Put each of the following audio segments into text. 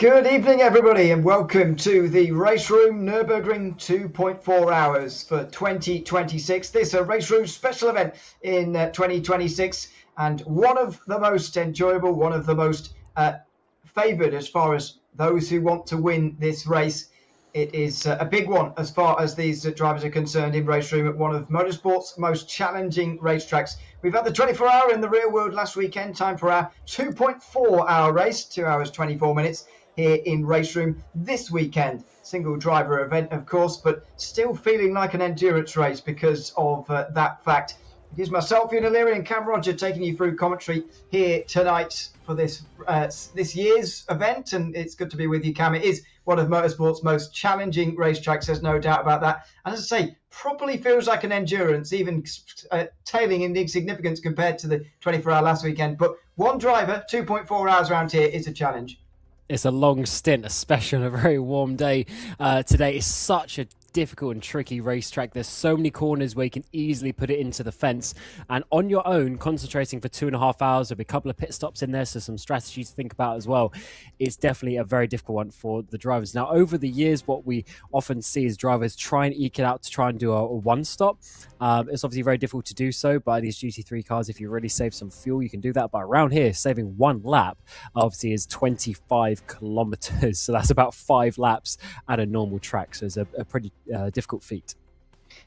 Good evening, everybody, and welcome to the RaceRoom Nürburgring 2.4 hours for 2026. This is a RaceRoom special event in 2026, and one of the most enjoyable, one of the most favoured as far as those who want to win this race. It is a big one as far as these drivers are concerned in RaceRoom at one of motorsport's most challenging racetracks. We've had the 24-hour in the real world last weekend, time for our 2.4-hour race, 2 hours 24 minutes. Here in RaceRoom this weekend. Single driver event, of course, but still feeling like an endurance race because of that fact. It is myself, Ian O'Leary, and Cam Roger taking you through commentary here tonight for this year's event, and it's good to be with you, Cam. It is one of motorsport's most challenging racetracks, there's no doubt about that. And as I say, probably feels like an endurance, even tailing in insignificance compared to the 24-hour last weekend. But one driver, 2.4 hours around here is a challenge. It's a long stint, especially on a very warm day. Today is such a difficult and tricky racetrack. There's so many corners where you can easily put it into the fence, and on your own, concentrating for 2.5 hours, there'll be a couple of pit stops in there, so some strategy to think about as well. It's definitely a very difficult one for the drivers. Now, over the years, what we often see is drivers try and eke it out to try and do a one stop. It's obviously very difficult to do so by these GT3 cars. If you really save some fuel, you can do that. But around here, saving one lap obviously is 25 kilometers. So that's about 5 laps at a normal track. So it's a pretty difficult feat.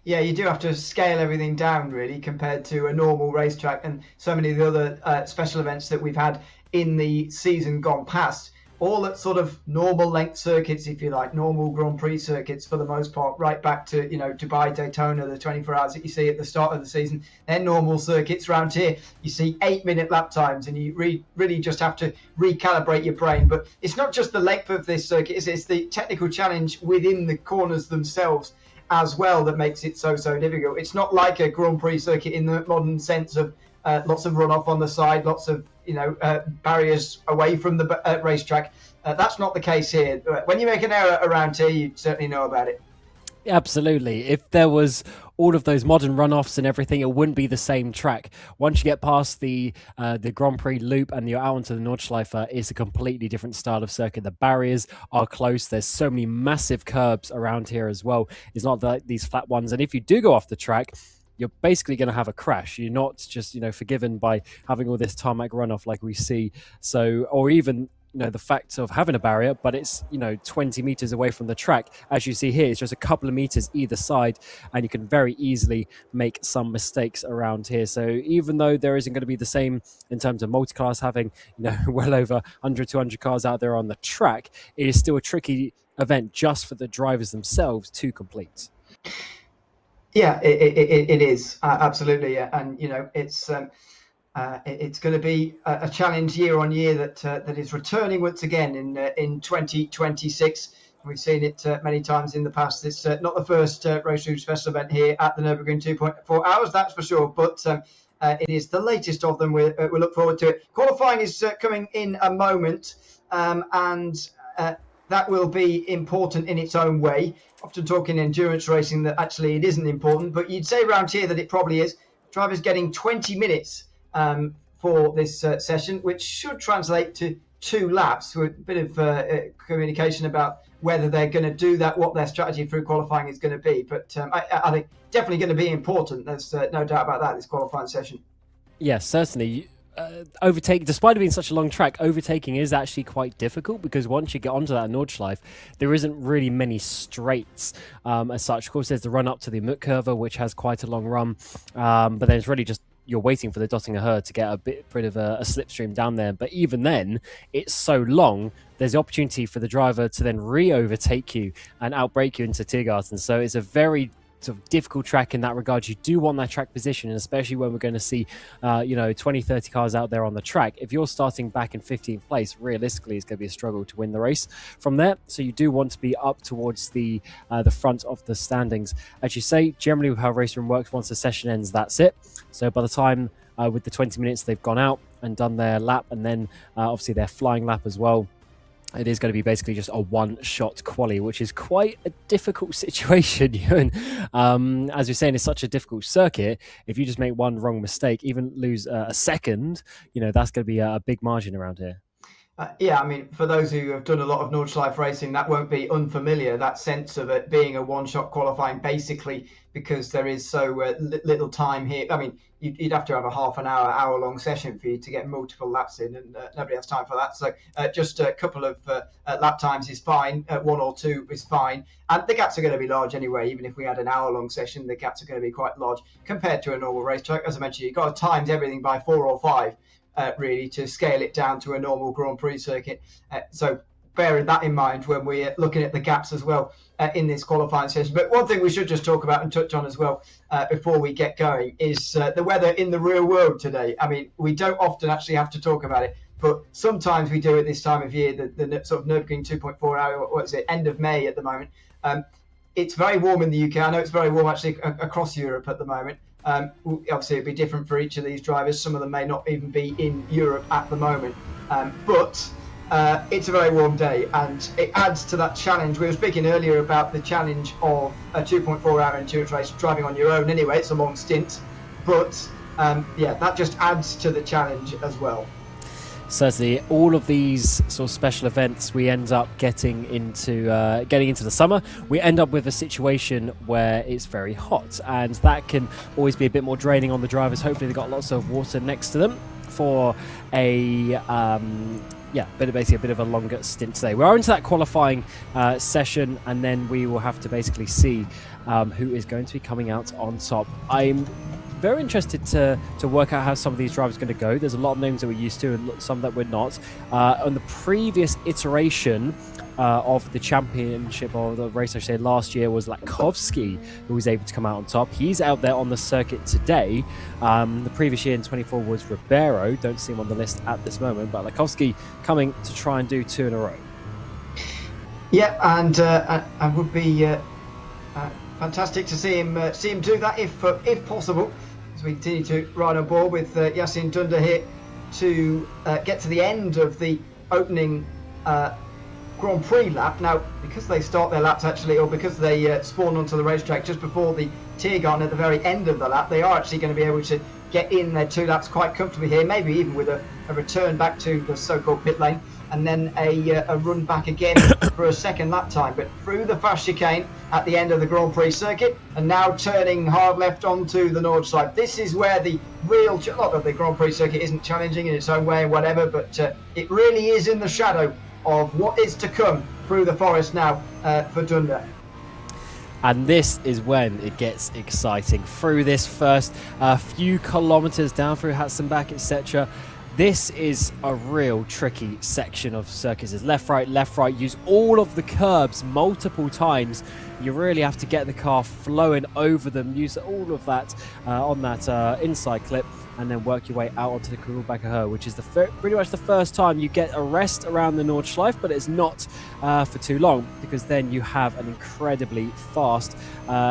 Yeah, you do have to scale everything down, really, compared to a normal racetrack and so many of the other special events that we've had in the season gone past. All at sort of normal length circuits, if you like, normal Grand Prix circuits for the most part, right back to, Dubai, Daytona, the 24 hours that you see at the start of the season. They're normal circuits. Around here, you see 8-minute lap times, and you really just have to recalibrate your brain. But it's not just the length of this circuit, it's the technical challenge within the corners themselves as well that makes it so difficult. It's not like a Grand Prix circuit in the modern sense of lots of runoff on the side, lots of barriers away from the racetrack. That's not the case here. When you make an error around here, you certainly know about it. Absolutely. If there was all of those modern runoffs and everything, it wouldn't be the same track. Once you get past the Grand Prix loop and you're out onto the Nordschleife, it's a completely different style of circuit. The barriers are close. There's so many massive curbs around here as well. It's not like these flat ones. And if you do go off the track, you're basically going to have a crash. You're not just, forgiven by having all this tarmac runoff like we see. So, or even, the fact of having a barrier, but it's, 20 meters away from the track. As you see here, it's just a couple of meters either side, and you can very easily make some mistakes around here. So even though there isn't going to be the same in terms of multiclass having, well over 100, 200 cars out there on the track, it is still a tricky event just for the drivers themselves to complete. Yeah, it is absolutely, and it's going to be a challenge year on year that is returning once again in 2026. We've seen it many times in the past. It's not the first RaceRoom special event here at the Nürburgring 2.4 hours, that's for sure, but it is the latest of them. We look forward to it. Qualifying is coming in a moment, and that will be important in its own way. Often talking endurance racing that actually it isn't important, but you'd say around here that it probably is. Drivers getting 20 minutes for this session, which should translate to 2 laps, with a bit of communication about whether they're going to do that, what their strategy through qualifying is going to be. But I think definitely going to be important. There's no doubt about that, this qualifying session. Yes, certainly. Overtaking, despite it being such a long track, overtaking is actually quite difficult because once you get onto that Nordschleife, there isn't really many straights as such. Of course, there's the run up to the Mut curve, which has quite a long run, but then it's really just you're waiting for the Döttinger Höhe to get a bit of a slipstream down there. But even then, it's so long, there's the opportunity for the driver to then re-overtake you and outbrake you into Tiergarten. So it's a very sort of difficult track in that regard. You do want that track position, and especially when we're going to see 20, 30 cars out there on the track. If you're starting back in 15th place, realistically it's going to be a struggle to win the race from there. So you do want to be up towards the front of the standings. As you say, generally with how RaceRoom works, once the session ends, that's it. So by the time with the 20 minutes they've gone out and done their lap, and then obviously their flying lap as well, it is going to be basically just a one-shot quali, which is quite a difficult situation. As you're saying, it's such a difficult circuit. If you just make one wrong mistake, even lose a second, that's going to be a big margin around here. Yeah, I mean, for those who have done a lot of Nordschleife racing, that won't be unfamiliar, that sense of it being a one-shot qualifying, basically, because there is so little time here. I mean, you'd have to have a half an hour, hour-long session for you to get multiple laps in, and nobody has time for that. So just a couple of lap times is fine. 1 or 2 is fine. And the gaps are going to be large anyway. Even if we had an hour-long session, the gaps are going to be quite large compared to a normal racetrack. As I mentioned, you've got to time everything by 4 or 5. Really, to scale it down to a normal Grand Prix circuit. So bearing that in mind when we're looking at the gaps as well in this qualifying session. But one thing we should just talk about and touch on as well before we get going is the weather in the real world today. I mean, we don't often actually have to talk about it, but sometimes we do at this time of year, the sort of Nürburgring 2.4H, what is it, end of May at the moment. It's very warm in the UK. I know it's very warm actually across Europe at the moment. Obviously, it'd be different for each of these drivers. Some of them may not even be in Europe at the moment. But it's a very warm day, and it adds to that challenge. We were speaking earlier about the challenge of a 2.4-hour endurance race driving on your own. Anyway, it's a long stint. But, yeah, that just adds to the challenge as well. Certainly, all of these sort of special events, we end up getting into the summer. We end up with a situation where it's very hot, and that can always be a bit more draining on the drivers. Hopefully, they've got lots of water next to them for a basically a bit of a longer stint today. We are into that qualifying session, and then we will have to basically see who is going to be coming out on top. I'm very interested to work out how some of these drivers are going to go. There's a lot of names that we're used to and some that we're not. On the previous iteration of the championship, or the race I should say, last year was Latkovsky, who was able to come out on top. He's out there on the circuit today. The previous year in 24 was Ribeiro. Don't see him on the list at this moment, but Latkovsky coming to try and do 2 in a row. Yeah, and would be fantastic to see him do that if possible. As we continue to ride on board with Yasin Dunder here to get to the end of the opening Grand Prix lap. Now, because they start their laps actually, or because they spawn onto the racetrack just before the Tiergarten at the very end of the lap, they are actually going to be able to get in their 2 laps quite comfortably here, maybe even with a return back to the so-called pit lane, and then a run back again for a second lap time. But through the fast chicane at the end of the Grand Prix circuit, and now turning hard left onto the Nordschleife. This is where the real, not that the Grand Prix circuit isn't challenging in its own way and whatever, but it really is in the shadow of what is to come through the forest now for Dunder. And this is when it gets exciting. Through this first few kilometres down through Hatzenbach, etc. This is a real tricky section of circuits. It's left, right, use all of the curbs multiple times. You really have to get the car flowing over them, use all of that on that inside clip, and then work your way out onto the Nürburgring Höhe, which is pretty much the first time you get a rest around the Nordschleife, but it's not for too long, because then you have an incredibly fast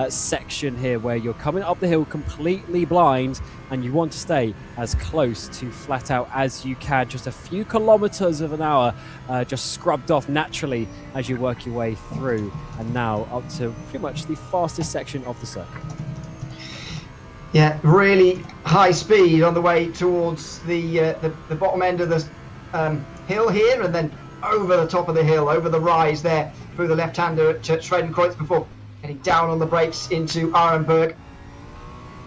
section here where you're coming up the hill completely blind, and you want to stay as close to flat out as you can. Just a few kilometers of an hour just scrubbed off naturally as you work your way through, and now up to pretty much the fastest section of the circuit. Yeah, really high speed on the way towards the bottom end of the hill here, and then over the top of the hill, over the rise there through the left-hander at Schwedenkreuz before getting down on the brakes into Arenberg.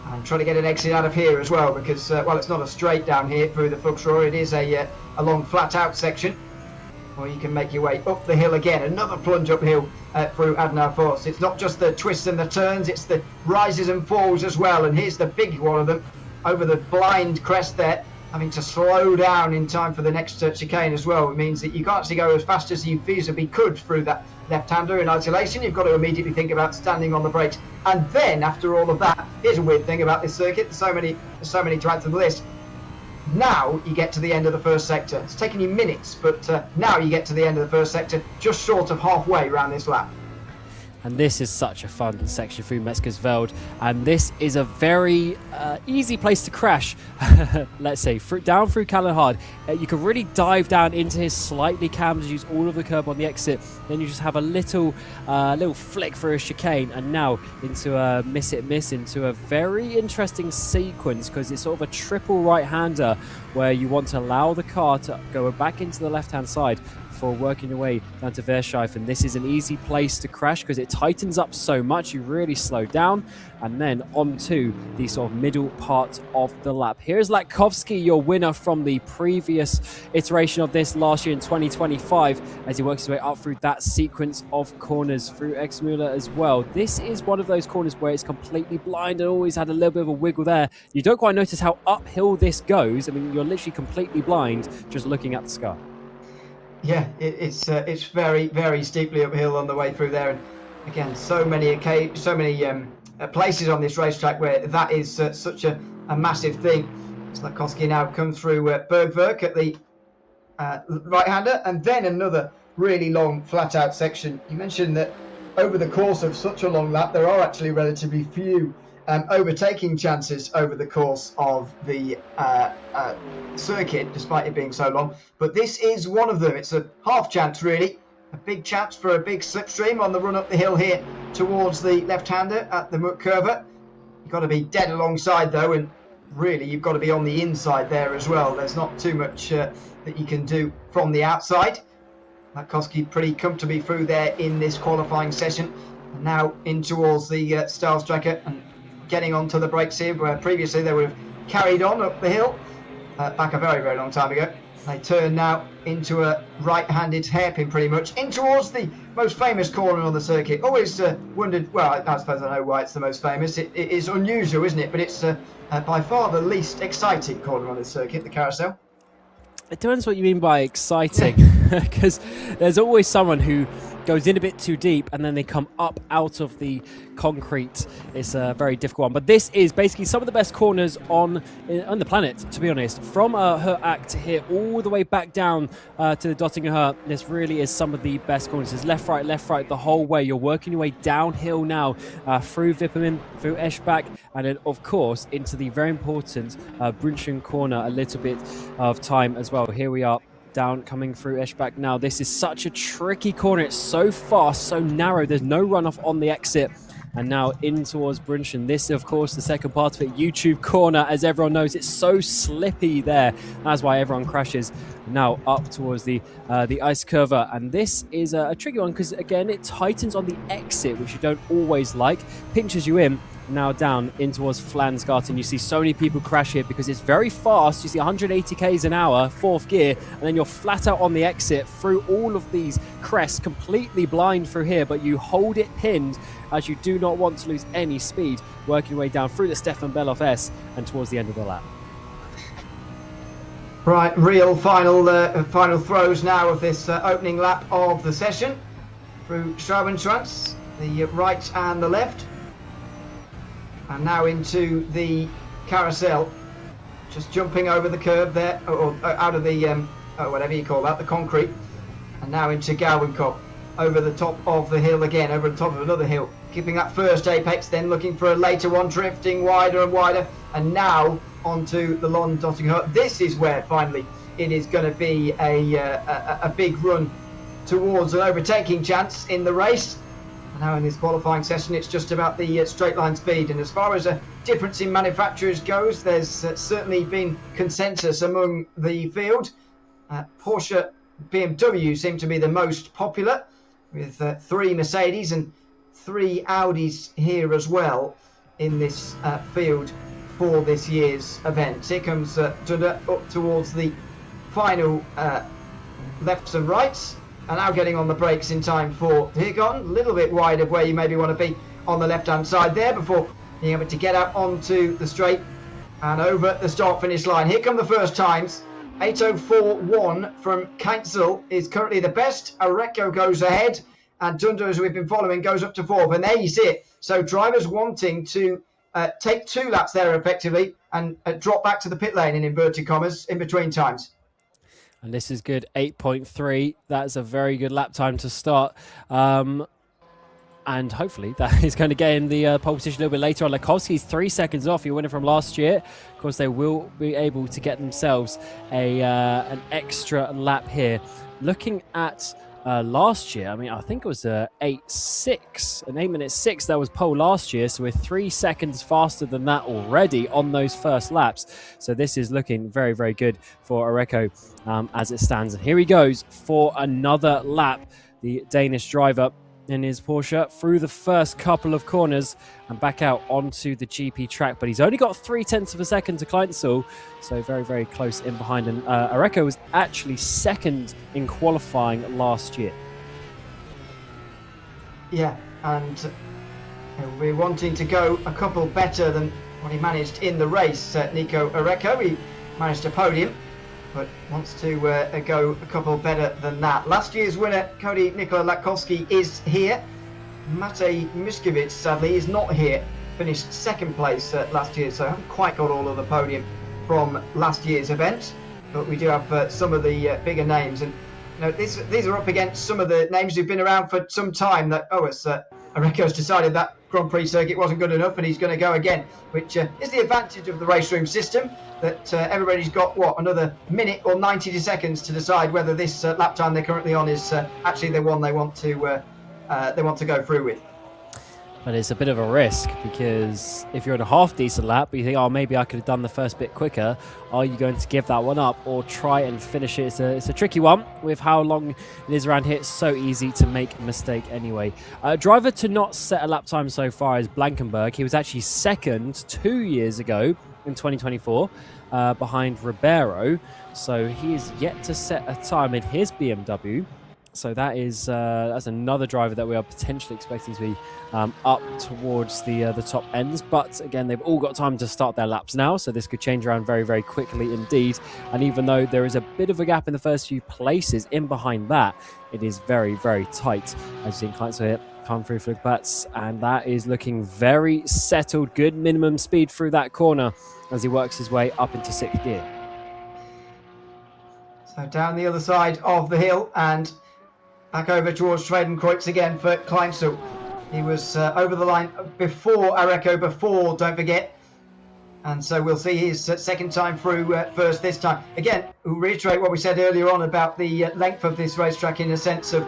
And trying to get an exit out of here as well, because, well, it's not a straight down here through the Fuchsrohr. It is a long flat-out section, or you can make your way up the hill again. Another plunge uphill through Adnaufoss. It's not just the twists and the turns, it's the rises and falls as well. And here's the big one of them, over the blind crest there, having to slow down in time for the next chicane as well. It means that you can't actually go as fast as you feasibly could through that left-hander in isolation. You've got to immediately think about standing on the brakes. And then, after all of that, here's a weird thing about this circuit. There's so many to add to the list. Now you get to the end of the first sector. It's taken you minutes, but now you get to the end of the first sector, just short of halfway around this lap. And this is such a fun section through Metzgersveld, and this is a very easy place to crash. Let's say down through Kallenhard. You can really dive down into his slightly cams, use all of the curb on the exit. Then you just have a little flick for a chicane, and now into a miss into a very interesting sequence, because it's sort of a triple right-hander where you want to allow the car to go back into the left-hand side for working your way down to Verschleife. And this is an easy place to crash because it tightens up so much, you really slow down, and then onto the sort of middle part of the lap. Here's Latkovsky, your winner from the previous iteration of this last year in 2025, as he works his way up through that sequence of corners through Exmüller as well. This is one of those corners where it's completely blind and always had a little bit of a wiggle there. You don't quite notice how uphill this goes. I mean, you're literally completely blind just looking at the sky. Yeah, it's very, very steeply uphill on the way through there, and again, so many places on this racetrack where that is such a massive thing. Slatkovsky now come through Bergwerk at the right-hander, and then another really long flat-out section. You mentioned that over the course of such a long lap, there are actually relatively few overtaking chances over the course of the circuit, despite it being so long. But this is one of them. It's a half chance, really. A big chance for a big slipstream on the run up the hill here towards the left-hander at the Muck-Curve. You've got to be dead alongside, though, and really you've got to be on the inside there as well. There's not too much that you can do from the outside. Latkovsky pretty comfortably through there in this qualifying session. And now in towards the Styles tracker and getting onto the brakes here, where previously they would have carried on up the hill back a very, very long time ago. They turn now into a right-handed hairpin pretty much in towards the most famous corner on the circuit. Always wondered, well, I suppose I know why it's the most famous. It is unusual, isn't it? But it's by far the least exciting corner on the circuit, the carousel. It depends what you mean by exciting, because there's always someone who goes in a bit too deep and then they come up out of the concrete. It's a very difficult one, but this is basically some of the best corners on the planet, to be honest. From Her Act here all the way back down to the Döttinger Höhe, this really is some of the best corners. It's left, right the whole way. You're working your way downhill now through Wipperman, through Eschbach, and then of course into the very important Brünchen corner a little bit of time as well. Here we are down coming through Eschbach now. This is such a tricky corner. It's so fast, so narrow. There's no runoff on the exit. And now in towards Brünchen. This, of course, the second part of it, YouTube corner. As everyone knows, it's so slippy there. That's why everyone crashes. Now up towards the ice curve. And this is a tricky one because, again, it tightens on the exit, which you don't always like. Pinches you in. Now down in towards Flansgarten. You see so many people crash here because it's very fast. You see 180 k's an hour, fourth gear, and then you're flat out on the exit through all of these crests, completely blind through here, but you hold it pinned as you do not want to lose any speed, working your way down through the Stefan Beloff S and towards the end of the lap. Right, real final throws now of this opening lap of the session through Schraubentranz, the right and the left. And now into the carousel, just jumping over the curb there, or out of the, whatever you call that, the concrete. And now into Gauwenkopf, over the top of the hill again, over the top of another hill. Keeping that first apex, then looking for a later one, drifting wider and wider. And now onto the Lon Döttinger Höhe. This is where finally it is going to be a big run towards an overtaking chance in the race. Now in this qualifying session, it's just about the straight line speed. And as far as a difference in manufacturers goes, there's certainly been consensus among the field. Porsche, BMW seem to be the most popular, with 3 Mercedes and 3 Audis here as well in this field for this year's event. Here comes Duda up towards the final lefts and rights. And now getting on the brakes in time for Hirgon, a little bit wide of where you maybe want to be on the left-hand side there before being able to get out onto the straight and over the start-finish line. Here come the first times. 8:04.1 from Keinzel is currently the best. Areco goes ahead, and Dunder, as we've been following, goes up to 4th. And there you see it. So drivers wanting to take 2 laps there effectively and drop back to the pit lane in inverted commas in between times. And this is good, 8.3. That's a very good lap time to start. And hopefully that is going to get him the pole position a little bit later on. Lakowski's 3 seconds off. He winner from last year. Of course, they will be able to get themselves an extra lap here. Looking at last year, I mean, I think it was 8.6, an 8 minute 6 that was pole last year. So we're 3 seconds faster than that already on those first laps. So this is looking very, very good for Areco as it stands. And here he goes for another lap. The Danish driver in his Porsche through the first couple of corners and back out onto the GP track. But he's only got 0.3 of a second to Kleinzel, so very, very close in behind. And Areco was actually second in qualifying last year. Yeah, and we're wanting to go a couple better than what he managed in the race. Nico Areco, he managed a podium, but wants to go a couple better than that. Last year's winner, Cody Nikola Latkowski, is here. Matej Miskovic, sadly, is not here. Finished second place last year, so haven't quite got all of the podium from last year's event. But we do have some of the bigger names. And you know, these are up against some of the names who've been around for some time. That Areco's decided that Grand Prix circuit wasn't good enough and he's going to go again, which is the advantage of the RaceRoom system, that everybody's got another minute or 90 seconds to decide whether this lap time they're currently on is actually the one they want to go through with. But it's a bit of a risk, because if you're in a half decent lap, but you think, oh, maybe I could have done the first bit quicker, are you going to give that one up or try and finish it? It's a tricky one with how long it is around here. It's so easy to make a mistake anyway. Driver to not set a lap time so far is Blankenberg. He was actually second 2 years ago in 2024 behind Ribeiro. So he is yet to set a time in his BMW. So that is that's another driver that we are potentially expecting to be up towards the top ends. But again, they've all got time to start their laps now, so this could change around very, very quickly indeed. And even though there is a bit of a gap in the first few places, in behind that, it is very, very tight. As you see, Kleinzel here come through for the butts, and that is looking very settled. Good minimum speed through that corner as he works his way up into sixth gear. So down the other side of the hill and back over towards Tradenkreuz again for Kleinzel. He was over the line before Areco, don't forget. And so we'll see his second time through first this time. Again, we'll reiterate what we said earlier on about the length of this racetrack, in a sense of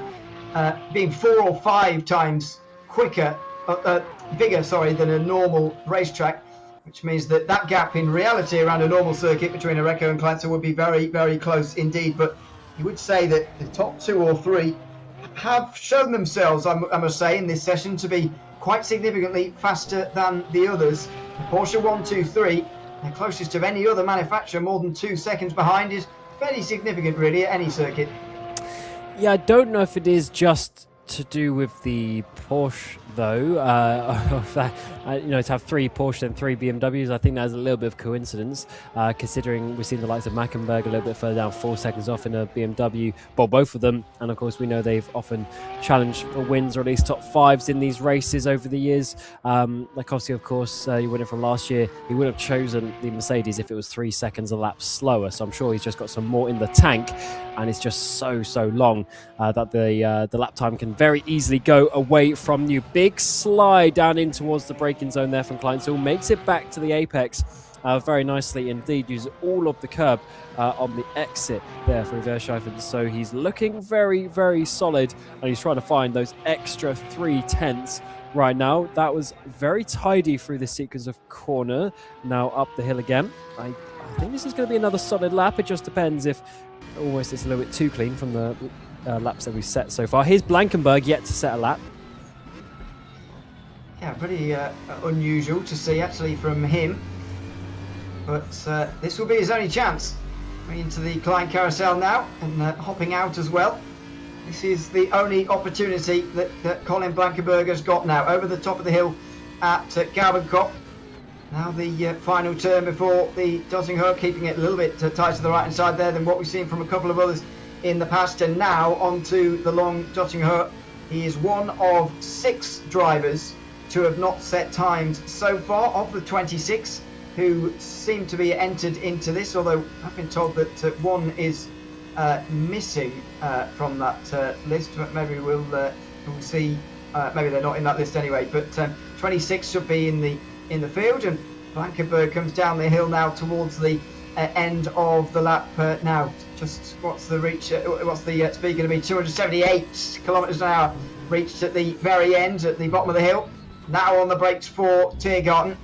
being 4 or 5 times bigger, than a normal racetrack, which means that gap in reality around a normal circuit between Areco and Kleinzel would be very, very close indeed. But you would say that the top 2 or 3 have shown themselves, I must say, in this session to be quite significantly faster than the others. The Porsche 123, the closest of any other manufacturer, more than 2 seconds behind, is fairly significant really at any circuit. Yeah, I don't know if it is just to do with the Porsche though, to have 3 Porsche and 3 BMWs. I think that's a little bit of coincidence, considering we've seen the likes of Mackenberg a little bit further down, 4 seconds off in a BMW, well, both of them. And of course, we know they've often challenged for wins or at least top 5s in these races over the years. Latkowski, of course, he won it from last year. He would have chosen the Mercedes if it was 3 seconds a lap slower. So I'm sure he's just got some more in the tank, and it's just so long that the lap time can very easily go away from you. Big slide down in towards the braking zone there from Kleinzel, makes it back to the apex very nicely indeed, uses all of the curb on the exit there for Verscheifen. So he's looking very, very solid, and he's trying to find those extra 3/10 right now. That was very tidy through the sequence of corner. Now up the hill again. I think this is going to be another solid lap. It just depends if almost it's a little bit too clean from the laps that we've set so far. Here's Blankenberg yet to set a lap. Yeah, pretty unusual to see actually from him. But this will be his only chance. Going into the Klein Carousel now and hopping out as well. This is the only opportunity that Colin Blankenberg has got now. Over the top of the hill at Galbenkopf. Now the final turn before the Döttinger Höhe, keeping it a little bit tight to the right hand side there than what we've seen from a couple of others in the past. And now onto the long Döttinger Höhe. He is one of 6 drivers to have not set times so far of the 26 who seem to be entered into this, although I've been told that one is missing from that list. But maybe we'll see maybe they're not in that list anyway, but 26 should be in the field, and Blankenberg comes down the hill now towards the end of the lap. Now, just what's the reach? What's the speed going to be? 278 kilometres an hour reached at the very end, at the bottom of the hill. Now on the brakes for Tiergarten,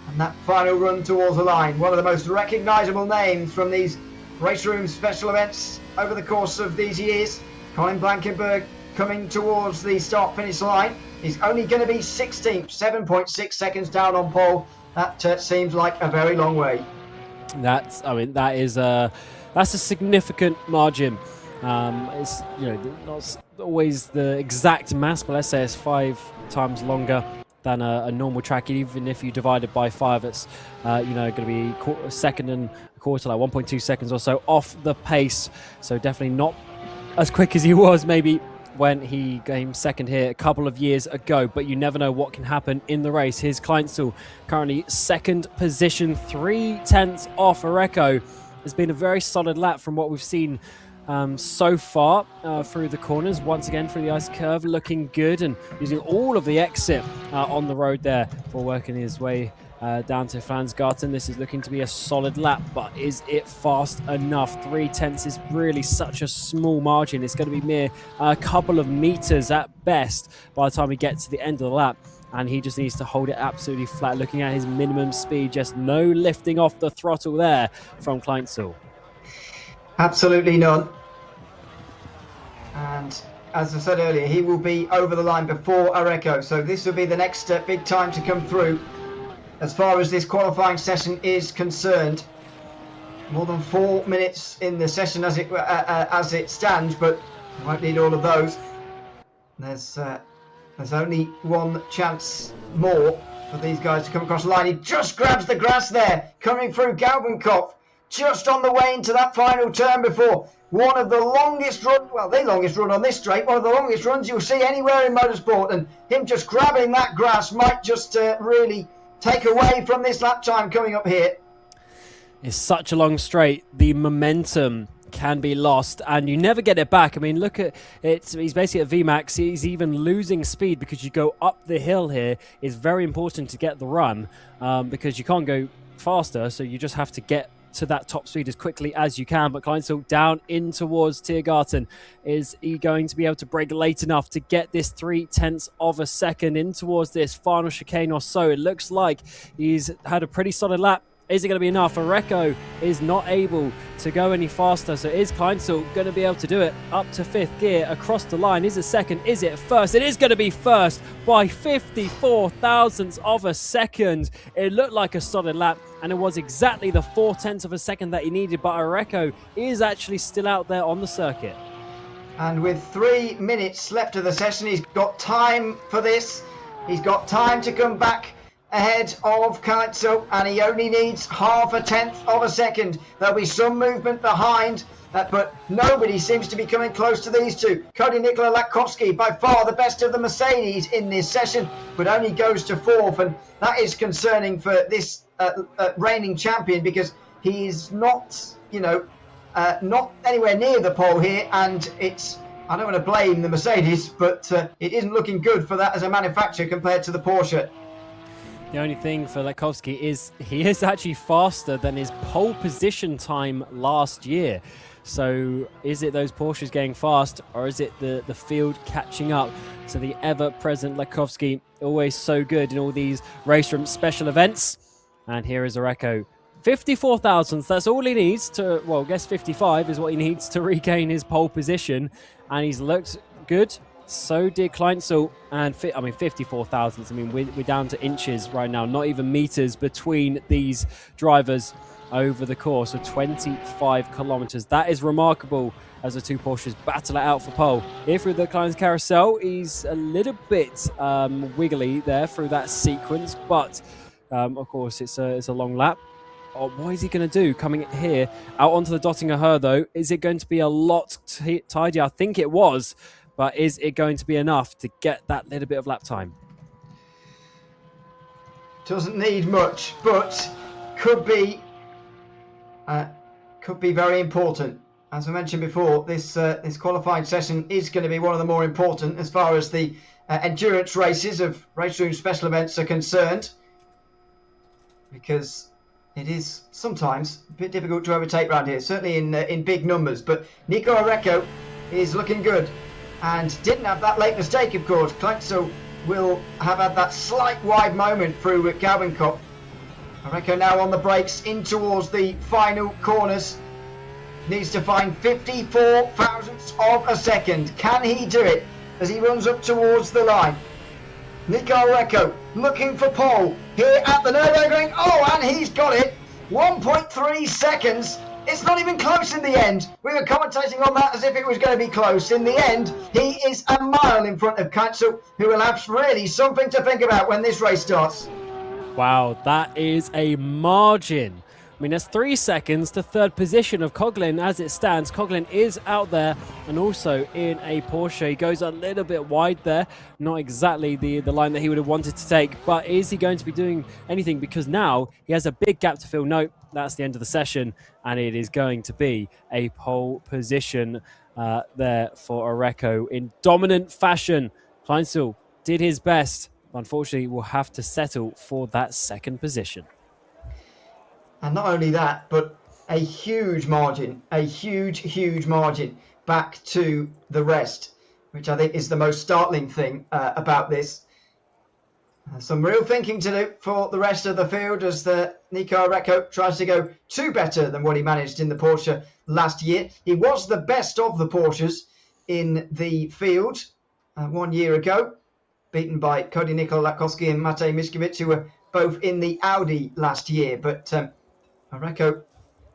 and that final run towards the line. One of the most recognisable names from these RaceRoom special events over the course of these years. Colin Blankenberg coming towards the start-finish line. He's only going to be 16th, 7.6 seconds down on pole. That seems like a very long way. That's a significant margin. It's not always the exact mass, but let's say it's 5 times longer than a normal track. Even if you divide it by 5, it's going to be a second and a quarter, like 1.2 seconds or so off the pace. So definitely not as quick as he was maybe when he came second here a couple of years ago, but you never know what can happen in the race. Here's Kleinstl, currently second position, 3/10 off Areco. It's been a very solid lap from what we've seen so far through the corners. Once again through the ice curve, looking good and using all of the exit on the road there for working his way down to Flansgarten. This is looking to be a solid lap, but is it fast enough? 3/10 is really such a small margin. It's going to be mere a couple of meters at best by the time we get to the end of the lap, and he just needs to hold it absolutely flat. Looking at his minimum speed, just no lifting off the throttle there from Kleinstl. Absolutely none. And as I said earlier, he will be over the line before Areco, so this will be the next big time to come through as far as this qualifying session is concerned. More than 4 minutes in the session as it stands, but we won't need all of those. There's only one chance more for these guys to come across the line. He just grabs the grass there, coming through Galvenkopf, just on the way into that final turn before one of the longest run, well, the longest run on this straight, one of the longest runs you'll see anywhere in motorsport, and him just grabbing that grass might just really take away from this lap time coming up here. It's such a long straight. The momentum can be lost and you never get it back. I mean, look at it. He's basically at VMAX. He's even losing speed because you go up the hill here. It's very important to get the run because you can't go faster. So you just have to get to that top speed as quickly as you can. But Kleinstl down in towards Tiergarten. Is he going to be able to brake late enough to get this 0.3 of a second in towards this final chicane or so? It looks like he's had a pretty solid lap. Is it going to be enough? Areco is not able to go any faster. So is Kleinstl going to be able to do it up to 5th gear across the line? Is it second? Is it first? It is going to be first by 54 thousandths of a second. It looked like a solid lap and it was exactly the 0.4 of a second that he needed. But Areco is actually still out there on the circuit. And with 3 minutes left of the session, he's got time for this. He's got time to come back ahead of Kleinstl, and he only needs 0.5 of a second. There'll be some movement behind, but nobody seems to be coming close to these two. Cody Nikola Latkovsky, by far the best of the Mercedes in this session, but only goes to 4th, and that is concerning for this reigning champion because he's not, not anywhere near the pole here, and it's, I don't want to blame the Mercedes, but it isn't looking good for that as a manufacturer compared to the Porsche. The only thing for Latkovsky is he is actually faster than his pole position time last year. So is it those Porsches getting fast, or is it the field catching up to the ever-present Latkovsky? Always so good in all these RaceRoom special events. And here is Areco. 54 thousandths, that's all he needs to, well, I guess 55 is what he needs to regain his pole position. And he's looked good. So did Kleinstl, and 54 thousandths. I mean, we're down to inches right now, not even meters between these drivers over the course of 25 kilometers. That is remarkable as the two Porsches battle it out for pole. Here through the Kleinstl carousel, he's a little bit wiggly there through that sequence, but of course it's a long lap. Oh, what is he going to do coming here out onto the Döttinger Höhe though? Is it going to be a lot tidier? I think it was. But is it going to be enough to get that little bit of lap time? Doesn't need much, but could be very important. As I mentioned before, this qualifying session is going to be one of the more important as far as the endurance races of RaceRoom special events are concerned, because it is sometimes a bit difficult to overtake around here, certainly in big numbers. But Nico Areco is looking good and didn't have that late mistake, of course. Kleinzel will have had that slight wide moment through Galvenkop. Areco now on the brakes in towards the final corners. Needs to find 54 thousandths of a second. Can he do it as he runs up towards the line? Nico Areco looking for pole here at the Nürburgring. Oh, and he's got it. 1.3 seconds. It's not even close in the end. We were commentating on that as if it was going to be close. In the end, he is a mile in front of Kleinzel, who will have really something to think about when this race starts. Wow, that is a margin. I mean, that's 3 seconds to third position of Coughlin as it stands. Coughlin is out there and also in a Porsche. He goes a little bit wide there. Not exactly the line that he would have wanted to take, but is he going to be doing anything? Because now he has a big gap to fill. No, that's the end of the session, and it is going to be a pole position there for Areco in dominant fashion. Kleinzel did his best. Unfortunately, will have to settle for that second position. And not only that, but a huge margin, a huge margin back to the rest, which I think is the most startling thing about this. Some real thinking to do for the rest of the field as the Nico Areco tries to go better than what he managed in the Porsche last year. He was the best of the Porsches in the field 1 year ago, beaten by Cody Nicol-Latkowski and Matej Miskovic, who were both in the Audi last year. But Areco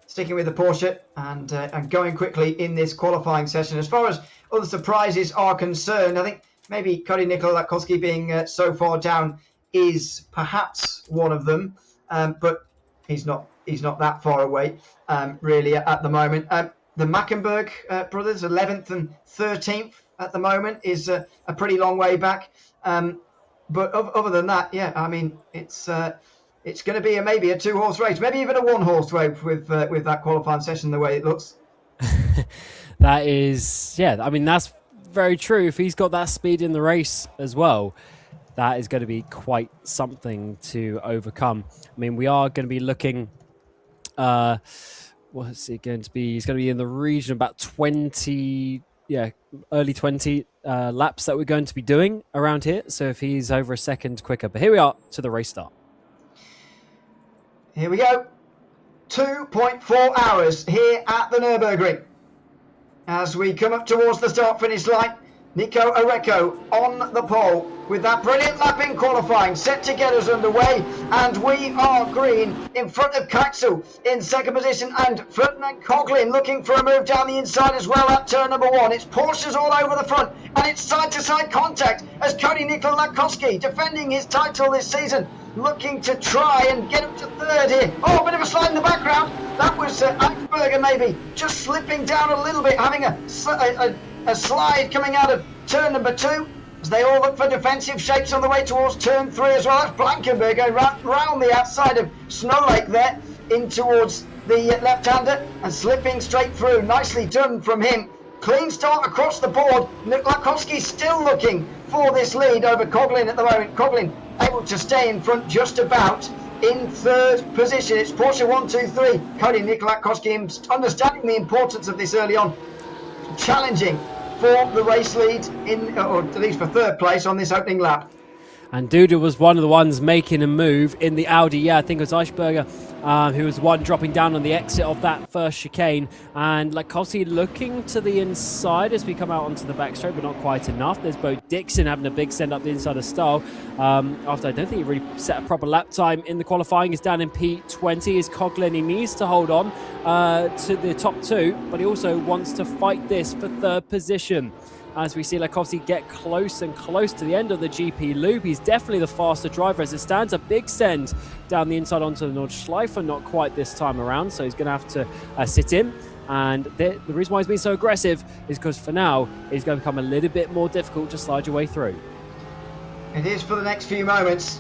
sticking with the Porsche and going quickly in this qualifying session. As far as other surprises are concerned, I think maybe Cody Nicol-Latkowski being so far down is perhaps one of them, but he's not that far away really at the moment. The Mackenberg brothers, 11th and 13th at the moment, is a pretty long way back. But other than that, yeah, I mean, it's going to be maybe a 2-horse race, maybe even a 1-horse race with that qualifying session the way it looks. That is, yeah, I mean, that's very true. If he's got that speed in the race as well, that is going to be quite something to overcome. I mean, we are going to be looking, what's it going to be? He's going to be in the region about 20, early 20 laps that we're going to be doing around here. So if he's over a second quicker. But here we are to the race start. Here we go. 2.4 hours here at the Nürburgring. As we come up towards the start-finish line, Nico Areco on the pole with that brilliant lap in qualifying set to get us underway, and we are green in front of Kleinzel in second position, and Ferdinand Coughlin looking for a move down the inside as well at turn number 1. It's Porsches all over the front, and it's side-to-side contact as Cody Nicol-Latkowski, defending his title this season, looking to try and get up to third here. Oh, a bit of a slide in the background. That was Eichberger maybe just slipping down a little bit, having a slide coming out of turn number 2 as they all look for defensive shapes on the way towards turn 3 as well. That's Blankenberg going round the outside of Snow Lake there in towards the left-hander and slipping straight through. Nicely done from him. Clean start across the board. Latkowski still looking for this lead over Coughlin at the moment. Coughlin able to stay in front just about in third position. It's Porsche 1, 2, 3. Cody Nicol-Latkowski understanding the importance of this early on, challenging for the race lead, or at least for third place on this opening lap. And Duda was one of the ones making a move in the Audi. Yeah, I think it was Eichberger who was one dropping down on the exit of that first chicane. And Latkowski looking to the inside as we come out onto the back straight, but not quite enough. There's Bo Dixon having a big send up the inside of Stahl. After I don't think he really set a proper lap time in the qualifying. He's down in P20. Is Coughlin. He needs to hold on to the top 2, but he also wants to fight this for third position. As we see Latkowski get close and close to the end of the GP loop. He's definitely the faster driver as it stands. A big send down the inside onto the Nordschleife, not quite this time around, so he's going to have to sit in. And the reason why he's been so aggressive is because for now, it's going to become a little bit more difficult to slide your way through. It is for the next few moments.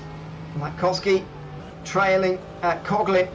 Latkowski trailing Coughlin.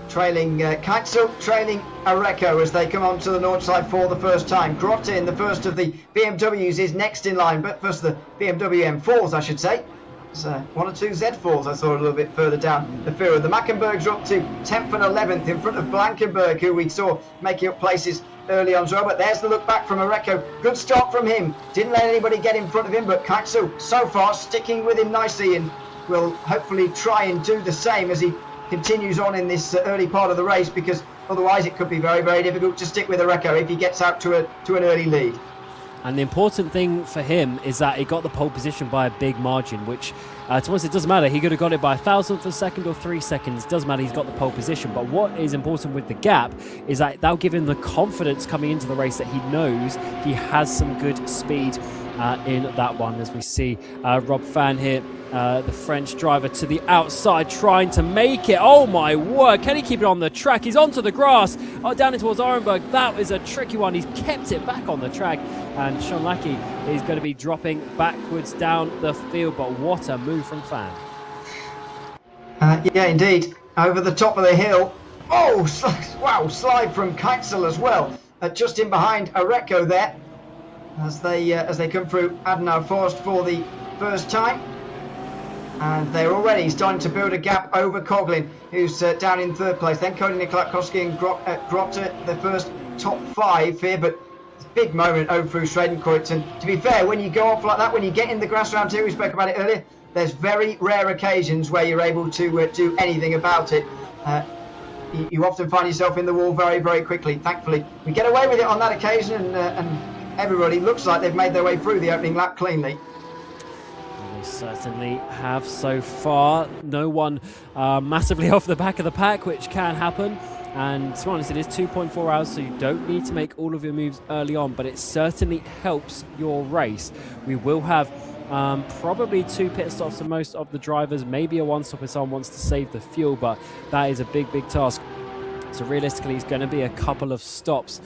trailing Keitzel, trailing Areco as they come onto the Nordschleife for the first time. Grottin, the first of the BMWs, is next in line, but first the BMW M4s, I should say. There's one or two Z4s I saw a little bit further down the field. The Mackenbergs are up to 10th and 11th in front of Blankenberg, who we saw making up places early on as well. But there's the look back from Areco. Good start from him. Didn't let anybody get in front of him, but Keitzel so far sticking with him nicely and will hopefully try and do the same as he continues on in this early part of the race, because otherwise it could be very, very difficult to stick with Areco if he gets out to an early lead. And the important thing for him is that he got the pole position by a big margin, which to us it doesn't matter. He could have got it by 1,000th of a second or 3 seconds. It doesn't matter. He's got the pole position. But what is important with the gap is that that'll give him the confidence coming into the race that he knows he has some good speed in that one. As we see Rob Fan here, the French driver, to the outside trying to make it. Oh my word, can he keep it on the track? He's onto the grass, down in towards Orenburg. That was a tricky one. He's kept it back on the track, and Sean Lackey is going to be dropping backwards down the field. But what a move from Fan. Yeah, indeed. Over the top of the hill. Oh, wow, slide from Keitzel as well. Just in behind Areco there as they come through Adenauer Forest for the first time. And they're already starting to build a gap over Coughlin, who's down in third place. Then Cody Nikolakowski and Grotte, the first top 5 here, but it's a big moment over through Schredenkreuz. And to be fair, when you go off like that, when you get in the grass round here, we spoke about it earlier, there's very rare occasions where you're able to do anything about it. You often find yourself in the wall very, very quickly. Thankfully, we get away with it on that occasion, and everybody looks like they've made their way through the opening lap cleanly. They certainly have so far. No one massively off the back of the pack, which can happen. And to be honest, it is 2.4 hours, so you don't need to make all of your moves early on, but it certainly helps your race. We will have probably 2 pit stops for most of the drivers, maybe a 1-stop if someone wants to save the fuel, but that is a big, big task. So realistically, it's going to be a couple of stops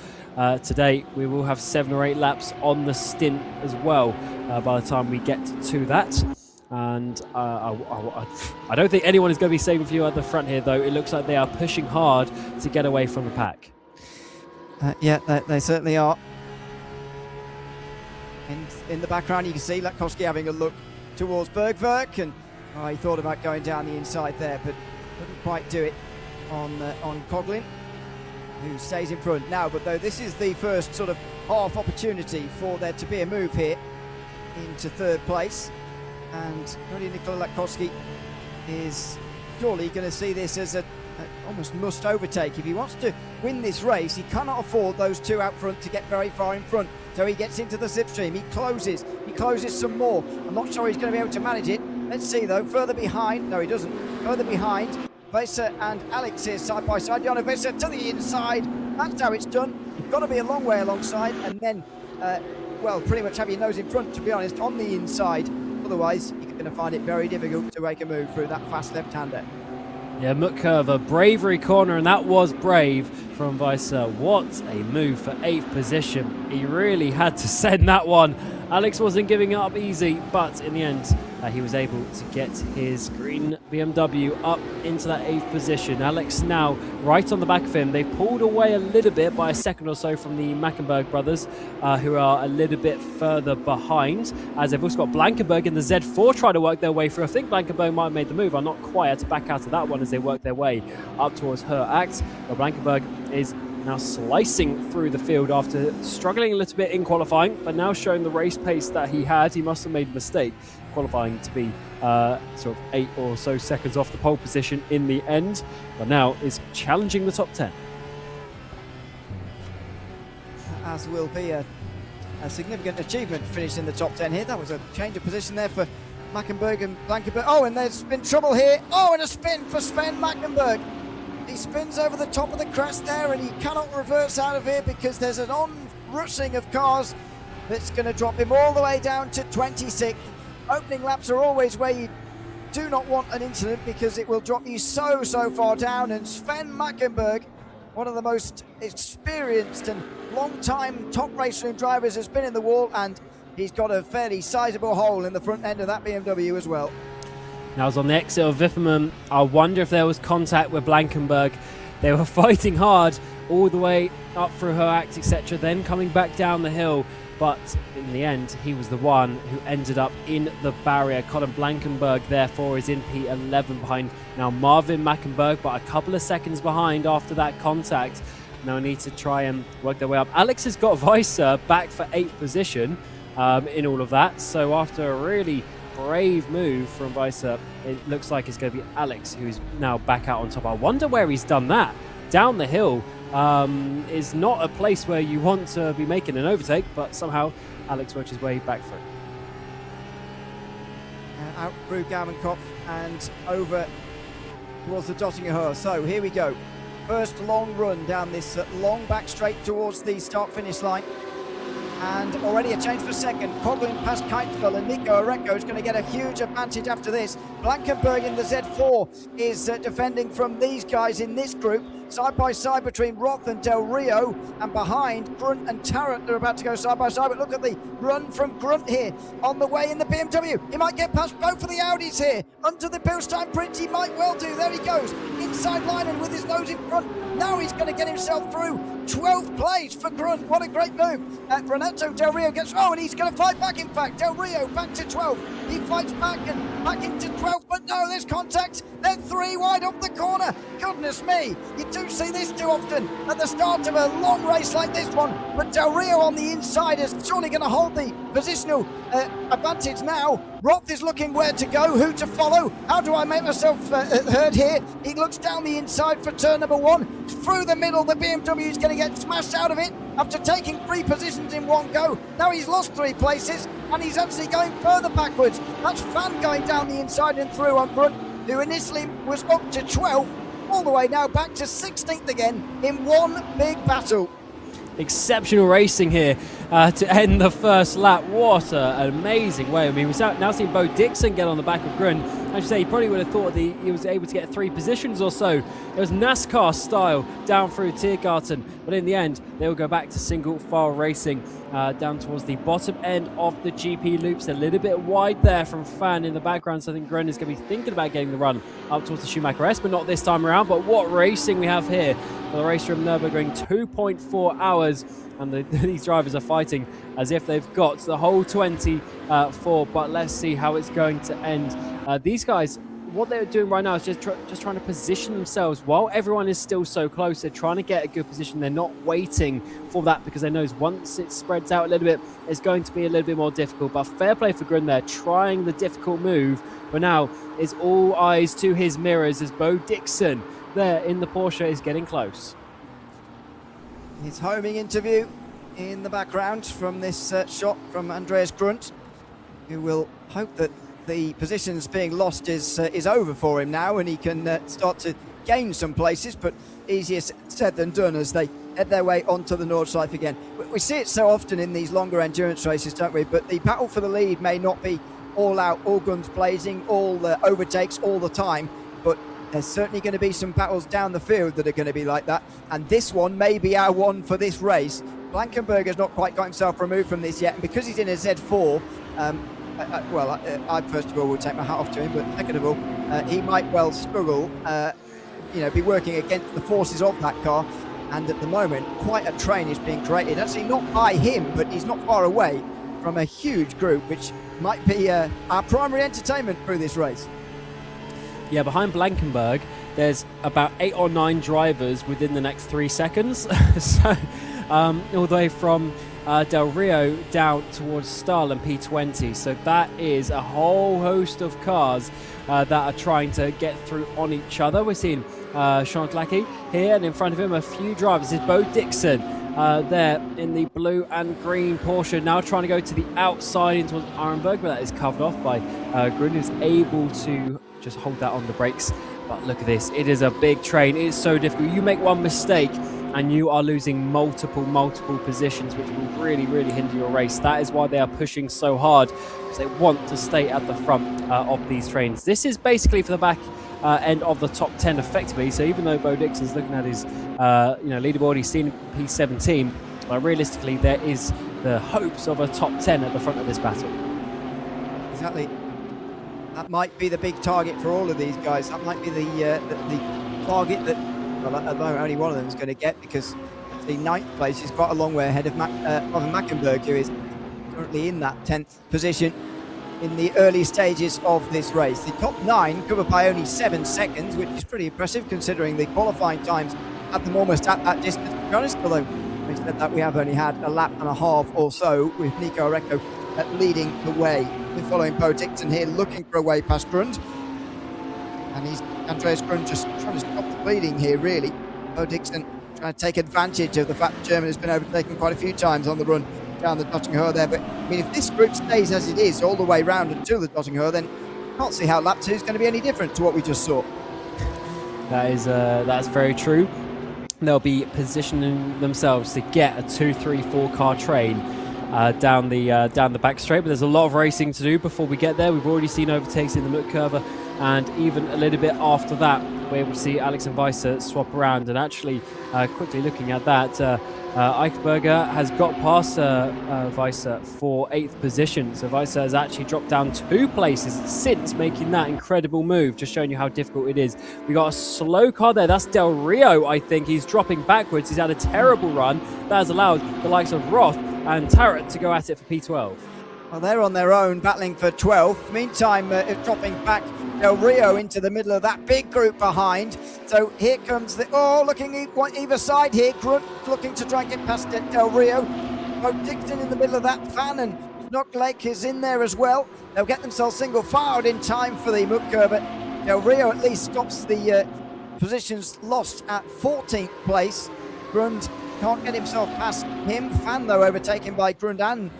today. We will have 7 or 8 laps on the stint as well by the time we get to that. And I don't think anyone is going to be saving fuel at the front here, though. It looks like they are pushing hard to get away from the pack. Yeah, they certainly are. In the background, you can see Latkowski having a look towards Bergwerk, and he thought about going down the inside there, but couldn't quite do it on Coughlin, who stays in front now. But though this is the first sort of half opportunity for there to be a move here into third place, and Nikola Latkowski is surely going to see this as a almost must overtake. If he wants to win this race, he cannot afford those 2 out front to get very far in front. So he gets into the slipstream, he closes some more. I'm not sure he's going to be able to manage it. Let's see though, further behind, no he doesn't, further behind, Visser and Alex here side by side. Jono Visser to the inside, that's how it's done. You've got to be a long way alongside, and then, well, pretty much have your nose in front, to be honest, on the inside. Otherwise, you're going to find it very difficult to make a move through that fast left-hander. Yeah, Mutkova, bravery corner, and that was brave from Visser. What a move for 8th position. He really had to send that one. Alex wasn't giving up easy, but in the end, he was able to get his green BMW up into that 8th position. Alex now right on the back of him. They pulled away a little bit by a second or so from the Mackenberg brothers, who are a little bit further behind, as they've also got Blankenberg in the Z4 trying to work their way through. I think Blankenberg might have made the move. I'm not quite had to back out of that one as they work their way up towards her act. But Blankenberg is now slicing through the field after struggling a little bit in qualifying, but now showing the race pace that he had. He must have made a mistake qualifying to be sort of 8 or so seconds off the pole position in the end, but now is challenging the top 10. As will be a significant achievement to finish in the top 10 here. That was a change of position there for Mackenberg and Blankenberg. Oh, and there's been trouble here. Oh, and a spin for Sven Mackenberg. He spins over the top of the crest there, and he cannot reverse out of here because there's an on-rushing of cars that's going to drop him all the way down to 26th. Opening laps are always where you do not want an incident because it will drop you so far down, and Sven Mackenberg, one of the most experienced and long-time top RaceRoom drivers, has been in the wall, and he's got a fairly sizable hole in the front end of that BMW as well. Now, as on the exit of Wipperman, I wonder if there was contact with Blankenberg. They were fighting hard all the way up through her act, etc., then coming back down the hill. But in the end, he was the one who ended up in the barrier. Colin Blankenberg, therefore, is in P11 behind now Marvin Mackenberg, but a couple of seconds behind after that contact. Now need to try and work their way up. Alex has got Weiser back for 8th position in all of that. So after a really brave move from Weiser, it looks like it's going to be Alex who's now back out on top. I wonder where he's done that. Down the hill is not a place where you want to be making an overtake, but somehow Alex works his way back through. Out through Gavin-Kopf and over towards the Döttinger Höhe. So here we go. First long run down this long back straight towards the start-finish line. And already a change for second. Coughlin past Kitefell, and Nico Areco is going to get a huge advantage after this. Blankenberg in the Z4 is defending from these guys in this group. Side by side between Roth and Del Rio, and behind Grunt and Tarrant. They're about to go side by side, but look at the run from Grunt here on the way in the BMW. He might get past both of the Audis here. Under the Bilstein Bridge, he might well do. There he goes, inside line and with his nose in front. Now he's going to get himself through. 12th place for Grunt. What a great move. Renato Del Rio gets, and he's going to fight back, in fact. Del Rio back to 12th. He fights back and back into 12th, but no, there's contact. They're 3 wide off the corner. Goodness me, you do see this too often at the start of a long race like this one. But Del Rio on the inside is surely going to hold the positional advantage now. Roth is looking where to go, who to follow. How do I make myself heard here? He looks down the inside for turn number 1. Through the middle, the BMW is going to get smashed out of it after taking 3 positions in one go. Now he's lost 3 places and he's actually going further backwards. That's Fan going down the inside and through on Grunt, who initially was up to 12th, all the way now back to 16th again in one big battle. Exceptional racing here to end the first lap. What an amazing way. I mean, we've now seen Bo Dixon get on the back of Grunt. I should say, he probably would have thought that he was able to get 3 positions or so. It was NASCAR style down through Tiergarten, but in the end, they will go back to single file racing down towards the bottom end of the GP loops. A little bit wide there from Fan in the background, so I think Grunt is going to be thinking about getting the run up towards the Schumacher S, but not this time around. But what racing we have here for the RaceRoom Nürburgring 2.4 hours. And these drivers are fighting as if they've got the whole 24, but let's see how it's going to end. These guys, what they're doing right now is just trying to position themselves while everyone is still so close. They're trying to get a good position. They're not waiting for that because they know once it spreads out a little bit, it's going to be a little bit more difficult. But fair play for Grun there, trying the difficult move. But now it's all eyes to his mirrors as Bo Dixon there in the Porsche is getting close. His homing interview in the background from this shot from Andreas Grunt, who will hope that the positions being lost is over for him now and he can start to gain some places, but easier said than done as they head their way onto the Nordschleife again. We see it so often in these longer endurance races, don't we? But the battle for the lead may not be all out, all guns blazing, all overtakes all the time, but there's certainly going to be some battles down the field that are going to be like that, and this one may be our one for this race. Blankenberg has not quite got himself removed from this yet, and because he's in a Z4, I first of all will take my hat off to him, but second of all, he might well struggle, be working against the forces of that car, and at the moment, quite a train is being created, actually not by him, but he's not far away from a huge group, which might be our primary entertainment through this race. Yeah, behind Blankenberg, there's about 8 or 9 drivers within the next 3 seconds. So, all the way from Del Rio down towards Stahl and P20. So that is a whole host of cars that are trying to get through on each other. We're seeing Chantlaki here, and in front of him a few drivers. This is Bo Dixon there in the blue and green Porsche, now trying to go to the outside into Arenberg, but that is covered off by Grun, who's able to just hold that on the brakes. But look at this, it is a big train. It is so difficult. You make one mistake and you are losing multiple positions, which will really hinder your race. That is why they are pushing so hard, because they want to stay at the front of these trains. This is basically for the back end of the top 10 effectively. So even though Bo Dixon's looking at his leaderboard, he's seen P17, but realistically there is the hopes of a top 10 at the front of this battle. Exactly. That might be the big target for all of these guys. That might be the target that well, at the moment, only one of them is going to get, because the 9th place is quite a long way ahead of Mackenberg, who is currently in that 10th position in the early stages of this race. The top 9 covered by only 7 seconds, which is pretty impressive considering the qualifying times at them almost at that distance. To be honest, although we said that we have only had a lap and a half or so, with Nico Areco leading the way. We're following Bo Dixon here, looking for a way past Grund. And he's Andreas Grund just trying to stop the bleeding here, really. Bo Dixon trying to take advantage of the fact the German has been overtaken quite a few times on the run down the Döttinger Höhe there. But I mean, if this group stays as it is all the way round until the Döttinger Höhe, then I can't see how lap 2 is going to be any different to what we just saw. That's very true. They'll be positioning themselves to get a 2-3-4 car train down the back straight, but there's a lot of racing to do before we get there. We've already seen overtakes in the Mutt curve, and even a little bit after that, we're able to see Alex and Weiser swap around. And actually, quickly looking at that, Eichberger has got past Weiser for 8th position. So Weiser has actually dropped down 2 places since making that incredible move, just showing you how difficult it is. We got a slow car there. That's Del Rio, I think. He's dropping backwards. He's had a terrible run. That has allowed the likes of Roth and Tarrant to go at it for P12. Well, they're on their own, battling for 12th. Meantime, dropping back Del Rio into the middle of that big group behind. So here comes looking either side here. Grunt looking to try and get past Del Rio. Bo Dixon in the middle of that fan, and Knocklake is in there as well. They'll get themselves single filed in time for the Mutt curve, but Del Rio at least stops the positions lost at 14th place. Grund can't get himself past him. Fan, though, overtaken by Grund and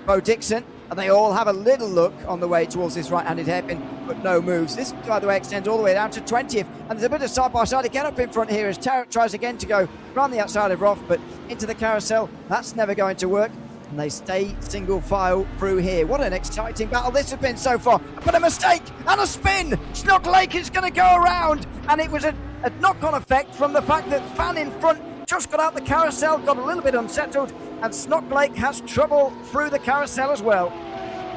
Bo Dixon. And they all have a little look on the way towards this right-handed hairpin, but no moves. This, by the way, extends all the way down to 20th. And there's a bit of side-by-side again up in front here as Tarrant tries again to go around the outside of Roth, but into the carousel. That's never going to work. And they stay single file through here. What an exciting battle this has been so far. But a mistake and a spin. Snocklake is going to go around. And it was a knock-on effect from the fact that Fan in front just got out the carousel, got a little bit unsettled, and Snocklake has trouble through the carousel as well.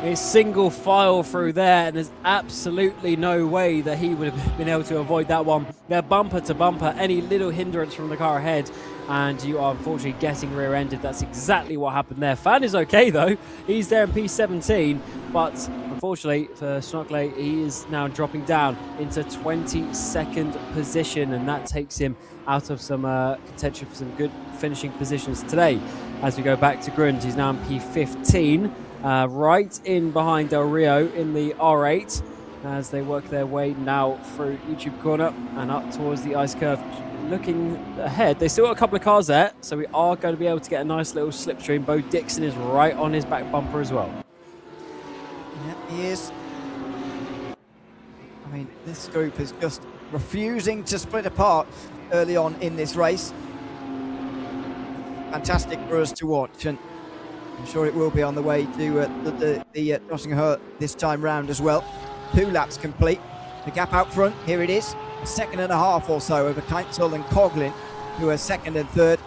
He's single file through there, and there's absolutely no way that he would have been able to avoid that one. They're bumper to bumper, any little hindrance from the car ahead, and you are unfortunately getting rear-ended. That's exactly what happened there. Fan is okay though, he's there in P17, but unfortunately for Snocklake, he is now dropping down into 22nd position, and that takes him out of some contention for some good finishing positions today. As we go back to Grund, he's now in P15, right in behind Del Rio in the R8 as they work their way now through YouTube corner and up towards the ice curve. Looking ahead, they still got a couple of cars there, so we are going to be able to get a nice little slipstream. Bo Dixon is right on his back bumper as well. Yeah, he is. I mean, this group is just refusing to split apart early on in this race. Fantastic for us to watch, and I'm sure it will be on the way to the Döttinger Höhe this time round as well. 2 laps complete. The gap out front, here it is. A second and a half or so over Keitzel and Coughlin, who are 2nd and 3rd.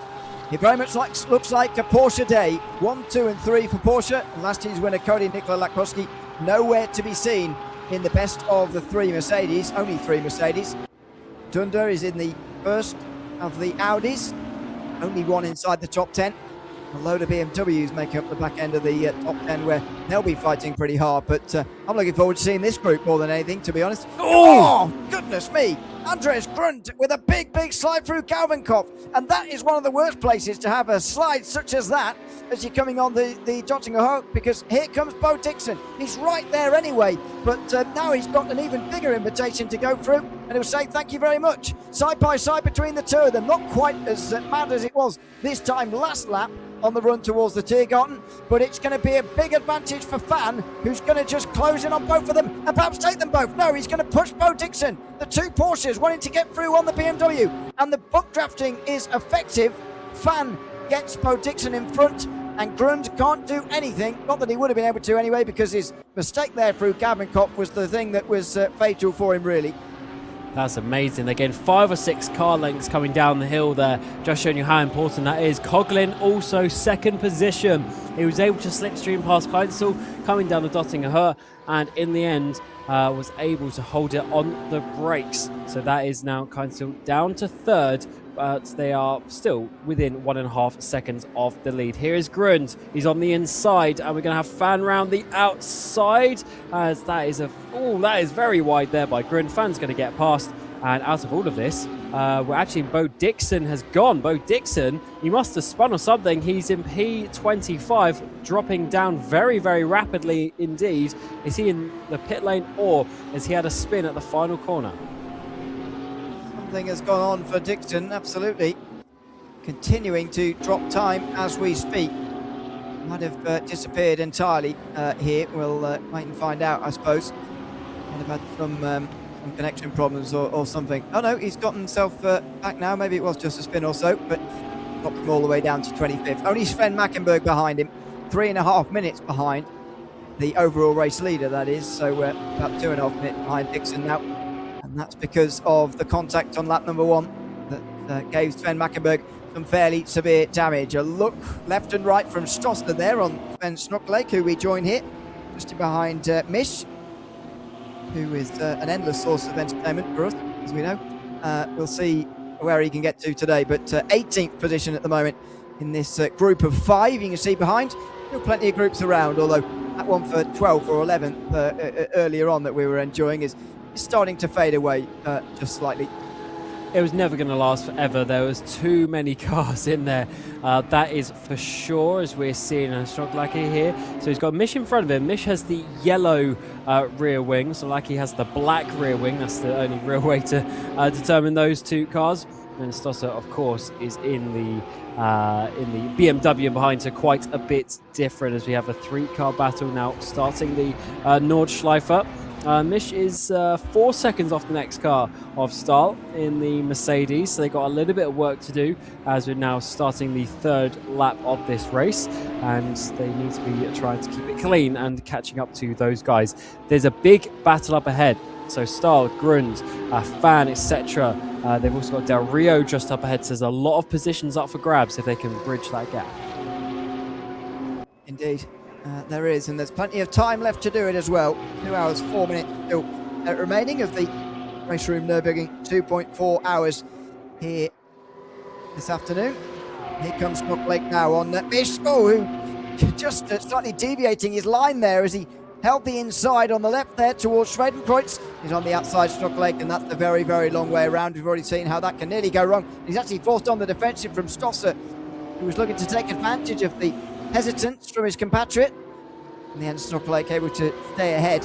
It very much looks like a Porsche day. 1, 2 and 3 for Porsche. And last year's winner, Cody Nikola Lakowski, nowhere to be seen in the best of the 3 Mercedes. Only 3 Mercedes. Dunder is in the first of the Audis. Only one inside the top 10. A load of BMWs make up the back end of the top 10, where they'll be fighting pretty hard. But I'm looking forward to seeing this group more than anything, to be honest. Oh, goodness me. Andreas Grund with a big slide through Calvinkopf. And that is one of the worst places to have a slide such as that as you're coming on the Döttinger Höhe, because here comes Bo Dixon. He's right there anyway, but now he's got an even bigger invitation to go through, and he'll say thank you very much. Side by side between the two of them, not quite as mad as it was this time last lap on the run towards the Tiergarten, but it's going to be a big advantage for Fan, who's going to just close in on both of them and perhaps take them both. No, he's going to push Bo Dixon. The 2 Porsches wanting to get through on the BMW, and the buck drafting is effective. Fan gets Bo Dixon in front, and Grund can't do anything. Not that he would have been able to anyway, because his mistake there through Calvinkopf was the thing that was fatal for him, really. That's amazing. Again, 5 or 6 car lengths coming down the hill there, just showing you how important that is. Coughlin also second position. He was able to slipstream past Kleinsel coming down the Döttinger Höhe, and in the end was able to hold it on the brakes. So that is now Kleinsel down to third, but they are still within 1.5 seconds of the lead. Here is Grund. He's on the inside, and we're going to have Fan round the outside, as that is very wide there by Grund. Fan's going to get past, and out of all of this, we're actually Bo Dixon has gone. Bo Dixon, he must have spun or something. He's in P25, dropping down very, very rapidly indeed. Is he in the pit lane, or has he had a spin at the final corner? Something has gone on for Dixon, absolutely. Continuing to drop time as we speak. Might have disappeared entirely here. We'll wait and find out, I suppose. Might have had some connection problems or something. Oh no, he's gotten himself back now. Maybe it was just a spin or so, but dropped him all the way down to 25th. Only Sven Mackenberg behind him, 3.5 minutes behind the overall race leader, that is. So we're about 2.5 minutes behind Dixon now. And that's because of the contact on lap number 1 that gave Sven Mackenberg some fairly severe damage. A look left and right from Stosser there on Sven Snocklake, who we join here, just behind Misch, who is an endless source of entertainment for us, as we know. We'll see where he can get to today, but 18th position at the moment in this group of 5. You can see behind, still plenty of groups around, although that one for 12th or 11th earlier on that we were enjoying is starting to fade away just slightly. It was never going to last forever. There was too many cars in there. That is for sure, as we're seeing Snocklake here. So he's got Misch in front of him. Misch has the yellow rear wing. Snocklake has the black rear wing. That's the only real way to determine those two cars. And Stosser, of course, is in the BMW behind, so quite a bit different, as we have a 3-car battle now starting the Nordschleife. Misch is 4 seconds off the next car of Stahl in the Mercedes, so they got a little bit of work to do as we're now starting the 3rd lap of this race, and they need to be trying to keep it clean and catching up to those guys. There's a big battle up ahead, so Stahl, Grund, Fan, etc. They've also got Del Rio just up ahead, so there's a lot of positions up for grabs if they can bridge that gap. Indeed. There is, and there's plenty of time left to do it as well. 2 hours, 4 minutes still remaining of the RaceRoom Nürburgring 2.4 hours here this afternoon. Here comes Snocklake now on Misch, who just slightly deviating his line there as he held the inside on the left there towards Schwedenkreuz. He's on the outside, Snocklake, and that's a very, very long way around. We've already seen how that can nearly go wrong. He's actually forced on the defensive from Stosser, who was looking to take advantage of the hesitance from his compatriot. In the end, Snocklake able to stay ahead.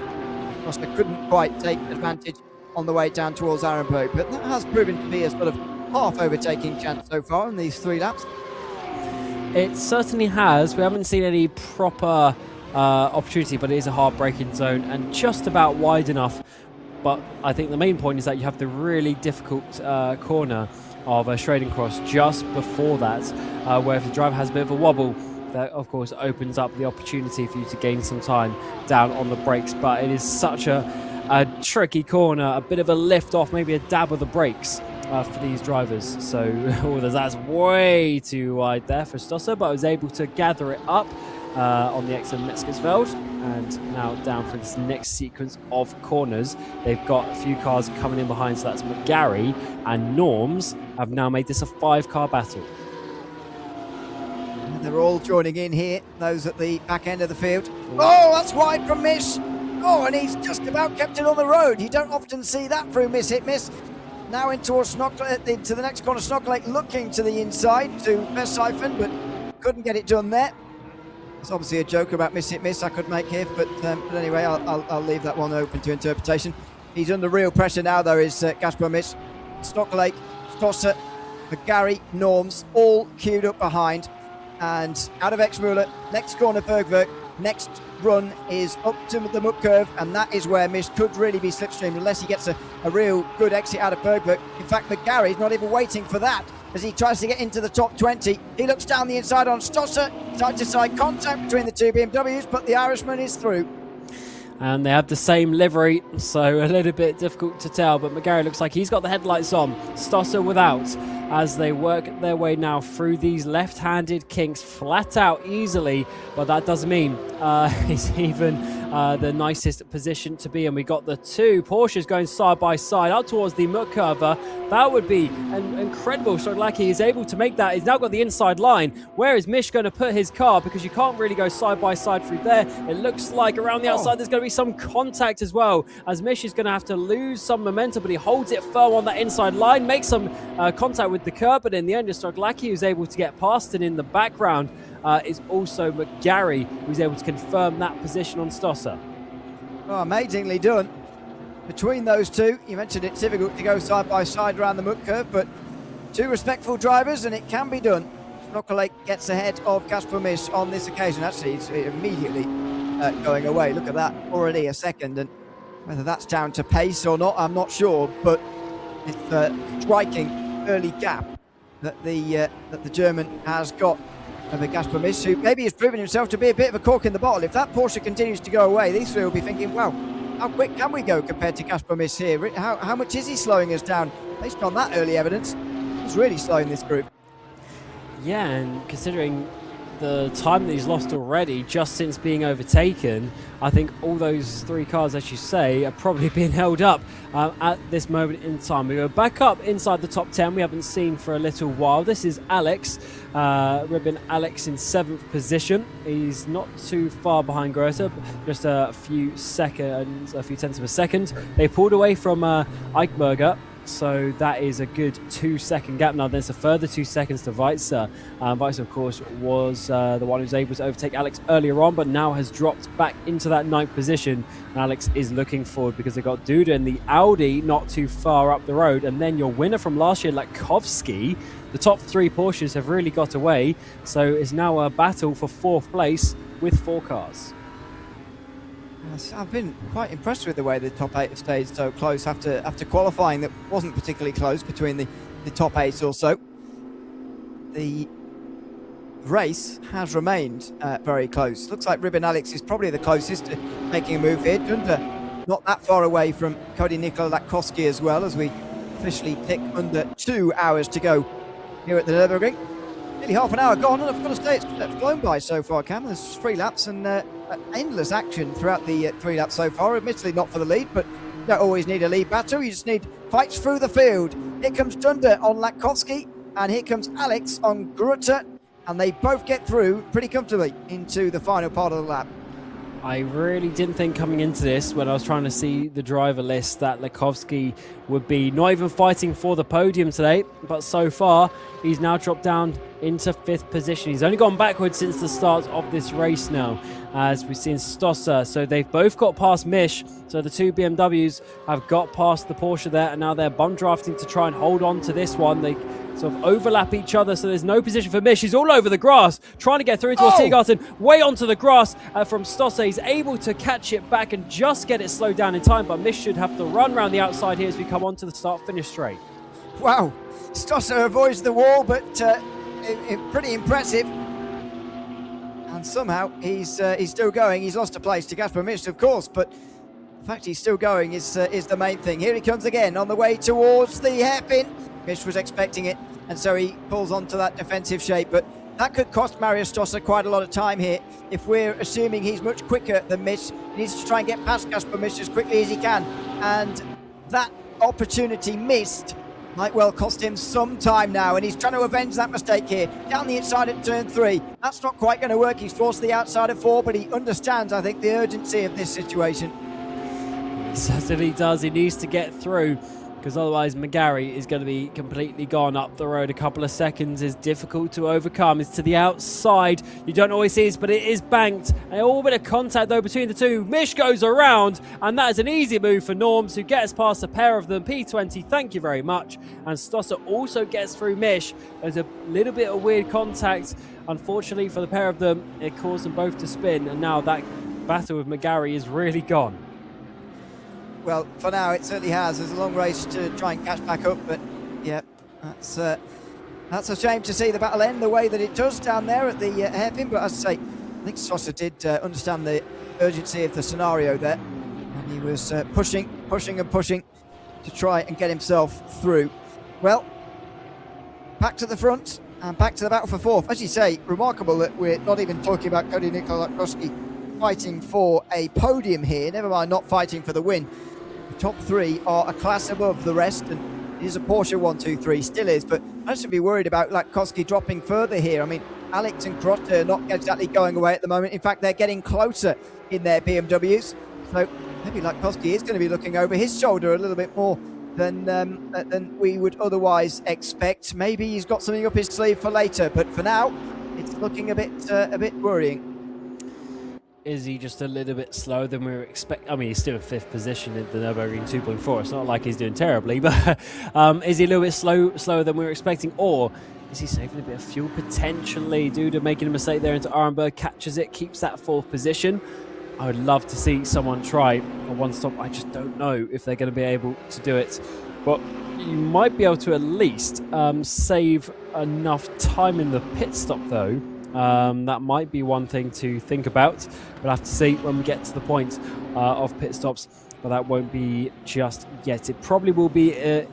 Stosser couldn't quite take advantage on the way down towards Arenberg, but that has proven to be a sort of half overtaking chance so far in these 3 laps. It certainly has. We haven't seen any proper opportunity, but it is a hard braking zone and just about wide enough. But I think the main point is that you have the really difficult corner of Schwedenkreuz just before that, where if the driver has a bit of a wobble, that of course opens up the opportunity for you to gain some time down on the brakes. But it is such a tricky corner, a bit of a lift off, maybe a dab of the brakes for these drivers. So that's way too wide there for Stosser, but I was able to gather it up on the exit of Metzgersfeld, and now down for this next sequence of corners. They've got a few cars coming in behind, so that's McGarry and Norms have now made this a 5-car battle. They're all joining in here, those at the back end of the field. Oh, that's wide from Misch. Oh, and he's just about kept it on the road. You don't often see that through Miss Hit Miss. Now in towards into the next corner, Snocklake looking to the inside to Bessiphon, but couldn't get it done there. It's obviously a joke about Miss Hit Miss I could make here, but anyway, I'll leave that one open to interpretation. He's under real pressure now, though, is Gaspar Misch. Snocklake, Stosser, McGarry, Norms, all queued up behind. And out of Exmuller, next corner Bergwerk, next run is up to the muck curve, and that is where Misch could really be slipstreamed unless he gets a real good exit out of Bergwerk. In fact, McGarry's not even waiting for that as he tries to get into the top 20. He looks down the inside on Stosser, side-to-side contact between the two BMWs, but the Irishman is through. and they have the same livery, so a little bit difficult to tell, but McGarry looks like he's got the headlights on. Stosser without, as they work their way now through these left-handed kinks flat out easily, but that doesn't mean it's even the nicest position to be in. We got the two Porsches going side by side out towards the Muck curve. That would be an incredible shot. Like he is able to make that. He's now got the inside line. Where is Mish going to put his car? Because you can't really go side by side through there. It looks like around the outside there's going to be some contact as well, as Mish is going to have to lose some momentum, but he holds it firm on that inside line, makes some contact with the curb, but in the end, Stoglacki was able to get past, and in the background is also McGarry, who's able to confirm that position on Stosser. Oh, amazingly done. Between those two, you mentioned it's difficult to go side by side around the Muck curve, but two respectful drivers, and it can be done. Stoglacki gets ahead of Kasper Mish on this occasion. Actually, it's immediately going away. Look at that, already a second, and whether that's down to pace or not, I'm not sure, but it's a striking early gap that the German has got over Kasper Mish, who maybe has proven himself to be a bit of a cork in the bottle. If that Porsche continues to go away, these three will be thinking, wow, how quick can we go compared to Kasper Mish here? How much is he slowing us down? Based on that early evidence, he's really slowing this group. Yeah, and considering the time that he's lost already just since being overtaken, I think all those three cars, as you say, are probably being held up at this moment in time. We go back up inside the top 10 we haven't seen for a little while. This is Alex, Ribbon Alex in 7th position. He's not too far behind Grota, just a few tenths of a second. They pulled away from Eichberger, so that is a good 2-second gap. Now there's a further 2 seconds to Weitzer. Weitzer, of course, was the one who was able to overtake Alex earlier on, but now has dropped back into that 9th position. And Alex is looking forward because they've got Duda and the Audi not too far up the road. And then your winner from last year, Lakovsky. The top 3 Porsches have really got away, so it's now a battle for 4th place with 4 cars. I've been quite impressed with the way the top 8 have stayed so close after qualifying that wasn't particularly close between the top 8 or so. The race has remained very close. Looks like Ribbon Alex is probably the closest to making a move here. Dunder not that far away from Cody Nikola Latkowski as well, as we officially tick under 2 hours to go here at the Nürburgring. Nearly half an hour gone, and I've got to say it's flown by so far, Cam. There's 3 laps and endless action throughout the 3 laps so far. Admittedly not for the lead, but you don't always need a lead battle. You just need fights through the field. Here comes Dunder on Latkowski, and here comes Alex on Grutter, and they both get through pretty comfortably into the final part of the lap. I really didn't think coming into this, when I was trying to see the driver list, that Lakovsky would be not even fighting for the podium today. But so far, he's now dropped down into 5th position. He's only gone backwards since the start of this race now, as we've seen Stosser. So they've both got past Mish. So the 2 BMWs have got past the Porsche there, and now they're bum drafting to try and hold on to this one. They sort of overlap each other, so there's no position for Mish. He's all over the grass, trying to get through towards Tiergarten, way onto the grass from Stosser. He's able to catch it back and just get it slowed down in time, but Mish should have to run around the outside here as we come onto the start-finish straight. Wow, Stosser avoids the wall, but pretty impressive. And somehow he's still going. He's lost a place to Kasper Mish, of course, but the fact he's still going is the main thing. Here he comes again on the way towards the hairpin. Mish was expecting it, and so he pulls onto that defensive shape, but that could cost Marius Stosser quite a lot of time here. If we're assuming he's much quicker than Mish, he needs to try and get past Kasper Mish as quickly as he can, and that opportunity missed might well cost him some time now, and he's trying to avenge that mistake here. Down the inside at turn 3. That's not quite going to work. He's forced the outside of 4, but he understands, I think, the urgency of this situation. He certainly does. He needs to get through, because otherwise McGarry is going to be completely gone up the road. A couple of seconds is difficult to overcome. It's to the outside. You don't always see it, but it is banked. A little bit of contact, though, between the two. Mish goes around, and that is an easy move for Norms, who gets past a pair of them. P20, thank you very much. And Stosser also gets through Mish. There's a little bit of weird contact. Unfortunately for the pair of them, it caused them both to spin, and now that battle with McGarry is really gone. Well, for now, it certainly has. There's a long race to try and catch back up, but yeah, that's a shame to see the battle end the way that it does down there at the hairpin. But as I say, I think Stosser did understand the urgency of the scenario there. And he was pushing to try and get himself through. Well, back to the front and back to the battle for fourth. As you say, remarkable that we're not even talking about Cody Nikolakowski fighting for a podium here, never mind not fighting for the win. The top three are a class above the rest, and it is a Porsche 1-2-3, still is, but I should be worried about Latkowski dropping further here. I mean, Alex and Crotter are not exactly going away at the moment. In fact, they're getting closer in their BMWs, so maybe Latkowski is going to be looking over his shoulder a little bit more than we would otherwise expect. Maybe he's got something up his sleeve for later, but for now, it's looking a bit worrying. Is he just a little bit slower than we were expecting? I mean, he's still in 5th position in the Nürburgring 2.4. It's not like he's doing terribly, but is he a little bit slower than we were expecting? Or is he saving a bit of fuel potentially? Duda making a mistake there into Arenberg, catches it, keeps that 4th position. I would love to see someone try a one-stop. I just don't know if they're going to be able to do it. But you might be able to at least save enough time in the pit stop, though. That might be one thing to think about. We'll have to see when we get to the point of pit stops, but that won't be just yet. It probably will be a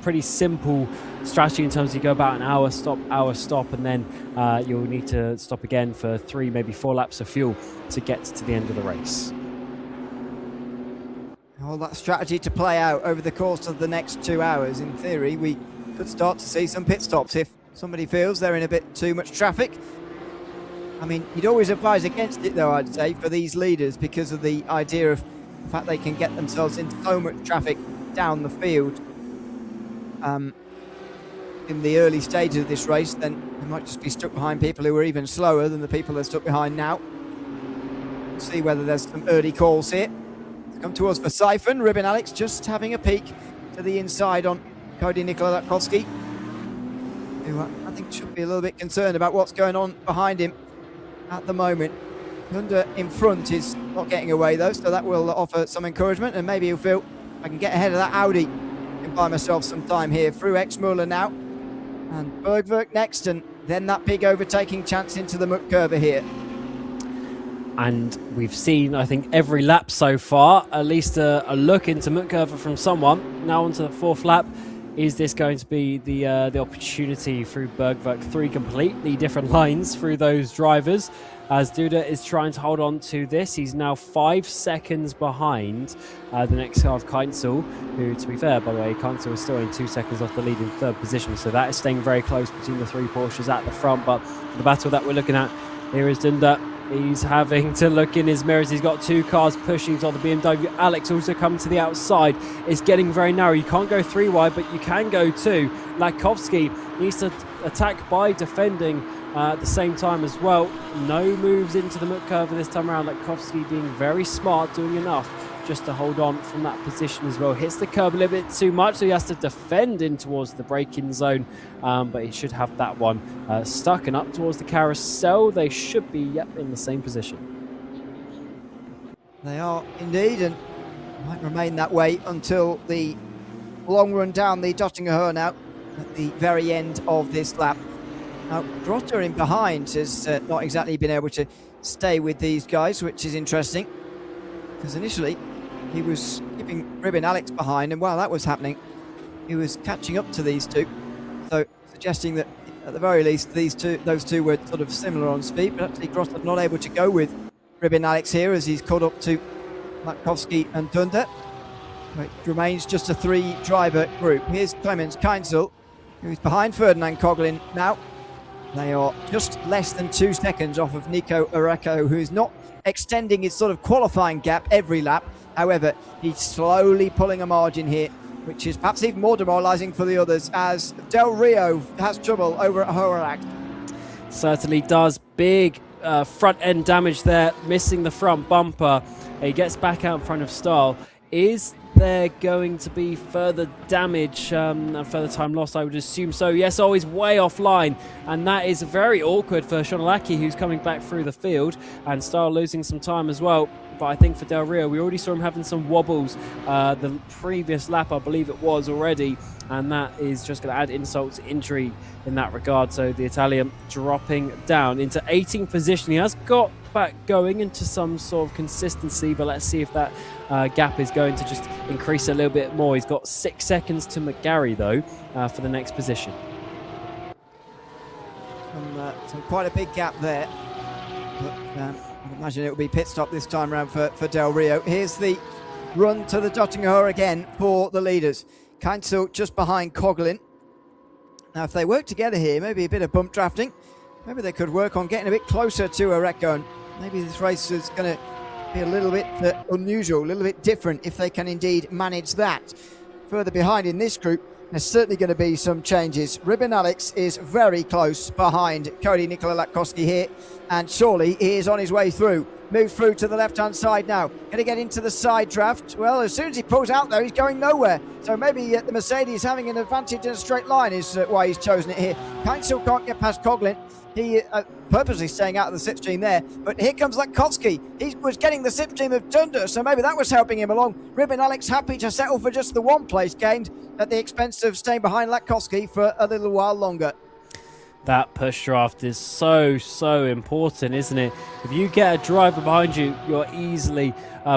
pretty simple strategy in terms of you go about an hour stop, and then you'll need to stop again for 3, maybe 4 laps of fuel to get to the end of the race. All that strategy to play out over the course of the next 2 hours. In theory, we could start to see some pit stops if somebody feels they're in a bit too much traffic. I mean, you'd always advise against it, though, I'd say, for these leaders, because of the idea of the fact they can get themselves into so much traffic down the field in the early stages of this race. Then they might just be stuck behind people who are even slower than the people they're stuck behind now. We'll see whether there's some early calls here. Come towards for Siphon. Ribbon Alex just having a peek to the inside on Cody Nikolakowski, who I think should be a little bit concerned about what's going on behind him at the moment. Thunder in front is not getting away though, so that will offer some encouragement, and maybe he'll feel I can get ahead of that Audi and buy myself some time here. Through X-Muller now, and Bergwerk next, and then that big overtaking chance into the muck curve here. And we've seen, I think, every lap so far, at least a look into muck curve from someone. Now onto the 4th lap. Is this going to be the opportunity through Bergwerk? 3 completely different lines through those drivers, as Duda is trying to hold on to this. He's now 5 seconds behind the next car of Keinzel, who, to be fair, by the way, Keinzel is still in 2 seconds off the lead in 3rd position, so that is staying very close between the 3 Porsches at the front. But the battle that we're looking at here is Duda. He's having to look in his mirrors. He's got 2 cars pushing to the BMW. Alex also coming to the outside. It's getting very narrow. You can't go 3 wide, but you can go 2. Latkowski needs to attack by defending at the same time as well. No moves into the muck curve this time around. Latkowski being very smart, doing enough just to hold on from that position as well. Hits the curb a little bit too much, so he has to defend in towards the braking zone, but he should have that one stuck and up towards the carousel. They should be in the same position. They are indeed, and might remain that way until the long run down the Döttinger Höhe now at the very end of this lap. Now, Grotter in behind has not exactly been able to stay with these guys, which is interesting, because initially he was keeping Ribbon Alex behind, and while that was happening, he was catching up to these 2. So suggesting that at the very least those two were sort of similar on speed, but actually Grotter not able to go with Ribbon Alex here as he's caught up to Latkowski and Thunder. It remains just a 3-driver group. Here's Clemens Keinzel, who's behind Ferdinand Coughlin now. They are just less than 2 seconds off of Nico Areco, who's not extending his sort of qualifying gap every lap. However, he's slowly pulling a margin here, which is perhaps even more demoralising for the others, as Del Rio has trouble over at Horak. Certainly does. Big front end damage there, missing the front bumper. He gets back out in front of Stahl. Is there going to be further damage and further time lost? I would assume so. Yes, he's way offline, and that is very awkward for Shonalaki, who's coming back through the field, and Star losing some time as well. But I think for Del Rio, we already saw him having some wobbles the previous lap, I believe it was already, and that is just going to add insult to injury in that regard. So the Italian dropping down into 18th position. He has got back going into some sort of consistency, but let's see if that gap is going to just increase a little bit more. He's got 6 seconds to McGarry, though, for the next position. Some quite a big gap there. But, I imagine it will be pit stop this time around for Del Rio. Here's the run to the Döttinger Höhe again for the leaders. Kainzel just behind Coughlin. Now, if they work together here, maybe a bit of bump drafting. Maybe they could work on getting a bit closer to Oregon. Maybe this race is going to be a little bit unusual, a little bit different if they can indeed manage that. Further behind in this group, there's certainly going to be some changes. Ribin Alex is very close behind Cody Nikola Latkowski here, and surely he is on his way through. Moves through to the left-hand side now. Going to get into the side draft. Well, as soon as he pulls out there, he's going nowhere. So maybe the Mercedes having an advantage in a straight line is why he's chosen it here. Kainzel can't get past Coughlin. He purposely staying out of the slipstream there. But here comes Latkowski. He was getting the slipstream of Dunder, so maybe that was helping him along. Ribin Alex happy to settle for just the one place gained at the expense of staying behind Latkowski for a little while longer. That push draft is so important, isn't it? If you get a driver behind you, you're easily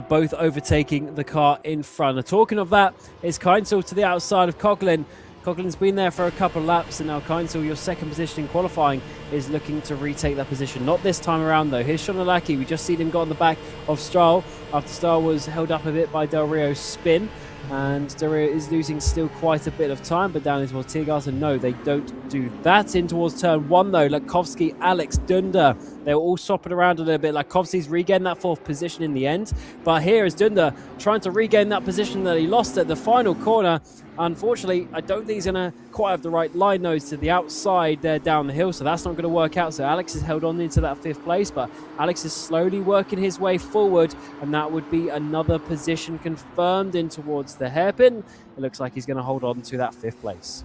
both overtaking the car in front. And talking of that, it's Kainzel to the outside of Coughlin. Coughlin's been there for a couple of laps, and now Kainzel, your second position in qualifying, is looking to retake that position. Not this time around, though. Here's Shonalaki. We just seen him go on the back of Strahl after Strahl was held up a bit by Del Rio's spin. And Del Rio is losing still quite a bit of time, but down in towards Tiergarten, no, they don't do that. In towards turn one, though, Latkowski, Alex, Dunder, they were all swapping around a little bit. Latkowski's regained that fourth position in the end, but here is Dunder trying to regain that position that he lost at the final corner. Unfortunately, I don't think he's going to quite have the right line nose to the outside there down the hill, so that's not going to work out. So Alex is held on into that fifth place, but Alex is slowly working his way forward, and that would be another position confirmed in towards the hairpin. It looks like he's going to hold on to that fifth place.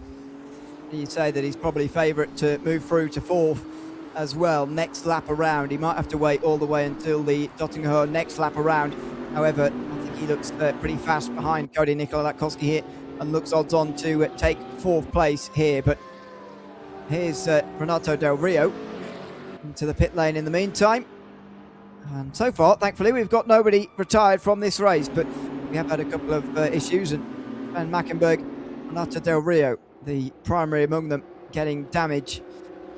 You'd say that he's probably favourite to move through to fourth as well next lap around. He might have to wait all the way until the Döttinger Höhe next lap around. However, I think he looks pretty fast behind Cody Nikola Latkowski here, and looks odds on to take fourth place here. But here's Renato Del Rio into the pit lane in the meantime. And so far, thankfully, we've got nobody retired from this race, but we have had a couple of issues, and Van Mackenberg, Renato Del Rio, the primary among them, getting damage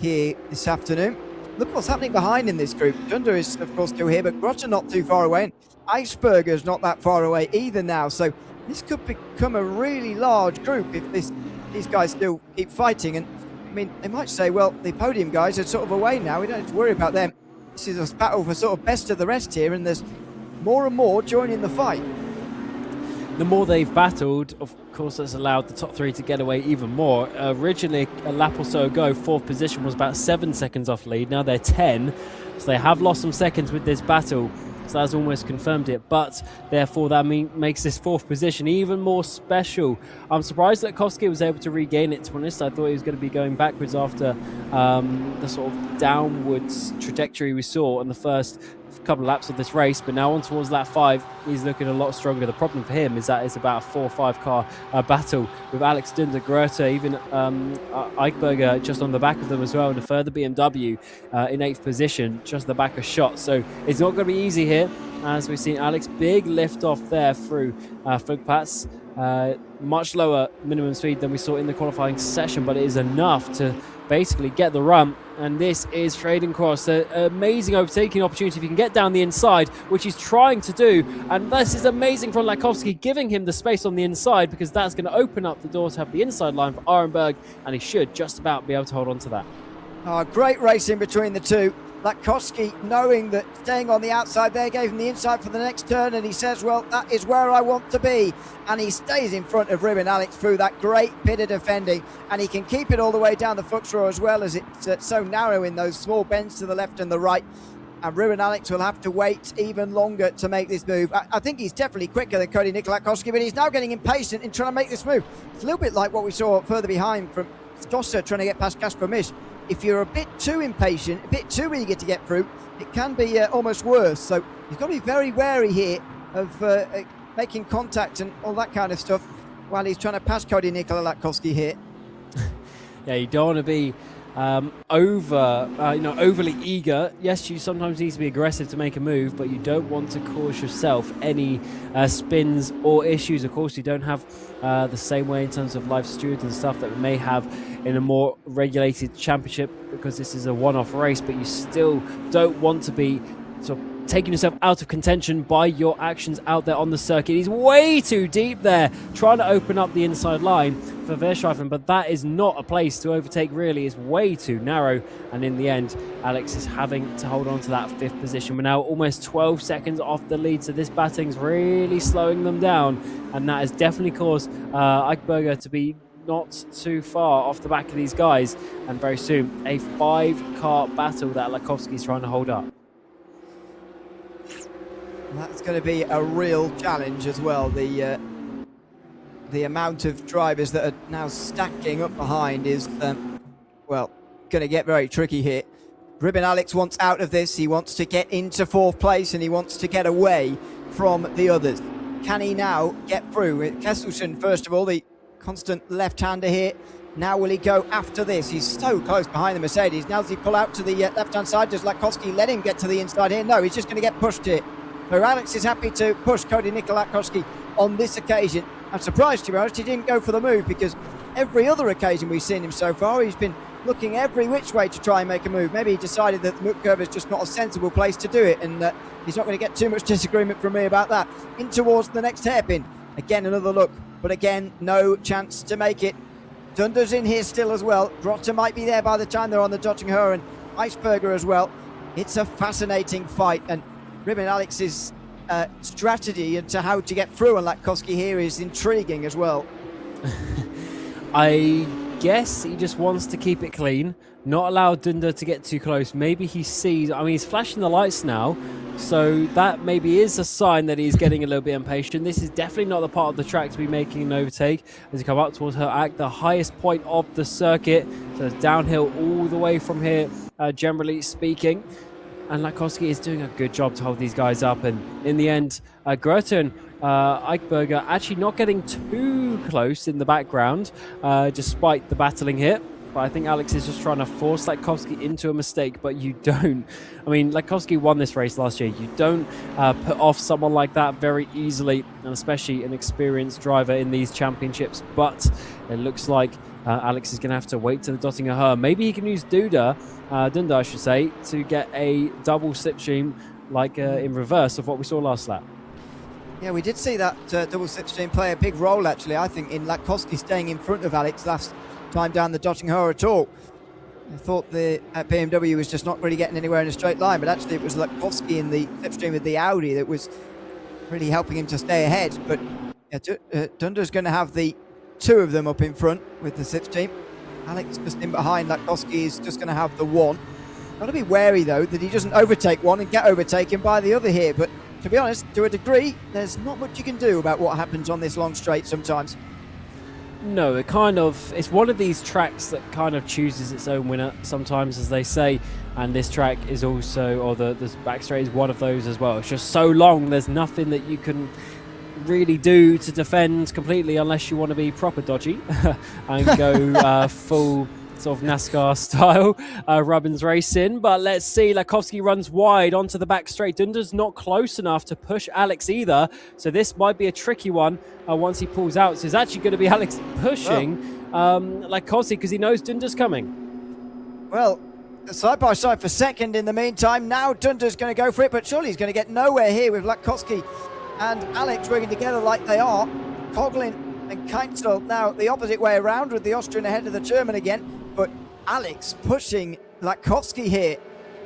here this afternoon. Look what's happening behind in this group. Dunder is, of course, still here, but Grotcher not too far away, and Iceberger's not that far away either now. So this could become a really large group if these guys still keep fighting. And I mean, they might say, well, the podium guys are sort of away now. We don't have to worry about them. This is a battle for sort of best of the rest here, and there's more and more joining the fight. The more they've battled, of course, that's allowed the top three to get away even more. Originally, a lap or so ago, fourth position was about 7 seconds off lead. Now they're 10, so they have lost some seconds with this battle. So that's almost confirmed it, but therefore that makes this fourth position even more special. I'm surprised that Latkowski was able to regain it, to be honest. I thought he was going to be going backwards after the sort of downwards trajectory we saw in the first couple of laps of this race, but now on towards lap 5, he's looking a lot stronger. The problem for him is that it's about a 4 or 5 car battle with Alex Dunder, Grota, even Eichberger just on the back of them as well, and a further BMW in 8th position, just the back of Schott. So it's not going to be easy here, as we've seen Alex big lift off there through Flugplatz. Much lower minimum speed than we saw in the qualifying session, but it is enough to basically get the run. And this is Trading Cross, an amazing overtaking opportunity if you can get down the inside, which he's trying to do. And this is amazing from Latkowski, giving him the space on the inside, because that's going to open up the door to have the inside line for Arenberg, and he should just about be able to hold on to that. Great racing between the two. Latkowski, knowing that staying on the outside there gave him the inside for the next turn, and he says, well, that is where I want to be. And he stays in front of Ribin Alex through that great bit of defending, and he can keep it all the way down the Fuchsrow as well, as it's so narrow in those small bends to the left and the right. and Ruben Alex will have to wait even longer to make this move. I think he's definitely quicker than Cody Nikolakowski, but he's now getting impatient in trying to make this move. It's a little bit like what we saw further behind from Stosser trying to get past Kasper Misch. If you're a bit too impatient, a bit too eager to get through, it can be almost worse. So you've got to be very wary here of making contact and all that kind of stuff while he's trying to pass Cody Nikolakowski here. Yeah, you don't want to be overly eager. Yes, you sometimes need to be aggressive to make a move, but you don't want to cause yourself any spins or issues. Of course, you don't have the same way in terms of live stewards and stuff that we may have in a more regulated championship, because this is a one-off race, but you still don't want to be sort of taking yourself out of contention by your actions out there on the circuit. He's way too deep there, trying to open up the inside line for Verstappen, but that is not a place to overtake, really. It's way too narrow, and in the end, Alex is having to hold on to that 5th position. We're now almost 12 seconds off the lead, so this batting's really slowing them down, and that has definitely caused Eichberger to be not too far off the back of these guys, and very soon, a 5-car battle that Lakowski's trying to hold up. That's going to be a real challenge as well. The amount of drivers that are now stacking up behind is, well, going to get very tricky here. Ruben Alex wants out of this. He wants to get into 4th place and he wants to get away from the others. Can he now get through? Kesselsen, first of all, the constant left-hander here. Now will he go after this? He's so close behind the Mercedes. Now does he pull out to the left-hand side? Does Lakowski let him get to the inside here? No, he's just going to get pushed here. So Alex is happy to push Cody Nikolakowski on this occasion. I'm surprised, to be honest, he didn't go for the move, because every other occasion we've seen him so far, he's been looking every which way to try and make a move. Maybe he decided that the Mook curve is just not a sensible place to do it, and he's not going to get too much disagreement from me about that. In towards the next hairpin. Again, another look, but again, no chance to make it. Dunder's in here still as well. Grotter might be there by the time they're on the Döttinger Höhe, and Eisberger as well. It's a fascinating fight, and Ruben Alex's strategy into how to get through on Lakowski here is intriguing as well. I guess he just wants to keep it clean, not allow Dunder to get too close. Maybe he sees, I mean, he's flashing the lights now, so that maybe is a sign that he's getting a little bit impatient. This is definitely not the part of the track to be making an overtake as he come up towards her act, the highest point of the circuit. So it's downhill all the way from here, generally speaking. And Lakowski is doing a good job to hold these guys up. And in the end, Grote and Eichberger actually not getting too close in the background, despite the battling here. But I think Alex is just trying to force Lakowski into a mistake, but you don't. I mean, Lakowski won this race last year. You don't put off someone like that very easily, and especially an experienced driver in these championships. But it looks like Alex is going to have to wait to the Döttinger Höhe. Maybe he can use Duda, I should say, to get a double slipstream like in reverse of what we saw last lap. Yeah, we did see that double slipstream play a big role, actually, I think, in Lakowski staying in front of Alex last time down the Döttinger Höhe at all. I thought the BMW was just not really getting anywhere in a straight line, but actually it was Lakowski in the slipstream of the Audi that was really helping him to stay ahead. But yeah, Dunder's going to have the 2 of them up in front with the slipstream. Alex just in behind. Lakowski is just going to have the 1. Got to be wary, though, that he doesn't overtake one and get overtaken by the other here. But to be honest, to a degree, there's not much you can do about what happens on this long straight sometimes. No, it's one of these tracks that kind of chooses its own winner sometimes, as they say, and this track is also, or the back straight is one of those as well. It's just so long, there's nothing that you can really do to defend completely unless you want to be proper dodgy and go full sort of NASCAR style Rubbins racing. But let's see, Lakowski runs wide onto the back straight. Dunder's not close enough to push Alex either, so this might be a tricky one once he pulls out. So it's actually going to be Alex pushing Lakowski because he knows Dunder's coming. Well, side by side for second in the meantime. Now Dunder's going to go for it, but surely he's going to get nowhere here with Lakowski and Alex working together like they are. Coughlin and Keinzel now the opposite way around with the Austrian ahead of the German again. But Alex pushing Lakowski here.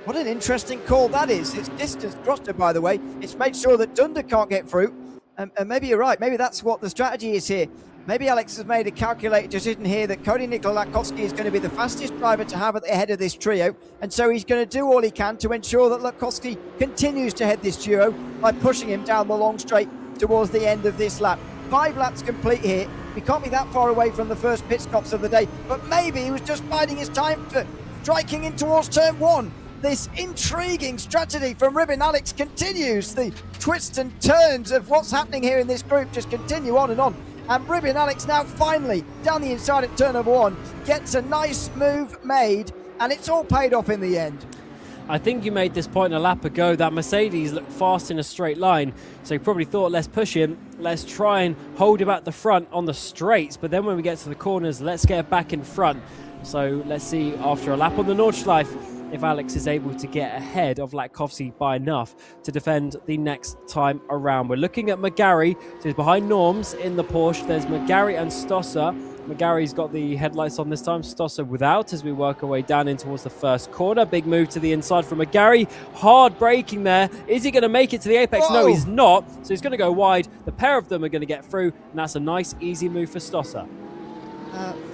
What an interesting call that is. It's distance Groster, by the way. It's made sure that Dunder can't get through. And maybe you're right. Maybe that's what the strategy is here. maybe Alex has made a calculated decision here that Cody Latkovski is going to be the fastest driver to have at the head of this trio, and so he's going to do all he can to ensure that Latkovski continues to head this duo by pushing him down the long straight towards the end of this lap. 5 laps complete here. We can't be that far away from the first pit stops of the day, but maybe he was just biding his time for striking in towards turn 1. This intriguing strategy from Ribin Alex continues. The twists and turns of what's happening here in this group just continue on and on. And Ribin Alex now finally, down the inside at turn number 1, gets a nice move made, and it's all paid off in the end. I think you made this point a lap ago that Mercedes looked fast in a straight line, so you probably thought, let's push him, let's try and hold him at the front on the straights, but then when we get to the corners, let's get back in front. So let's see, after a lap on the Nordschleife, if Alex is able to get ahead of Latkovski by enough to defend the next time around. We're looking at McGarry, so he's behind Norms in the Porsche. There's McGarry and Stosser. McGarry's got the headlights on this time, Stosser without, as we work our way down in towards the first corner. Big move to the inside from McGarry. Hard braking there. Is he going to make it to the apex? Whoa. No, he's not. So he's going to go wide. The pair of them are going to get through, and that's a nice, easy move for Stosser.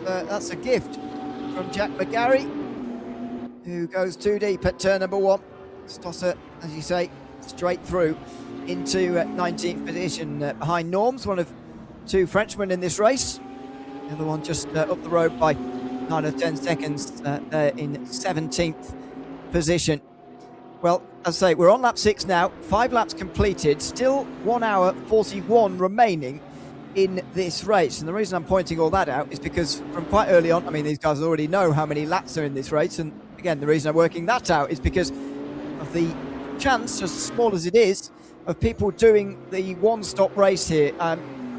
That's a gift from Jack McGarry, who goes too deep at turn number 1. Stosser, as you say, straight through into 19th position behind Norms, one of 2 Frenchmen in this race. The other one just up the road by 9 or 10 seconds in 17th position. Well, as I say, we're on lap 6 now, 5 laps completed, still 1 hour 41 remaining in this race. And the reason I'm pointing all that out is because from quite early on, I mean, these guys already know how many laps are in this race, and again, the reason I'm working that out is because of the chance, as small as it is, of people doing the one-stop race here.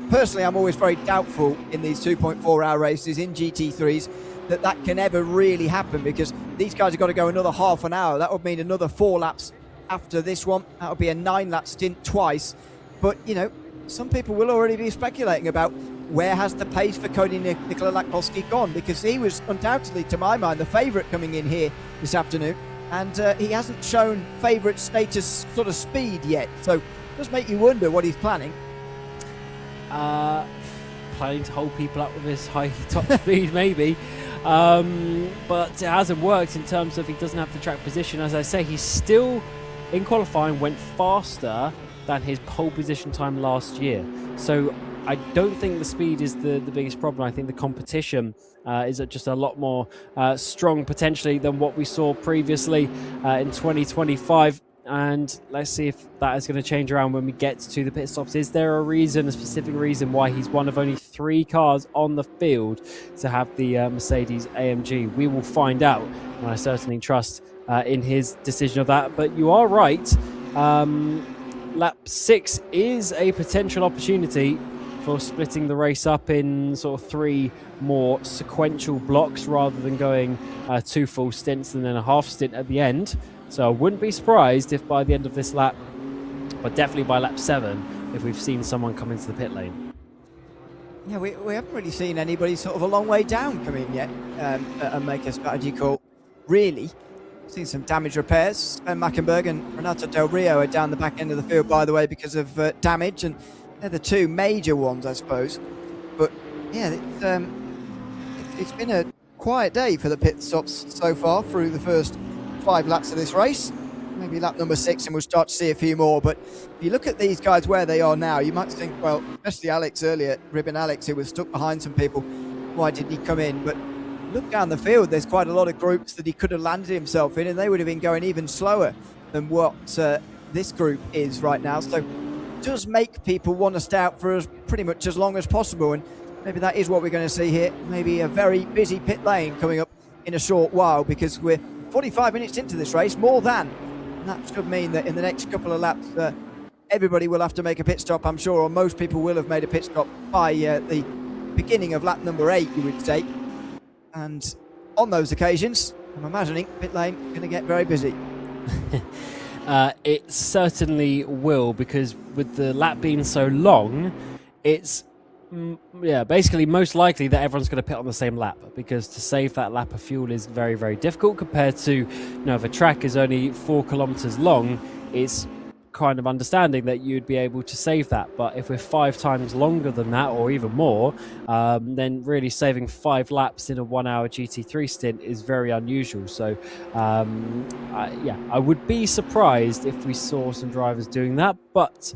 Personally, I'm always very doubtful in these 2.4-hour races in GT3s that can ever really happen, because these guys have got to go another half an hour. That would mean another 4 laps after this one. That would be a 9-lap stint twice. But, you know, some people will already be speculating about where has the pace for Cody Latkovski gone, because he was undoubtedly, to my mind, the favourite coming in here this afternoon, and he hasn't shown favourite status sort of speed yet. So it does make you wonder what he's planning. Planning to hold people up with his high top speed, maybe. But it hasn't worked in terms of he doesn't have the track position. As I say, he's still, in qualifying, went faster than his pole position time last year. So I don't think the speed is the biggest problem. I think the competition is just a lot more strong potentially than what we saw previously in 2025. And let's see if that is going to change around when we get to the pit stops. Is there a specific reason why he's one of only 3 cars on the field to have the Mercedes AMG? We will find out, and I certainly trust in his decision of that. But you are right. Lap 6 is a potential opportunity for splitting the race up in sort of 3 more sequential blocks rather than going 2 full stints and then a half stint at the end. So I wouldn't be surprised if by the end of this lap, but definitely by lap 7, if we've seen someone come into the pit lane. Yeah, we haven't really seen anybody sort of a long way down come in yet and make a strategy call, really. Seen some damage repairs. Sven Mackenberg and Renato Del Rio are down the back end of the field, by the way, because of damage, and they're the 2 major ones, I suppose. But yeah, it's been a quiet day for the pit stops so far through the first 5 laps of this race. Maybe lap number 6 and we'll start to see a few more. But if you look at these guys where they are now, you might think, well, especially Alex earlier, Ribin Alex, who was stuck behind some people, why did he come in? But look down the field, there's quite a lot of groups that he could have landed himself in, and they would have been going even slower than what this group is right now. So it does make people want to stay out for pretty much as long as possible, and maybe that is what we're going to see here. Maybe a very busy pit lane coming up in a short while, because we're 45 minutes into this race, more than. And that should mean that in the next couple of laps, everybody will have to make a pit stop, I'm sure, or most people will have made a pit stop by the beginning of lap number 8, you would say. And on those occasions, I'm imagining pit lane going to get very busy. It certainly will, because with the lap being so long, it's basically most likely that everyone's going to pit on the same lap, because to save that lap of fuel is very, very difficult compared to, if a track is only 4 kilometers long, it's kind of understanding that you'd be able to save that. But if we're 5 times longer than that, or even more, then really saving 5 laps in a 1-hour GT3 stint is very unusual. So yeah, I would be surprised if we saw some drivers doing that, but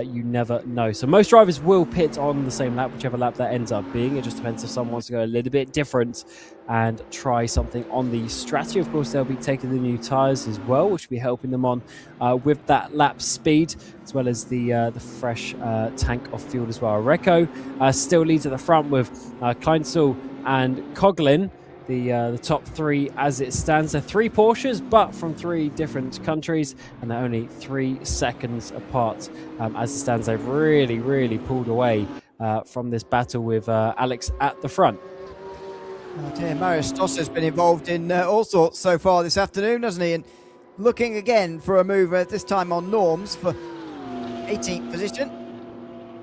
you never know. So most drivers will pit on the same lap, whichever lap that ends up being. It just depends if someone wants to go a little bit different and try something on the strategy. Of course, they'll be taking the new tyres as well, which will be helping them on with that lap speed, as well as the fresh tank of fuel as well. Recco still leads at the front with Kleinstall and Coughlin, the top 3 as it stands. They're 3 Porsches, but from 3 different countries, and they're only 3 seconds apart as it stands. They've really pulled away from this battle with Alex at the front. Oh dear, Marius Stoss has been involved in all sorts so far this afternoon, hasn't he? And looking again for a move, this time on norms for 18th position.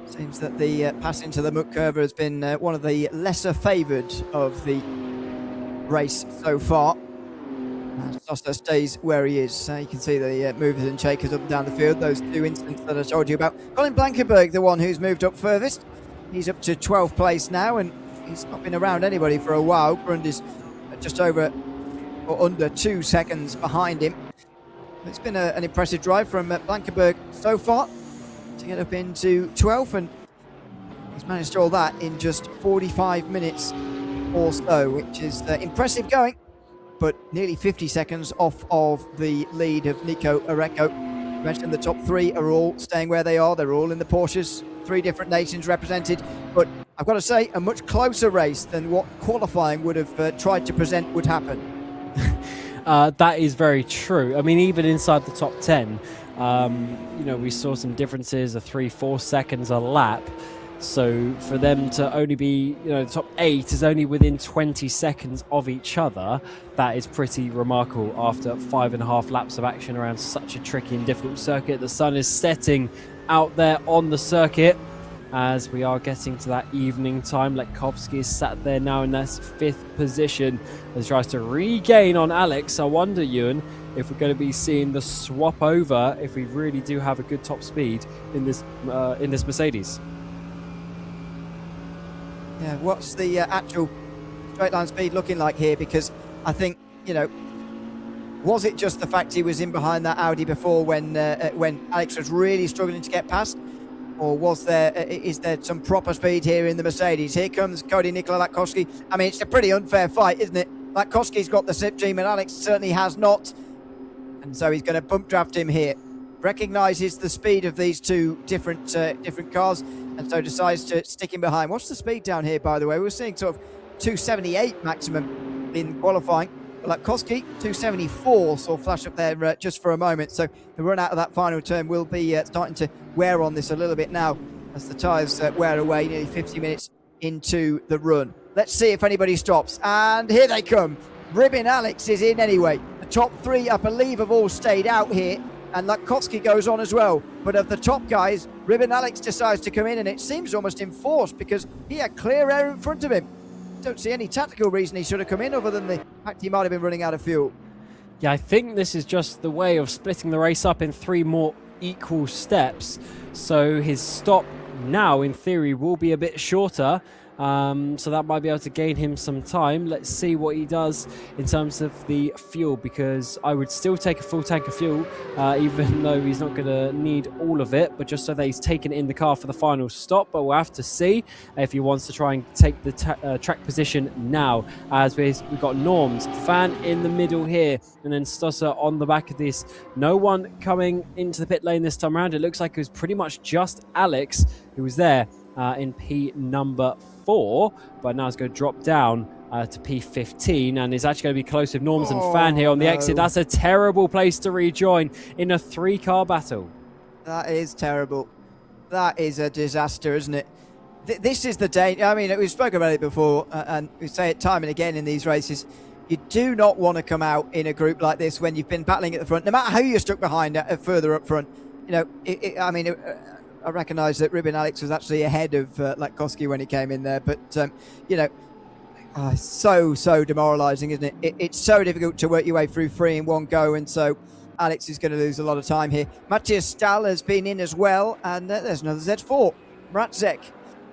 Seems that the pass into the muck curve has been one of the lesser favoured of the race so far. Stoss stays where he is. You can see the movers and shakers up and down the field, those 2 incidents that I told you about. Colin Blankenberg, the one who's moved up furthest. He's up to 12th place now, and he's not been around anybody for a while. Grund is just over or under 2 seconds behind him. It's been an impressive drive from Blankenberg so far to get up into 12th, and he's managed all that in just 45 minutes or so, which is impressive going, but nearly 50 seconds off of the lead of Nico Areco. You mentioned the top 3 are all staying where they are. They're all in the Porsches, 3 different nations represented, but I've got to say, a much closer race than what qualifying would have tried to present would happen. That is very true. I mean, even inside the top 10, you know, we saw some differences of 3-4 seconds a lap. So for them to only be, you know, the top 8 is only within 20 seconds of each other. That is pretty remarkable after 5.5 laps of action around such a tricky and difficult circuit. The sun is setting out there on the circuit as we are getting to that evening time. Lekowski is sat there now in that 5th position as he tries to regain on Alex. I wonder, Ewan, if we're going to be seeing the swap over if we really do have a good top speed in this Mercedes. Yeah, what's the actual straight line speed looking like here? Because I think, you know, was it just the fact he was in behind that Audi before when Alex was really struggling to get past? Or is there some proper speed here in the Mercedes? Here comes Cody Nikola Latkowski. I mean, it's a pretty unfair fight, isn't it? Latkowski's got the Slipstream and Alex certainly has not. And so he's going to bump draft him here. Recognises the speed of these 2 different cars, and so decides to stick him behind. What's the speed down here, by the way? We're seeing sort of 278 maximum in qualifying. Latkowski, 274, saw flash up there just for a moment. So the run out of that final turn will be starting to wear on this a little bit now as the tyres wear away, nearly 50 minutes into the run. Let's see if anybody stops. And here they come. Ribbon Alex is in anyway. The top 3, I believe, have all stayed out here. And Latkowski goes on as well. But of the top guys, Ribbon Alex decides to come in, and it seems almost enforced because he had clear air in front of him. Don't see any tactical reason he should have come in other than the fact he might have been running out of fuel. Yeah, I think this is just the way of splitting the race up in 3 more equal steps. So his stop now, in theory, will be a bit shorter. So that might be able to gain him some time. Let's see what he does in terms of the fuel, because I would still take a full tank of fuel, even though he's not going to need all of it, but just so that he's taken it in the car for the final stop. But we'll have to see if he wants to try and take the track position now, as we've got Norms, Fan in the middle here, and then Stosser on the back of this. No one coming into the pit lane this time around. It looks like it was pretty much just Alex who was there in P number 4, but now it's going to drop down to P15, and it's actually going to be close with Norms and Fan here on the exit. That's a terrible place to rejoin in a 3-car battle. That is terrible. That is a disaster, isn't it? This is the danger. I mean, we've spoken about it before, and we say it time and again in these races. You do not want to come out in a group like this when you've been battling at the front, no matter how you're stuck behind further up front. You know, I recognise that Ribbon Alex was actually ahead of Latkowski when he came in there, but you know, so demoralising, isn't it? It's so difficult to work your way through 3 in one go, and so Alex is going to lose a lot of time here. Matthias Stahl has been in as well, and there's another Z4. Mrazek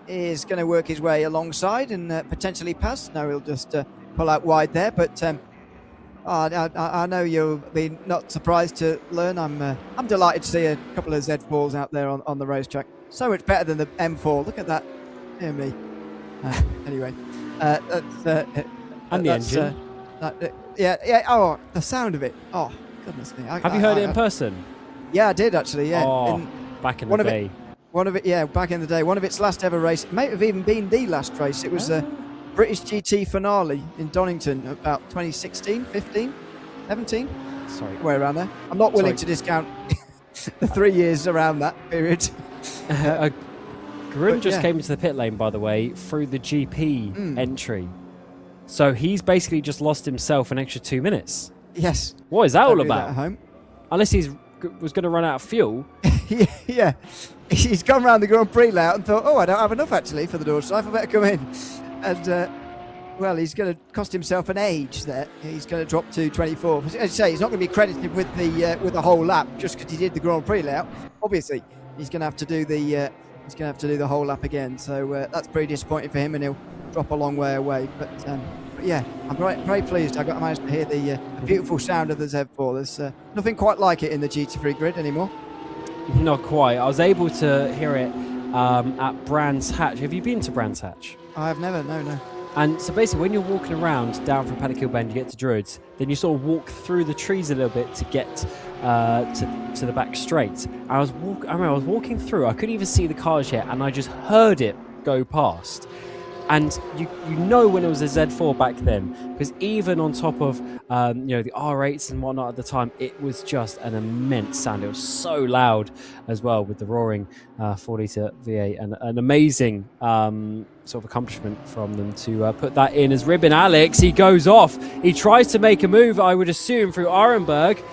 is going to work his way alongside and potentially pass. No, he'll just pull out wide there, but I know you'll be not surprised to learn I'm delighted to see a couple of Z4s out there on the racetrack. So much better than the M4. Look at that. Dear me. Anyway, And the engine. Yeah. Oh, the sound of it. Oh, goodness me. Have you heard it in person? Yeah, I did actually. Yeah. Oh, back in the day. Back in the day. One of its last ever race. It may have even been the last race. It was the British GT finale in Donington about 2016, 15, 17. Sorry. Way around there. I'm not willing to discount the 3 years around that period. Grun just came into the pit lane, by the way, through the GP entry. So he's basically just lost himself an extra 2 minutes. Yes. What is that all about? At home. Unless he was going to run out of fuel. Yeah. He's gone around the Grand Prix layout and thought, I don't have enough actually for the Nordschleife. I better come in. And, well, he's going to cost himself an age there. He's going to drop to 24. As I say, he's not going to be credited with the whole lap just because he did the Grand Prix layout. Obviously, he's going to have to do the whole lap again. So that's pretty disappointing for him, and he'll drop a long way away. But yeah, I'm very pleased. I managed to hear the beautiful sound of the Z4. There's nothing quite like it in the GT3 grid anymore. Not quite. I was able to hear it at Brands Hatch. Have you been to Brands Hatch? I have never. No. And so basically, when you're walking around down from Paddock Hill Bend, you get to Druids, then you sort of walk through the trees a little bit to get to the back straight. And I remember I was walking through, I couldn't even see the cars yet, and I just heard it go past. And you know when it was a Z4 back then, because even on top of the R8s and whatnot at the time, it was just an immense sound. It was so loud as well with the roaring 4-litre V8, and an amazing sort of accomplishment from them to put that in as Ribbon Alex. He goes off. He tries to make a move, I would assume, through Arenberg,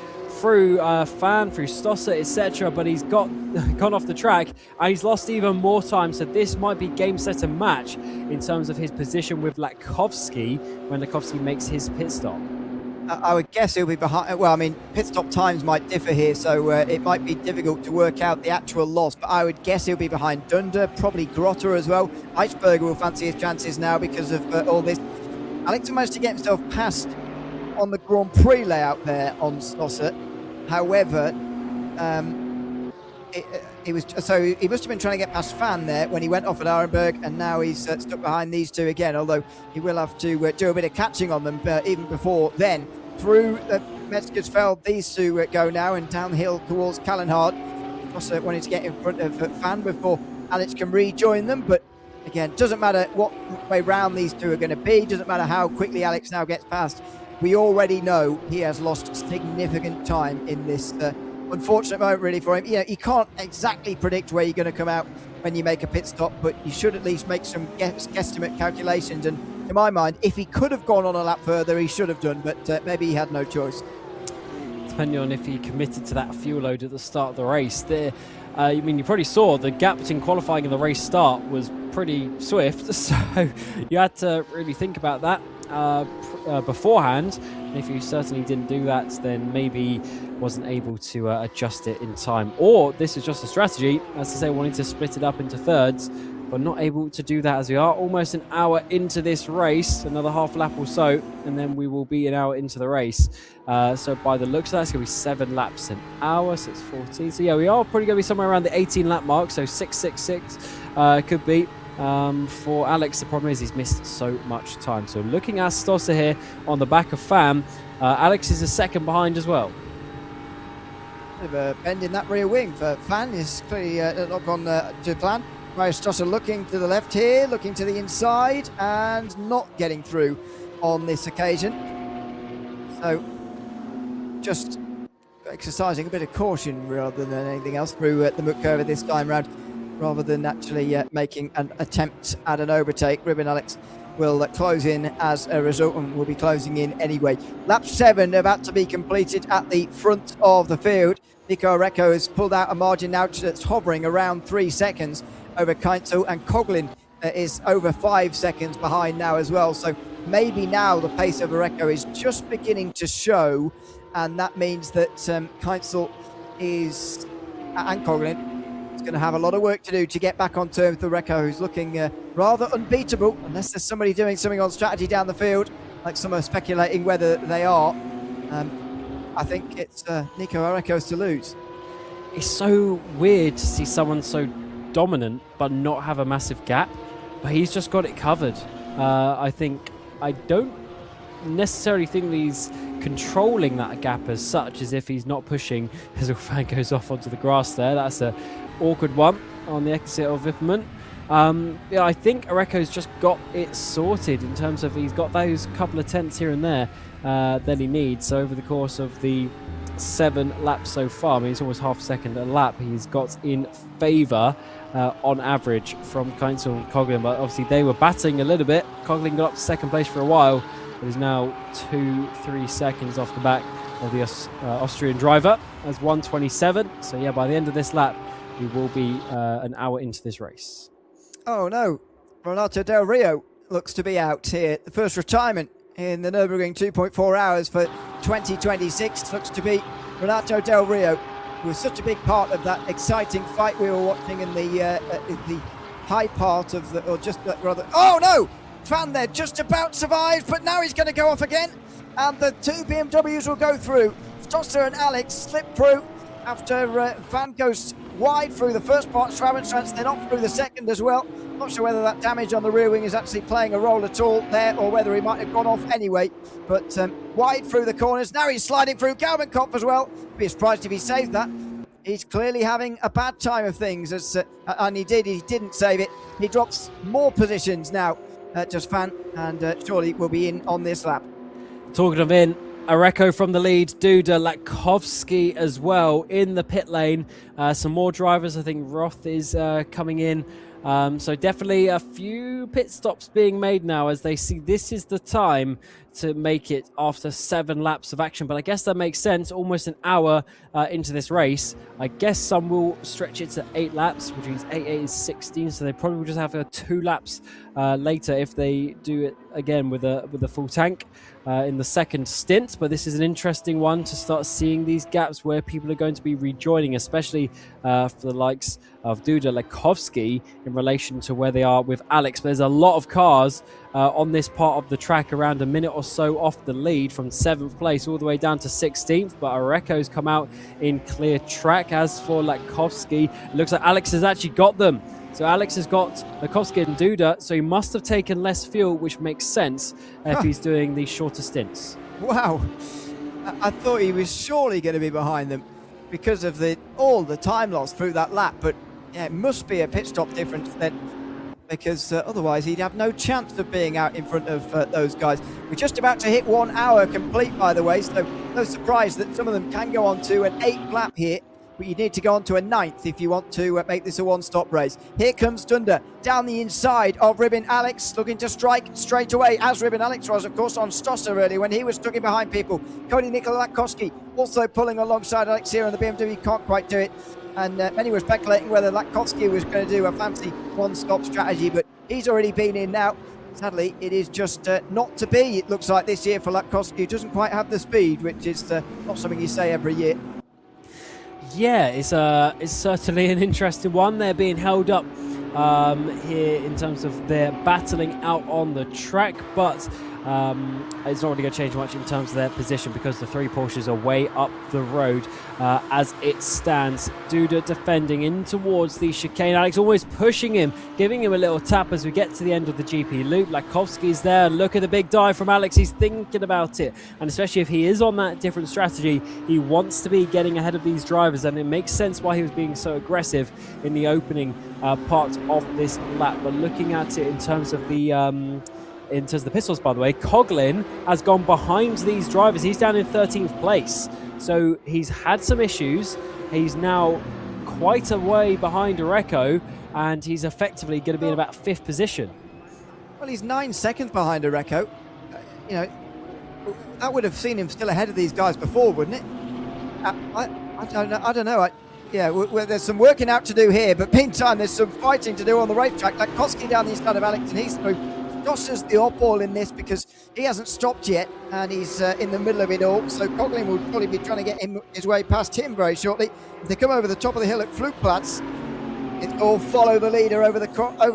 through Fan, through Stosser, etc., but he's gone off the track and he's lost even more time. So this might be game, set and match in terms of his position with Latkovsky when Latkovsky makes his pit stop. I would guess he'll be behind. Well, I mean, pit stop times might differ here, so it might be difficult to work out the actual loss, but I would guess he'll be behind Dunder, probably Grotter as well. Eichberger will fancy his chances now because of all this. Alex managed to get himself past on the Grand Prix layout there on Stosser. However, he must have been trying to get past Fan there when he went off at Arenberg, and now he's stuck behind these two again, although he will have to do a bit of catching on them even before then. Through Metzgersfeld, these two go now, and downhill towards Kallenhardt. Also wanting to get in front of Fan before Alex can rejoin them, but again, doesn't matter what way round these two are going to be, doesn't matter how quickly Alex now gets past. We already know he has lost significant time in this unfortunate moment, really, for him. You can't exactly predict where you're going to come out when you make a pit stop, but you should at least make some guesstimate calculations. And in my mind, if he could have gone on a lap further, he should have done, but maybe he had no choice. Depending on if he committed to that fuel load at the start of the race. There, you probably saw the gap between qualifying and the race start was pretty swift, so you had to really think about that beforehand. And if you certainly didn't do that, then maybe wasn't able to adjust it in time. Or this is just a strategy, as I say, wanting to split it up into thirds, but not able to do that as we are almost an hour into this race, another half lap or so, and then we will be an hour into the race. So by the looks of that, it's going to be 7 laps an hour, so it's 14. So yeah, we are probably going to be somewhere around the 18 lap mark, so 6:66 could be. For Alex, the problem is he's missed so much time. So looking at Stosser here on the back of Fam, Alex is a second behind as well. Bit of a bend in that rear wing for Fan is clearly not gone to plan. Mario Stosser looking to the left here, looking to the inside, and not getting through on this occasion. So just exercising a bit of caution rather than anything else through the muck curve this time round, rather than actually making an attempt at an overtake. Ribbon Alex will close in as a result, and will be closing in anyway. Lap 7 about to be completed at the front of the field. Nico Recco has pulled out a margin now that's hovering around 3 seconds over Keinzel, and Coughlin is over 5 seconds behind now as well. So maybe now the pace of Recco is just beginning to show, and that means that Keinzel is, and Coughlin, is going to have a lot of work to do to get back on terms with Reco, who's looking rather unbeatable, unless there's somebody doing something on strategy down the field, like some are speculating whether they are. I think it's Nico Areco's to lose. It's so weird to see someone so dominant but not have a massive gap, but he's just got it covered. I don't necessarily think he's controlling that gap as such, as if he's not pushing as a fan goes off onto the grass there. That's a awkward one on the exit of Wipperman. I think Areco's just got it sorted in terms of he's got those couple of tenths here and there that he needs. So over the course of the 7 laps so far, I mean, it's almost half a second a lap, he's got in favour on average from Keinzel and Coughlin, but obviously they were battling a little bit. Coughlin got up to second place for a while, but is now 2-3 seconds off the back of the Austrian driver as 1:27. So yeah, by the end of this lap, we will be an hour into this race. Oh no, Renato Del Rio looks to be out here. The first retirement in the Nürburgring 2.4 hours for 2026 looks to be Renato Del Rio, who was such a big part of that exciting fight we were watching in the high part of the, or just rather, oh no! Van there just about survived, but now he's going to go off again, and the 2 BMWs will go through. Stosser and Alex slip through after Van goes wide through the first part, Schwabenstrans then off through the second as well. Not sure whether that damage on the rear wing is actually playing a role at all there, or whether he might have gone off anyway, but wide through the corners. Now he's sliding through Galbenkopf as well. Be surprised if he saved that. He's clearly having a bad time of things, and he didn't save it. He drops more positions now, just Van, and surely will be in on this lap. Talking of in, Areco from the lead, Duda, Latkovsky as well in the pit lane. Some more drivers, I think Roth is coming in. So definitely a few pit stops being made now, as they see this is the time to make it after 7 laps of action. But I guess that makes sense, almost an hour into this race. I guess some will stretch it to 8 laps, which means 8 is 16, so they probably will just have 2 laps later if they do it again with a full tank in the second stint. But this is an interesting one to start seeing these gaps where people are going to be rejoining, especially for the likes of Duda, Latkovsky, in relation to where they are with Alex. But there's a lot of cars on this part of the track, around a minute or so off the lead from 7th place all the way down to 16th. But Areco's come out in clear track. As for Latkovsky, it looks like Alex has actually got them. So Alex has got Latkovsky and Duda, so he must have taken less fuel, which makes sense if he's doing these shorter stints. Wow, I thought he was surely going to be behind them because of all the time loss through that lap, but yeah, it must be a pit stop difference then, because otherwise he'd have no chance of being out in front of those guys. We're just about to hit 1 hour complete, by the way, so no surprise that some of them can go on to an 8th lap here, but you need to go on to a 9th if you want to make this a one-stop race. Here comes Dunder down the inside of Ribbon Alex, looking to strike straight away, as Ribbon Alex was, of course, on Stosser earlier when he was stuck in behind people. Cody Nikola Latkovsky also pulling alongside Alex here, and the BMW can't quite do it. And many were speculating whether Latkovsky was going to do a fancy one-stop strategy, but he's already been in now. Sadly, it is just not to be, it looks like, this year for Latkovsky, who doesn't quite have the speed, which is not something you say every year. Yeah, it's certainly an interesting one. They're being held up here in terms of their battling out on the track, but it's not really going to change much in terms of their position because the 3 Porsches are way up the road as it stands. Duda defending in towards the chicane. Alex always pushing him, giving him a little tap as we get to the end of the GP loop. Latkovsky's there. Look at the big dive from Alex. He's thinking about it, and especially if he is on that different strategy, he wants to be getting ahead of these drivers, and it makes sense why he was being so aggressive in the opening part of this lap. But looking at it in terms of the pistols, by the way, Coughlin has gone behind these drivers. He's down in 13th place. So he's had some issues. He's now quite a way behind Areco, and he's effectively going to be in about 5th position. Well, he's 9 seconds behind Areco. You know, that would have seen him still ahead of these guys before, wouldn't it? I don't know. There's some working out to do here, but meantime, there's some fighting to do on the racetrack. Latkovsky down the inside of Alex, and he's through. Stosser's the oddball in this because he hasn't stopped yet and he's in the middle of it all. So Coughlin will probably be trying to get his way past him very shortly. If they come over the top of the hill at Flugplatz, it all follow the leader over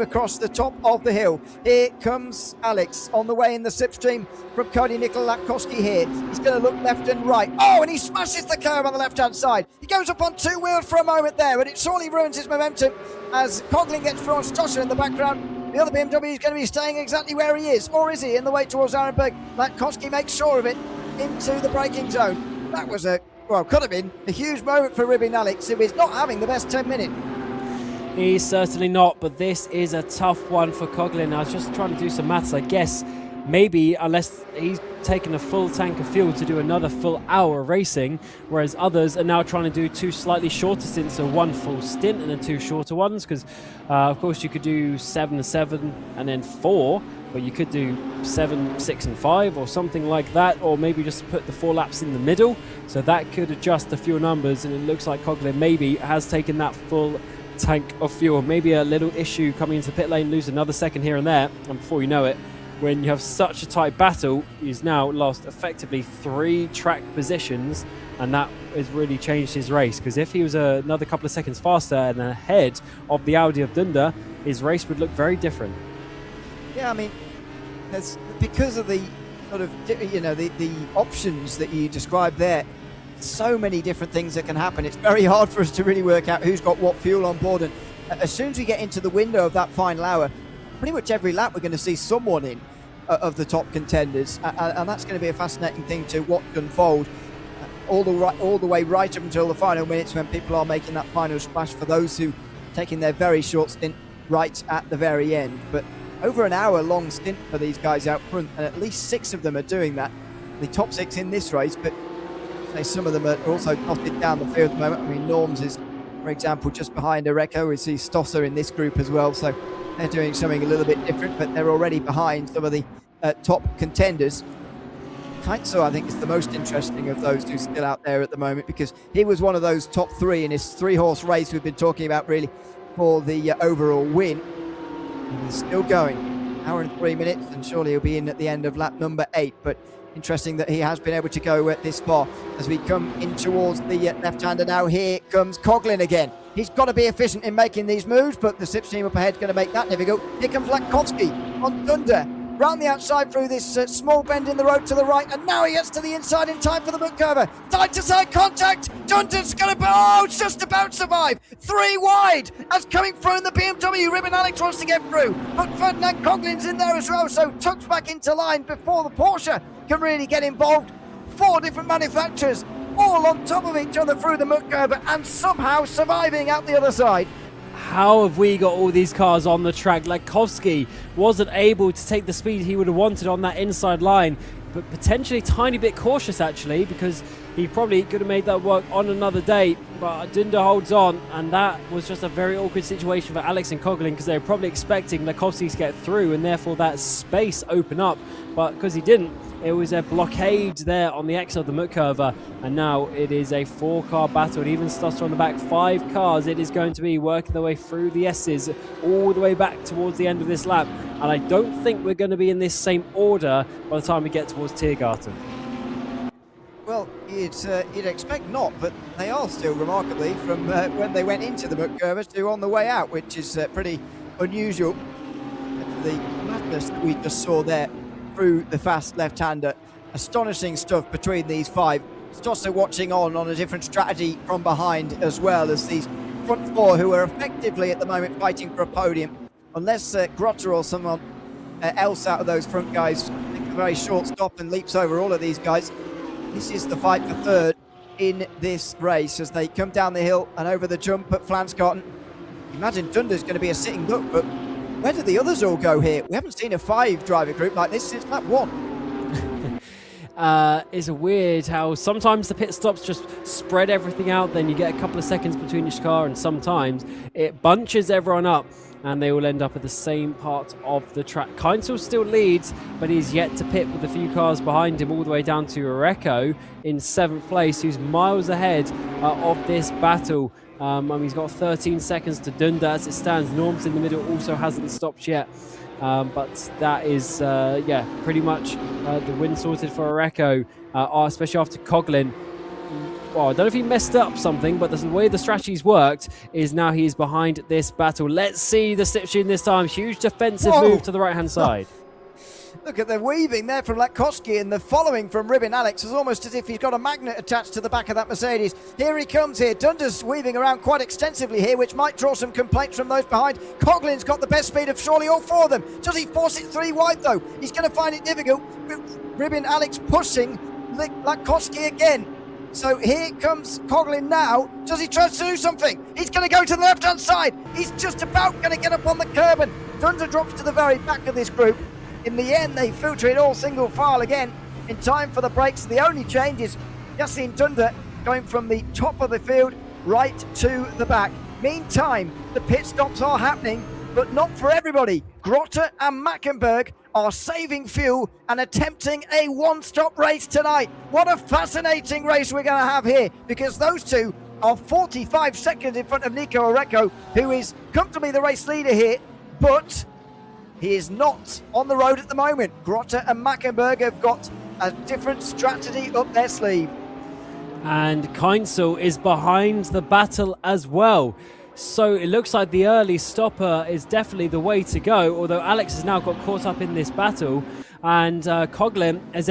across the top of the hill. Here comes Alex on the way in the slipstream from Cody Nikolakowski here. He's going to look left and right. Oh, and he smashes the curve on the left-hand side. He goes up on two wheels for a moment there, but it sorely ruins his momentum as Coughlin gets through on Stosser in the background. The other BMW is going to be staying exactly where he is, or is he, in the way towards Arenberg? Lakowski makes sure of it into the braking zone. That was could have been a huge moment for Ribin Alex, who is not having the best 10 minutes. He's certainly not, but this is a tough one for Coughlin. I was just trying to do some maths. I guess maybe unless he's taken a full tank of fuel to do another full hour racing, whereas others are now trying to do two slightly shorter stints, so one full stint and then two shorter ones, because of course you could do 7 and 7 and then 4, but you could do 7, 6 and 5 or something like that, or maybe just put the 4 laps in the middle, so that could adjust the fuel numbers. And it looks like Coughlin maybe has taken that full tank of fuel. Maybe a little issue coming into pit lane, lose another second here and there, and before you know it, when you have such a tight battle, he's now lost effectively 3 track positions, and that has really changed his race, because if he was another couple of seconds faster and ahead of the Audi of Dunder, his race would look very different. Yeah, I mean, because of the sort of, the options that you described there, so many different things that can happen. It's very hard for us to really work out who's got what fuel on board, and as soon as we get into the window of that final hour, pretty much every lap we're going to see someone in of the top contenders, and that's going to be a fascinating thing to watch unfold all the way right up until the final minutes, when people are making that final splash for those who taking their very short stint right at the very end. But over an hour long stint for these guys out front, and at least 6 of them are doing that, the top 6 in this race, but some of them are also dotted down the field at the moment. I mean, Norms is, for example, just behind Areco. We see Stosser in this group as well, so they're doing something a little bit different, but they're already behind some of the top contenders. Kaitso, I think, is the most interesting of those who's still out there at the moment, because he was one of those top 3 in his 3-horse race we've been talking about, really, for the overall win. And he's still going, hour and 3 minutes, and surely he'll be in at the end of lap number 8. But interesting that he has been able to go this far. As we come in towards the left-hander now, here comes Coughlin again. He's got to be efficient in making these moves, but the slipstream up ahead is going to make that difficult. Here comes Lakowski on Dunder, round the outside through this small bend in the road to the right, and now he gets to the inside in time for the Mutkova. Side-to-side contact. Dunder's going to, it's just about survive. 3 wide as coming through in the BMW. Ribin Alex wants to get through, but Ferdinand Coughlin's in there as well, so tucked back into line before the Porsche can really get involved. 4 different manufacturers all on top of each other through the Mutkova, and somehow surviving out the other side. How have we got all these cars on the track? Lakowski wasn't able to take the speed he would have wanted on that inside line, but potentially a tiny bit cautious actually, because he probably could have made that work on another day, but Dunder holds on, and that was just a very awkward situation for Alex and Coughlin, because they were probably expecting Lakowski to get through and therefore that space open up, but because he didn't, it was a blockade there on the exit of the Mutkova, and now it is a 4-car battle, and even Stosser on the back, 5 cars. It is going to be working their way through the S's all the way back towards the end of this lap, and I don't think we're going to be in this same order by the time we get towards Tiergarten. Well, you'd expect not, but they are still remarkably from when they went into the Mutkova to on the way out, which is pretty unusual. The madness that we just saw there through the fast left-hander, astonishing stuff between these 5. Stosser watching on a different strategy from behind, as well as these front 4 who are effectively at the moment fighting for a podium, unless Grotter or someone else out of those front guys makes a very short stop and leaps over all of these guys. This is the fight for 3rd in this race as they come down the hill and over the jump at Flansgarten. Imagine Dunder's going to be a sitting duck, but where did the others all go here? We haven't seen a 5-driver group like this since lap 1. It's weird how sometimes the pit stops just spread everything out, then you get a couple of seconds between each car, and sometimes it bunches everyone up and they will end up at the same part of the track. Keinzel still leads, but he's yet to pit with a few cars behind him, all the way down to Areco in 7th place, who's miles ahead of this battle. He's got 13 seconds to Dunder as it stands. Norm's in the middle, also hasn't stopped yet. But that is, pretty much the win sorted for Areco, especially after Coughlin. Well, I don't know if he messed up something, but the way the strategy's worked is now he is behind this battle. Let's see the Slipstream this time. Huge defensive move to the right-hand side. Look at the weaving there from Latkovsky, and the following from Ribin Alex is almost as if he's got a magnet attached to the back of that Mercedes. Here he comes here. Dunder's weaving around quite extensively here, which might draw some complaints from those behind. Coughlin's got the best speed of surely all four of them. Does he force it 3 wide though? He's going to find it difficult. Ribin Alex pushing Latkovsky again. So here comes Coughlin now. Does he try to do something? He's going to go to the left-hand side. He's just about going to get up on the curb, and Dunder drops to the very back of this group. In the end, they filter it all single file again in time for the brakes. The only change is Yasin Dunder going from the top of the field right to the back. Meantime, the pit stops are happening, but not for everybody. Grotte and Mackenberg are saving fuel and attempting a one-stop race tonight. What a fascinating race we're going to have here, because those two are 45 seconds in front of Nico Areco, who is comfortably the race leader here, but he is not on the road at the moment. Grotte and Mackenberg have got a different strategy up their sleeve. And Keinzel is behind the battle as well. So it looks like the early stopper is definitely the way to go, although Alex has now got caught up in this battle, and Coughlin has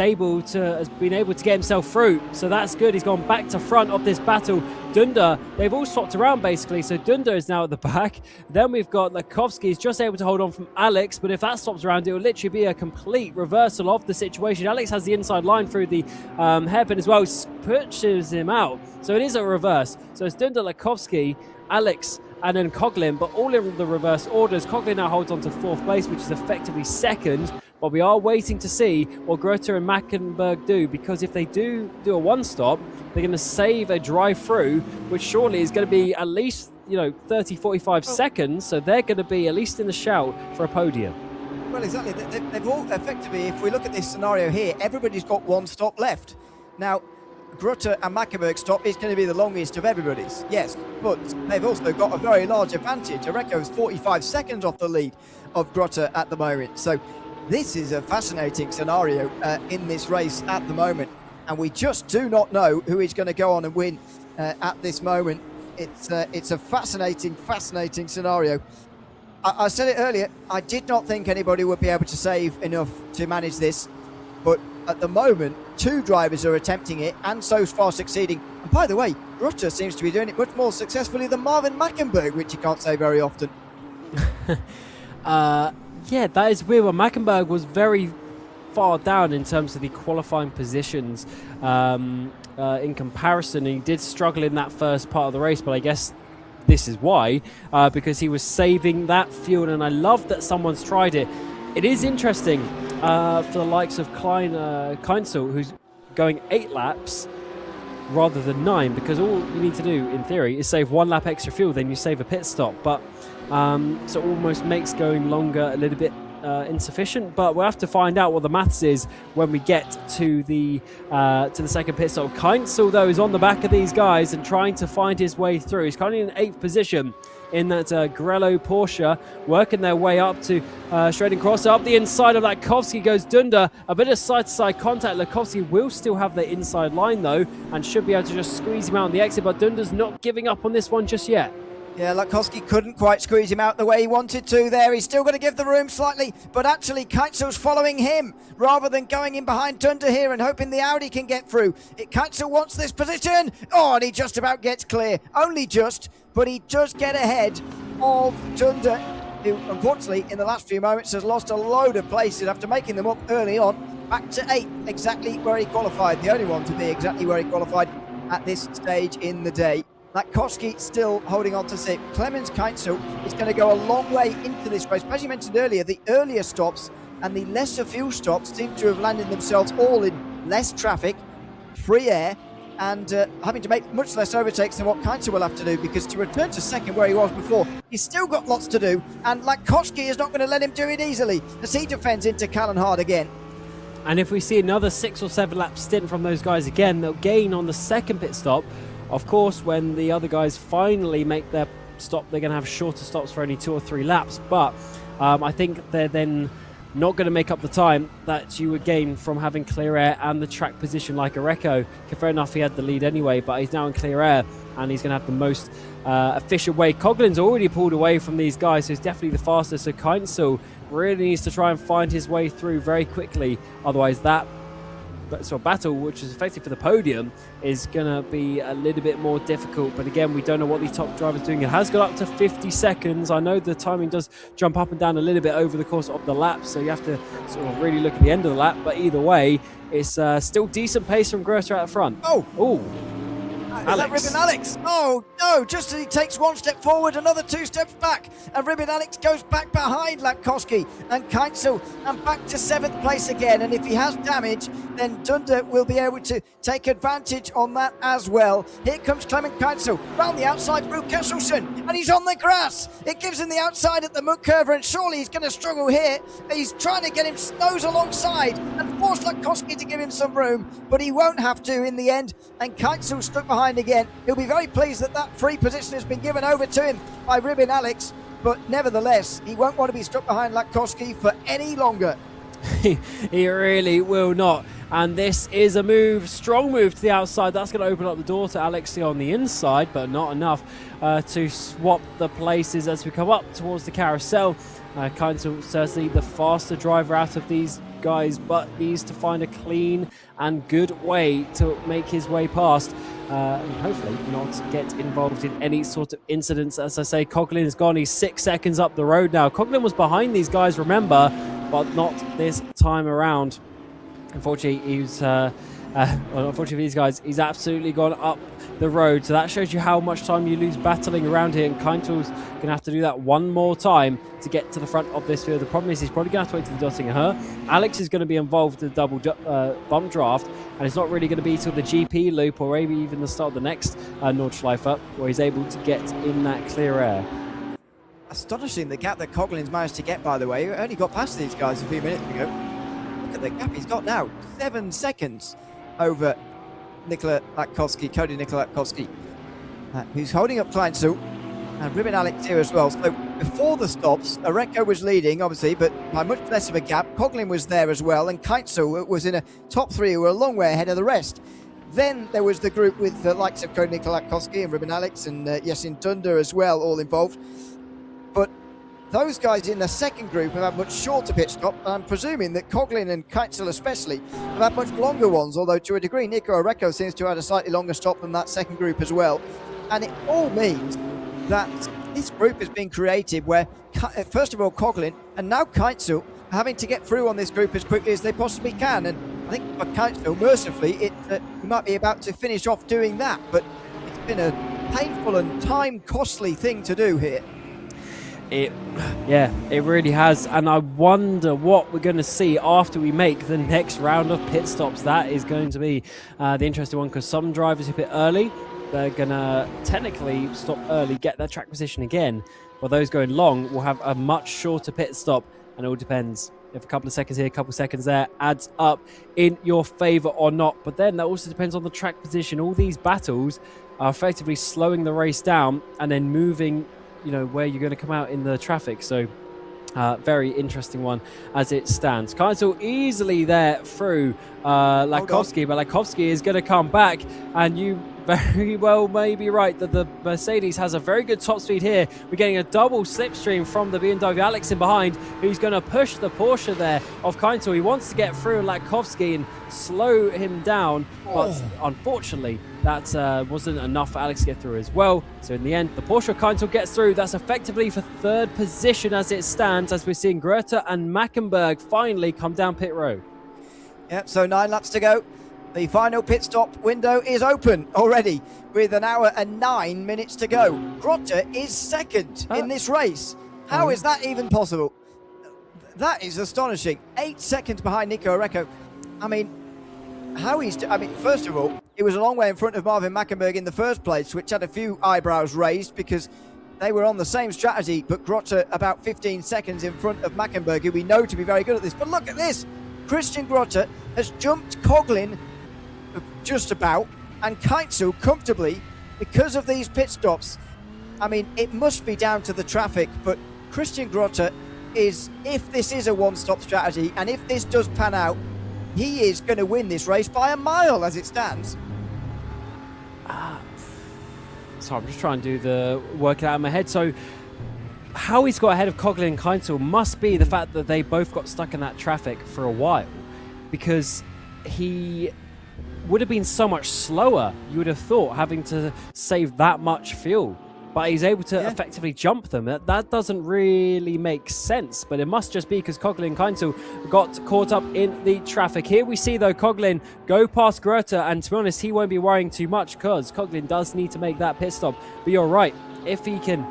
been able to get himself through. So that's good. He's gone back to front of this battle. Dunder, they've all swapped around basically. So Dunder is now at the back. Then we've got Latkovsky. He's just able to hold on from Alex, but if that stops around, it will literally be a complete reversal of the situation. Alex has the inside line through the hairpin as well, pushes him out. So it is a reverse. So it's Dunder, Latkovsky, Alex, and then Coughlin, but all in the reverse orders. Coughlin now holds on to 4th place, which is effectively 2nd, but we are waiting to see what Grotte and Mackenberg do, because if they do a one-stop, they're going to save a drive-through, which surely is going to be at least 30-45 seconds, so they're going to be at least in the shout for a podium. Well, exactly. They've all effectively, if we look at this scenario here, everybody's got one stop left. Now, Grotte and Mackenberg's stop is going to be the longest of everybody's, yes, but they've also got a very large advantage. Areco's 45 seconds off the lead of Grotte at the moment. So this is a fascinating scenario in this race at the moment, and we just do not know who is going to go on and win at this moment. It's a fascinating scenario. I said it earlier, I did not think anybody would be able to save enough to manage this, but at the moment, 2 drivers are attempting it and so far succeeding. And by the way, Grotte seems to be doing it much more successfully than Marvin Mackenberg, which you can't say very often. Yeah, that is weird. Well, Mackenberg was very far down in terms of the qualifying positions in comparison. He did struggle in that first part of the race, but I guess this is why, because he was saving that fuel, and I love that someone's tried it. It is interesting for the likes of Keinzel, who's going 8 laps rather than 9, because all you need to do, in theory, is save 1 lap extra fuel, then you save a pit stop. But so it almost makes going longer a little bit insufficient. But we'll have to find out what the maths is when we get to the second pit stop. Keinzel, though, is on the back of these guys and trying to find his way through. He's currently in 8th position in that Grello Porsche, working their way up to Schrading Cross. Up the inside of Latkovsky goes Dunder. A bit of side-to-side contact. Latkovsky will still have the inside line, though, and should be able to just squeeze him out on the exit, but Dunder's not giving up on this one just yet. Yeah, Latkovsky couldn't quite squeeze him out the way he wanted to there. He's still got to give the room slightly, but actually Keitzel's following him rather than going in behind Dunder here and hoping the Audi can get through. Keitzel wants this position. Oh, and he just about gets clear. Only just, but he does get ahead of Dunder, who unfortunately in the last few moments has lost a load of places after making them up early on. Back to 8th, exactly where he qualified. The only one to be exactly where he qualified at this stage in the day. Latkovsky still holding on to 6th. Clemens Keitzel is going to go a long way into this race. As you mentioned earlier, the earlier stops and the lesser fuel stops seem to have landed themselves all in less traffic, free air, and having to make much less overtakes than what Keitzel will have to do, because to return to 2nd where he was before, he's still got lots to do, and Latkovsky is not going to let him do it easily as he defends into Callan-Hard again. And if we see another 6 or 7 lap stint from those guys again, they'll gain on the second pit stop Of course, when the other guys finally make their stop, they're going to have shorter stops for only 2 or 3 laps, but I think they're then not going to make up the time that you would gain from having clear air and the track position like Areco. Fair enough, he had the lead anyway, but he's now in clear air and he's going to have the most efficient way. Coglin's already pulled away from these guys, so he's definitely the fastest. So Keinzel really needs to try and find his way through very quickly. Otherwise, that sort of battle, which is effective for the podium, is going to be a little bit more difficult. But again, we don't know what the top driver's doing. It has got up to 50 seconds. I know the timing does jump up and down a little bit over the course of the lap, so you have to sort of really look at the end of the lap. But either way, it's still decent pace from Grötter out front. Oh, is that Ribbon Alex? Oh no, just as he takes 1 step forward, another 2 steps back, and Ribbon Alex goes back behind Latkowski and Keinzel and back to 7th place again. And if he has damage, then Dunder will be able to take advantage on that as well. Here comes Clement Keinzel round the outside through Kesselsen, and he's on the grass. It gives him the outside at the mud curve, and surely he's going to struggle here. He's trying to get him nose alongside and force Latkowski to give him some room, but he won't have to in the end, and Keinzel stuck behind again. He'll be very pleased that that free position has been given over to him by Ribbon Alex, but nevertheless, he won't want to be stuck behind Latkowski for any longer. He really will not. And this is a move, strong move to the outside. That's going to open up the door to Alexia on the inside, but not enough to swap the places as we come up towards the carousel. Keinzel certainly the faster driver out of these guys, but needs to find a clean and good way to make his way past. And hopefully not get involved in any sort of incidents. As I say, Coglin's gone. He's 6 seconds up the road now. Coglin was behind these guys, remember, but not this time around. Unfortunately, unfortunately for these guys, he's absolutely gone up the road. So that shows you how much time you lose battling around here. And Keinzel's going to have to do that one more time to get to the front of this field. The problem is he's probably going to have to wait to the Döttinger Höhe. Alex is going to be involved in the double bump draft, and it's not really going to be till the GP loop or maybe even the start of the next Nordschleife where he's able to get in that clear air. Astonishing, the gap that Coglin's managed to get, by the way. He only got past these guys a few minutes ago. Look at the gap he's got now. 7 seconds over Cody Nikola Latkowski, who's holding up Keinzel, and Ribbon Alex here as well. So before the stops, Areco was leading, obviously, but by much less of a gap. Coglin was there as well, and Keinzel was in a top 3 who were a long way ahead of the rest. Then there was the group with the likes of Cody Nikola Latkowski and Ribbon Alex and Yasin Dunder as well, all involved. But those guys in the second group have had much shorter pit stop. I'm presuming that Coglin and Keinzel especially have had much longer ones, although to a degree Nico Areco seems to have had a slightly longer stop than that second group as well. And it all means that this group has been created where, first of all, Coglin and now Keinzel are having to get through on this group as quickly as they possibly can. And I think for Keinzel, mercifully, he might be about to finish off doing that. But it's been a painful and time-costly thing to do here. It really has, and I wonder what we're going to see after we make the next round of pit stops. That is going to be the interesting one, because some drivers who pit early, they're going to technically stop early, get their track position again, but those going long will have a much shorter pit stop, and it all depends if a couple of seconds here, a couple of seconds there adds up in your favor or not. But then that also depends on the track position. All these battles are effectively slowing the race down and then moving, you know, where you're going to come out in the traffic. So very interesting one as it stands. Keinzel easily there through Latkowski, but Latkowski is going to come back, and you very well may be right that the Mercedes has a very good top speed here. We're getting a double slipstream from the BMW. Alex in behind, who's going to push the Porsche there of Keinzel. He wants to get through Latkowski and slow him down, but unfortunately that wasn't enough for Alex to get through as well. So in the end, the Porsche Keinzel gets through. That's effectively for third position as it stands, as we're seeing Grötter and Mackenberg finally come down pit road. Yep, so 9 laps to go. The final pit stop window is open already with 1 hour and 9 minutes to go. Grötter is second in this race. How is that even possible? That is astonishing. 8 seconds behind Nico Areco. I mean, first of all, it was a long way in front of Marvin Mackenberg in the first place, which had a few eyebrows raised because they were on the same strategy, but Grötter about 15 seconds in front of Mackenberg, who we know to be very good at this. But look at this. Christian Grötter has jumped Coglin just about, and Keinzel comfortably because of these pit stops, I mean, it must be down to the traffic, but Christian Grotte is, if this is a one-stop strategy, and if this does pan out, he is going to win this race by a mile as it stands. So I'm just trying to do the work out in my head. So how he's got ahead of Coughlin and Keinzel must be the fact that they both got stuck in that traffic for a while, because he would have been so much slower, you would have thought, having to save that much fuel. But he's able to effectively jump them. That doesn't really make sense, but it must just be because Coughlin and Keinzel got caught up in the traffic. Here we see, though, Coughlin go past Grotte, and to be honest, he won't be worrying too much because Coughlin does need to make that pit stop. But you're right, if he can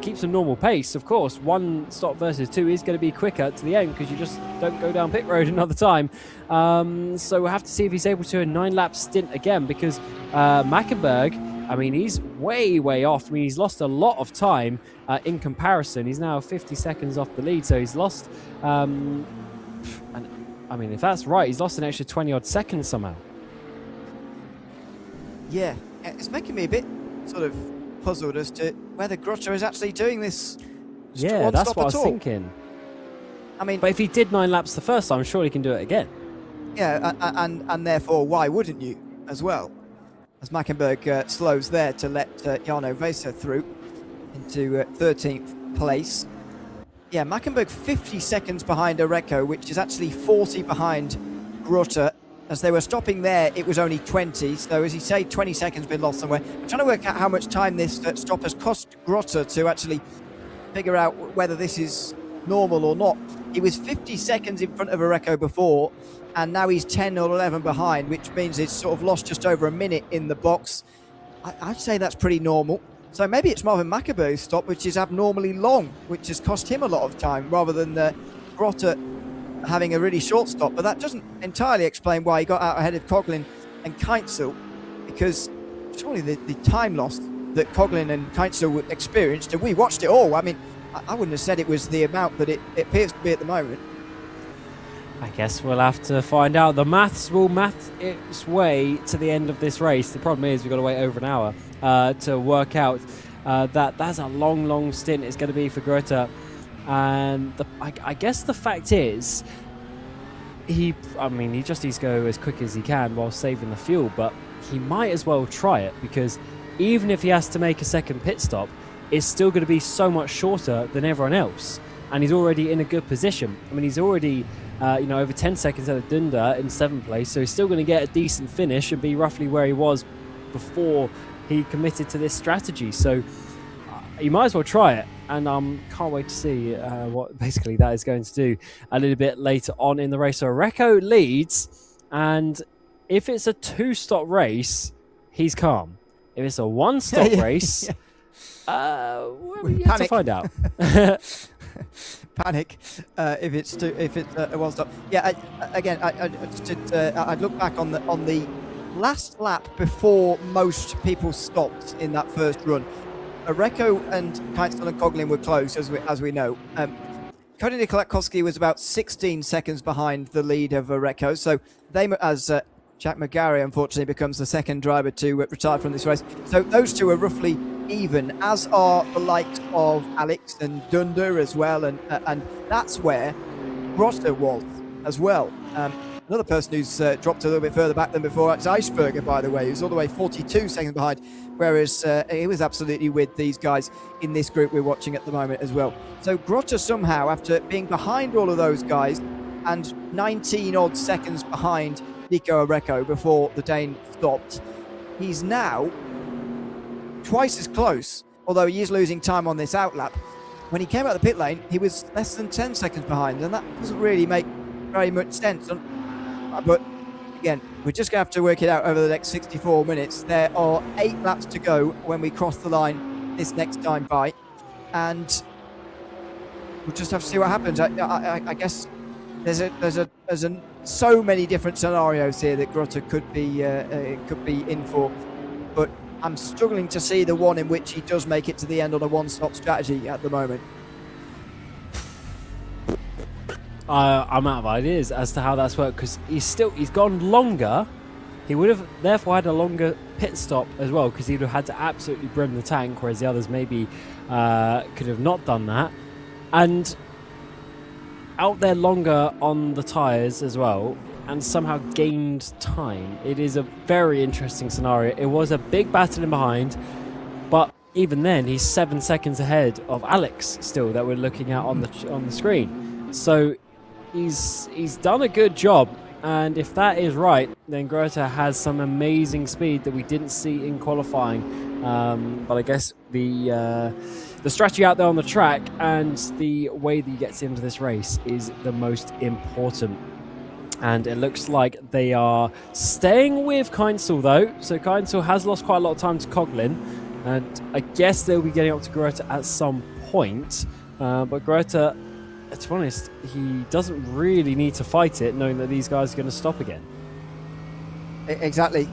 keep some normal pace, of course, one stop versus two is going to be quicker to the end because you just don't go down pit road another time. So we'll have to see if he's able to a 9-lap stint again, because Mackenberg, I mean, he's way off. I mean, he's lost a lot of time in comparison. He's now 50 seconds off the lead, so he's lost, and I mean, if that's right, he's lost an extra 20-odd seconds somehow. Yeah, it's making me a bit sort of puzzled as to whether Grotte is actually doing this. Yeah, that's what I was thinking. I mean, but if he did 9 laps the first time, surely he can do it again. Yeah, and therefore, why wouldn't you as well? As Mackenberg slows there to let Jarno Weser through into 13th place. Yeah, Mackenberg 50 seconds behind Oreco, which is actually 40 behind Grotte. As they were stopping there, it was only 20. So as you say, 20 seconds been lost somewhere. I'm trying to work out how much time this stop has cost Grotte to actually figure out whether this is normal or not. He was 50 seconds in front of Oreco before, and now he's 10 or 11 behind, which means he's sort of lost just over a minute in the box. I'd say that's pretty normal. So maybe it's Marvin Mackenberg's stop, which is abnormally long, which has cost him a lot of time, rather than Grotte having a really short stop. But that doesn't entirely explain why he got out ahead of Coughlin and Keinzel, because surely the time loss that Coughlin and Keinzel experienced, and we watched it all. I mean, I wouldn't have said it was the amount that it appears to be at the moment. I guess we'll have to find out. The maths will math its way to the end of this race. The problem is we've got to wait over an hour to work out that's a long stint it's going to be for Grotte. And I guess the fact is, he just needs to go as quick as he can while saving the fuel, but he might as well try it, because even if he has to make a second pit stop, it's still going to be so much shorter than everyone else. And he's already in a good position. I mean, he's already over 10 seconds out of Dunder in 7th place, so he's still going to get a decent finish and be roughly where he was before he committed to this strategy. So you might as well try it, and can't wait to see what basically that is going to do a little bit later on in the race. So Oreco leads, and if it's a 2-stop race, he's calm. If it's a 1-stop race, we have to find out. Panic if it's a one-stop. Yeah, I'd look back on the last lap before most people stopped in that first run. Oreco and Keinzel and Coughlin were close, as we know. Cody Nikolakowski was about 16 seconds behind the lead of Oreco, so they, as Jack McGarry unfortunately becomes the second driver to retire from this race. So those two are roughly even, as are the likes of Alex and Dunder as well, and that's where Grotte was as well. Another person who's dropped a little bit further back than before, it's Eisberger, by the way, who's all the way 42 seconds behind, whereas he was absolutely with these guys in this group we're watching at the moment as well. So Grotte somehow, after being behind all of those guys and 19 odd seconds behind Nico Oreco before the Dane stopped, he's now twice as close, although he is losing time on this outlap. When he came out of the pit lane, he was less than 10 seconds behind, and that doesn't really make very much sense. But again, we're just going to have to work it out over the next 64 minutes. There are 8 laps to go when we cross the line this next time by, and we'll just have to see what happens. I guess there's so many different scenarios here that Grotte could be in for, but I'm struggling to see the one in which he does make it to the end on a one-stop strategy at the moment. I'm out of ideas as to how that's worked, because he's gone longer He would have therefore had a longer pit stop as well, because he would have had to absolutely brim the tank, whereas the others maybe could have not done that. And out there longer on the tyres as well, and somehow gained time. It is a very interesting scenario. It was a big battle in behind, but even then, he's 7 seconds ahead of Alex still that we're looking at on the screen. So he's done a good job. And if that is right, then Grota has some amazing speed that we didn't see in qualifying. But I guess the strategy out there on the track and the way that he gets into this race is the most important. And it looks like they are staying with Keinzel though. So Keinzel has lost quite a lot of time to Coughlin. And I guess they'll be getting up to Grota at some point. But Grota, to be honest, he doesn't really need to fight it, knowing that these guys are going to stop again. Exactly.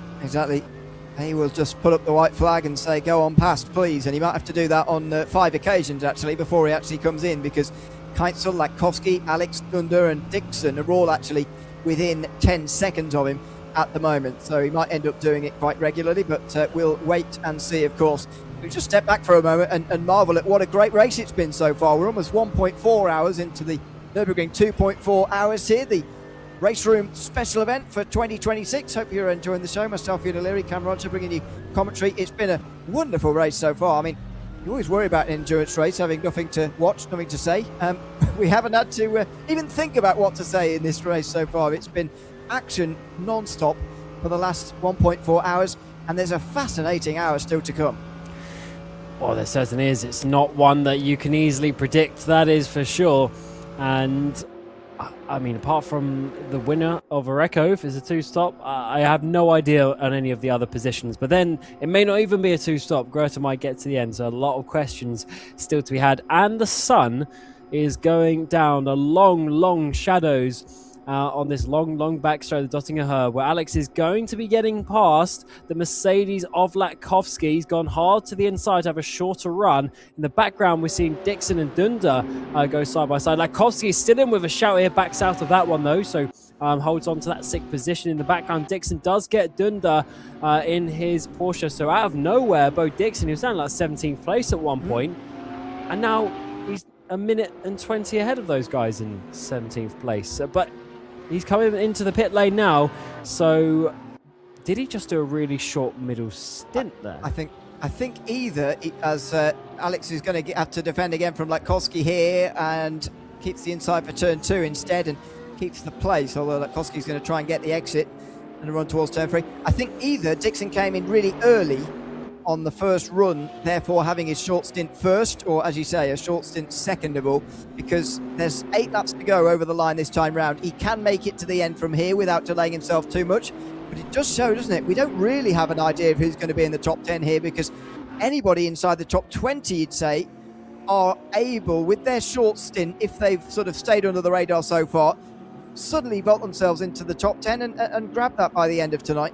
He will just put up the white flag and say, go on past, please. And he might have to do that on 5 occasions, actually, before he actually comes in, because Keinzel, Latkowski, Alex, Dunder and Dixon are all actually within 10 seconds of him at the moment. So he might end up doing it quite regularly, but we'll wait and see, of course. We'll just step back for a moment and marvel at what a great race it's been so far. We're almost 1.4 hours into the Nürburgring 2.4 hours here, the RaceRoom special event for 2026. Hope you're enjoying the show. Myself, Ian O'Leary, Cam Roger, bringing you commentary. It's been a wonderful race so far. I mean, you always worry about an endurance race, having nothing to watch, nothing to say. We haven't had to even think about what to say in this race so far. It's been action non-stop for the last 1.4 hours, and there's a fascinating hour still to come. Well, there certainly is. It's not one that you can easily predict, that is for sure. And I mean, apart from the winner of Areco, if it's a 2-stop, I have no idea on any of the other positions. But then it may not even be a 2-stop. Grota might get to the end, so a lot of questions still to be had. And the sun is going down the long shadows on this long back straight of the Döttinger Höhe, where Alex is going to be getting past the Mercedes of Latkowski. He's gone hard to the inside to have a shorter run. In the background, we're seeing Dixon and Dunder go side by side. Latkowski is still in with a shout here, backs out of that one though, so holds on to that 6th position. In the background, Dixon does get Dunder in his Porsche, so out of nowhere, Bo Dixon, he was down like 17th place at one point, and now he's a minute and 20 ahead of those guys in 17th place. But he's coming into the pit lane now, so did he just do a really short middle stint there? I think either, as Alex is going to have to defend again from Latkowski here and keeps the inside for turn 2 instead and keeps the place, although Latkowski's going to try and get the exit and run towards turn 3. I think either Dixon came in really early on the first run, therefore having his short stint first, or as you say, a short stint second of all, because there's 8 laps to go over the line this time round. He can make it to the end from here without delaying himself too much, but it does show, doesn't it? We don't really have an idea of who's going to be in the top 10 here, because anybody inside the top 20, you'd say, are able, with their short stint, if they've sort of stayed under the radar so far, suddenly vault themselves into the top 10 and grab that by the end of tonight.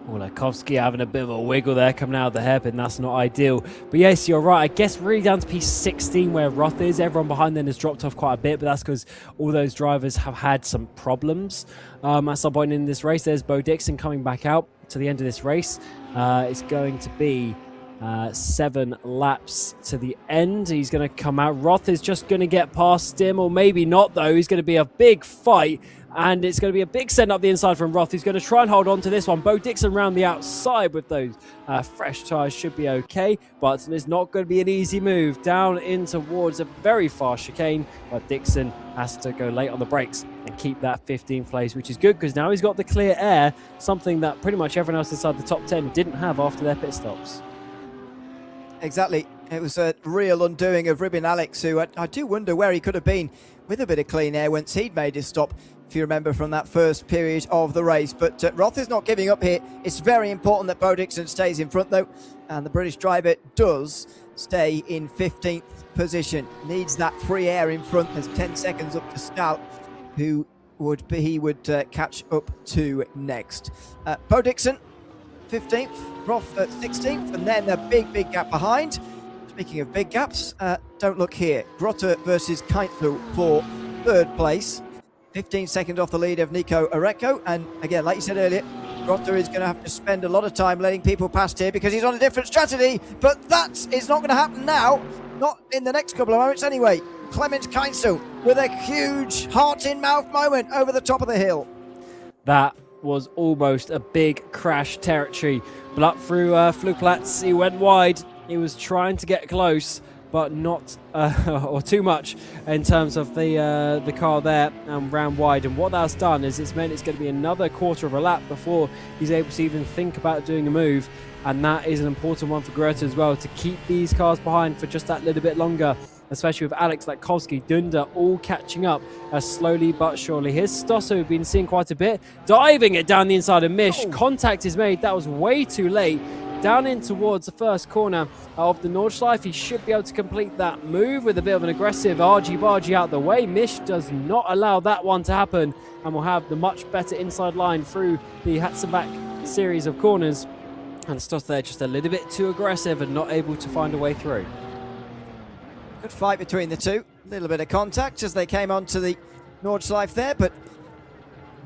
Well, Latkowski having a bit of a wiggle there coming out of the hairpin. That's not ideal. But yes, you're right. I guess really down to P16 where Roth is. Everyone behind then has dropped off quite a bit, but that's because all those drivers have had some problems at some point in this race. There's Bo Dixon coming back out to the end of this race. It's going to be 7 laps to the end. He's going to come out. Roth is just going to get past him, or maybe not though. He's going to be a big fight. And it's going to be a big send up the inside from Roth. He's going to try and hold on to this one. Bo Dixon round the outside with those fresh tyres should be okay. But it's not going to be an easy move down in towards a very fast chicane. But Dixon has to go late on the brakes and keep that 15th place, which is good because now he's got the clear air, something that pretty much everyone else inside the top 10 didn't have after their pit stops. Exactly. It was a real undoing of Ribbon Alex, who I do wonder where he could have been with a bit of clean air once he'd made his stop, if you remember from that first period of the race. But Roth is not giving up here. It's very important that Bo Dixon stays in front though, and the British driver does stay in 15th position. Needs that free air in front. There's 10 seconds up to Stout, who would catch up to next. Bo Dixon 15th, Roth at 16th, and then a big gap behind. Speaking of big gaps, don't look here. Grota versus Keinzel for 3rd place. 15 seconds off the lead of Nico Areco. And again, like you said earlier, Grotter is going to have to spend a lot of time letting people past here because he's on a different strategy, but that is not going to happen now. Not in the next couple of moments anyway. Clemens Keinsel with a huge heart-in-mouth moment over the top of the hill. That was almost a big crash territory. But up through Flugplatz, he went wide. He was trying to get close, but not or too much in terms of the car there, and ran wide. And what that's done is it's meant it's going to be another quarter of a lap before he's able to even think about doing a move. And that is an important one for Greta as well, to keep these cars behind for just that little bit longer, especially with Alex Latkovsky, Dunder all catching up slowly but surely. Here's Stosso, we've been seeing quite a bit, diving it down the inside of Mish. Contact is made. That was way too late. Down in towards the first corner of the Nordschleife. He should be able to complete that move with a bit of an aggressive argy-bargy out the way. Mish does not allow that one to happen, and will have the much better inside line through the Hatzenbach series of corners. And Stoss there just a little bit too aggressive and not able to find a way through. Good fight between the two. A little bit of contact as they came onto the Nordschleife there, but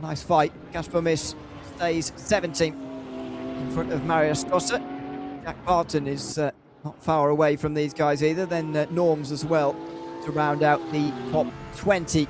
nice fight. Kasper Mish stays 17th in front of Marius Stosser. Jack Barton is not far away from these guys either. Then Norms as well to round out the top 20.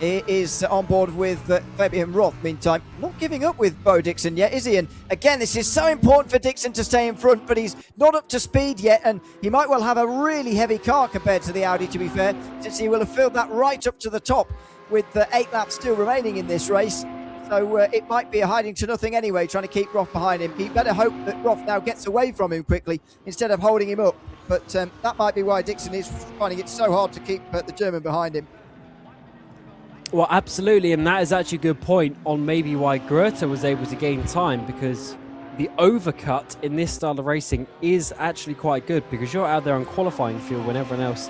He is on board with Fabian Roth, meantime. Not giving up with Bo Dixon yet, is he? And again, this is so important for Dixon to stay in front, but he's not up to speed yet, and he might well have a really heavy car compared to the Audi, to be fair, since he will have filled that right up to the top with 8 laps still remaining in this race. So it might be a hiding to nothing anyway, trying to keep Roth behind him. He better hope that Roth now gets away from him quickly instead of holding him up. But that might be why Dixon is finding it so hard to keep the German behind him. Well, absolutely, and that is actually a good point on maybe why Greta was able to gain time, because the overcut in this style of racing is actually quite good, because you're out there on qualifying fuel when everyone else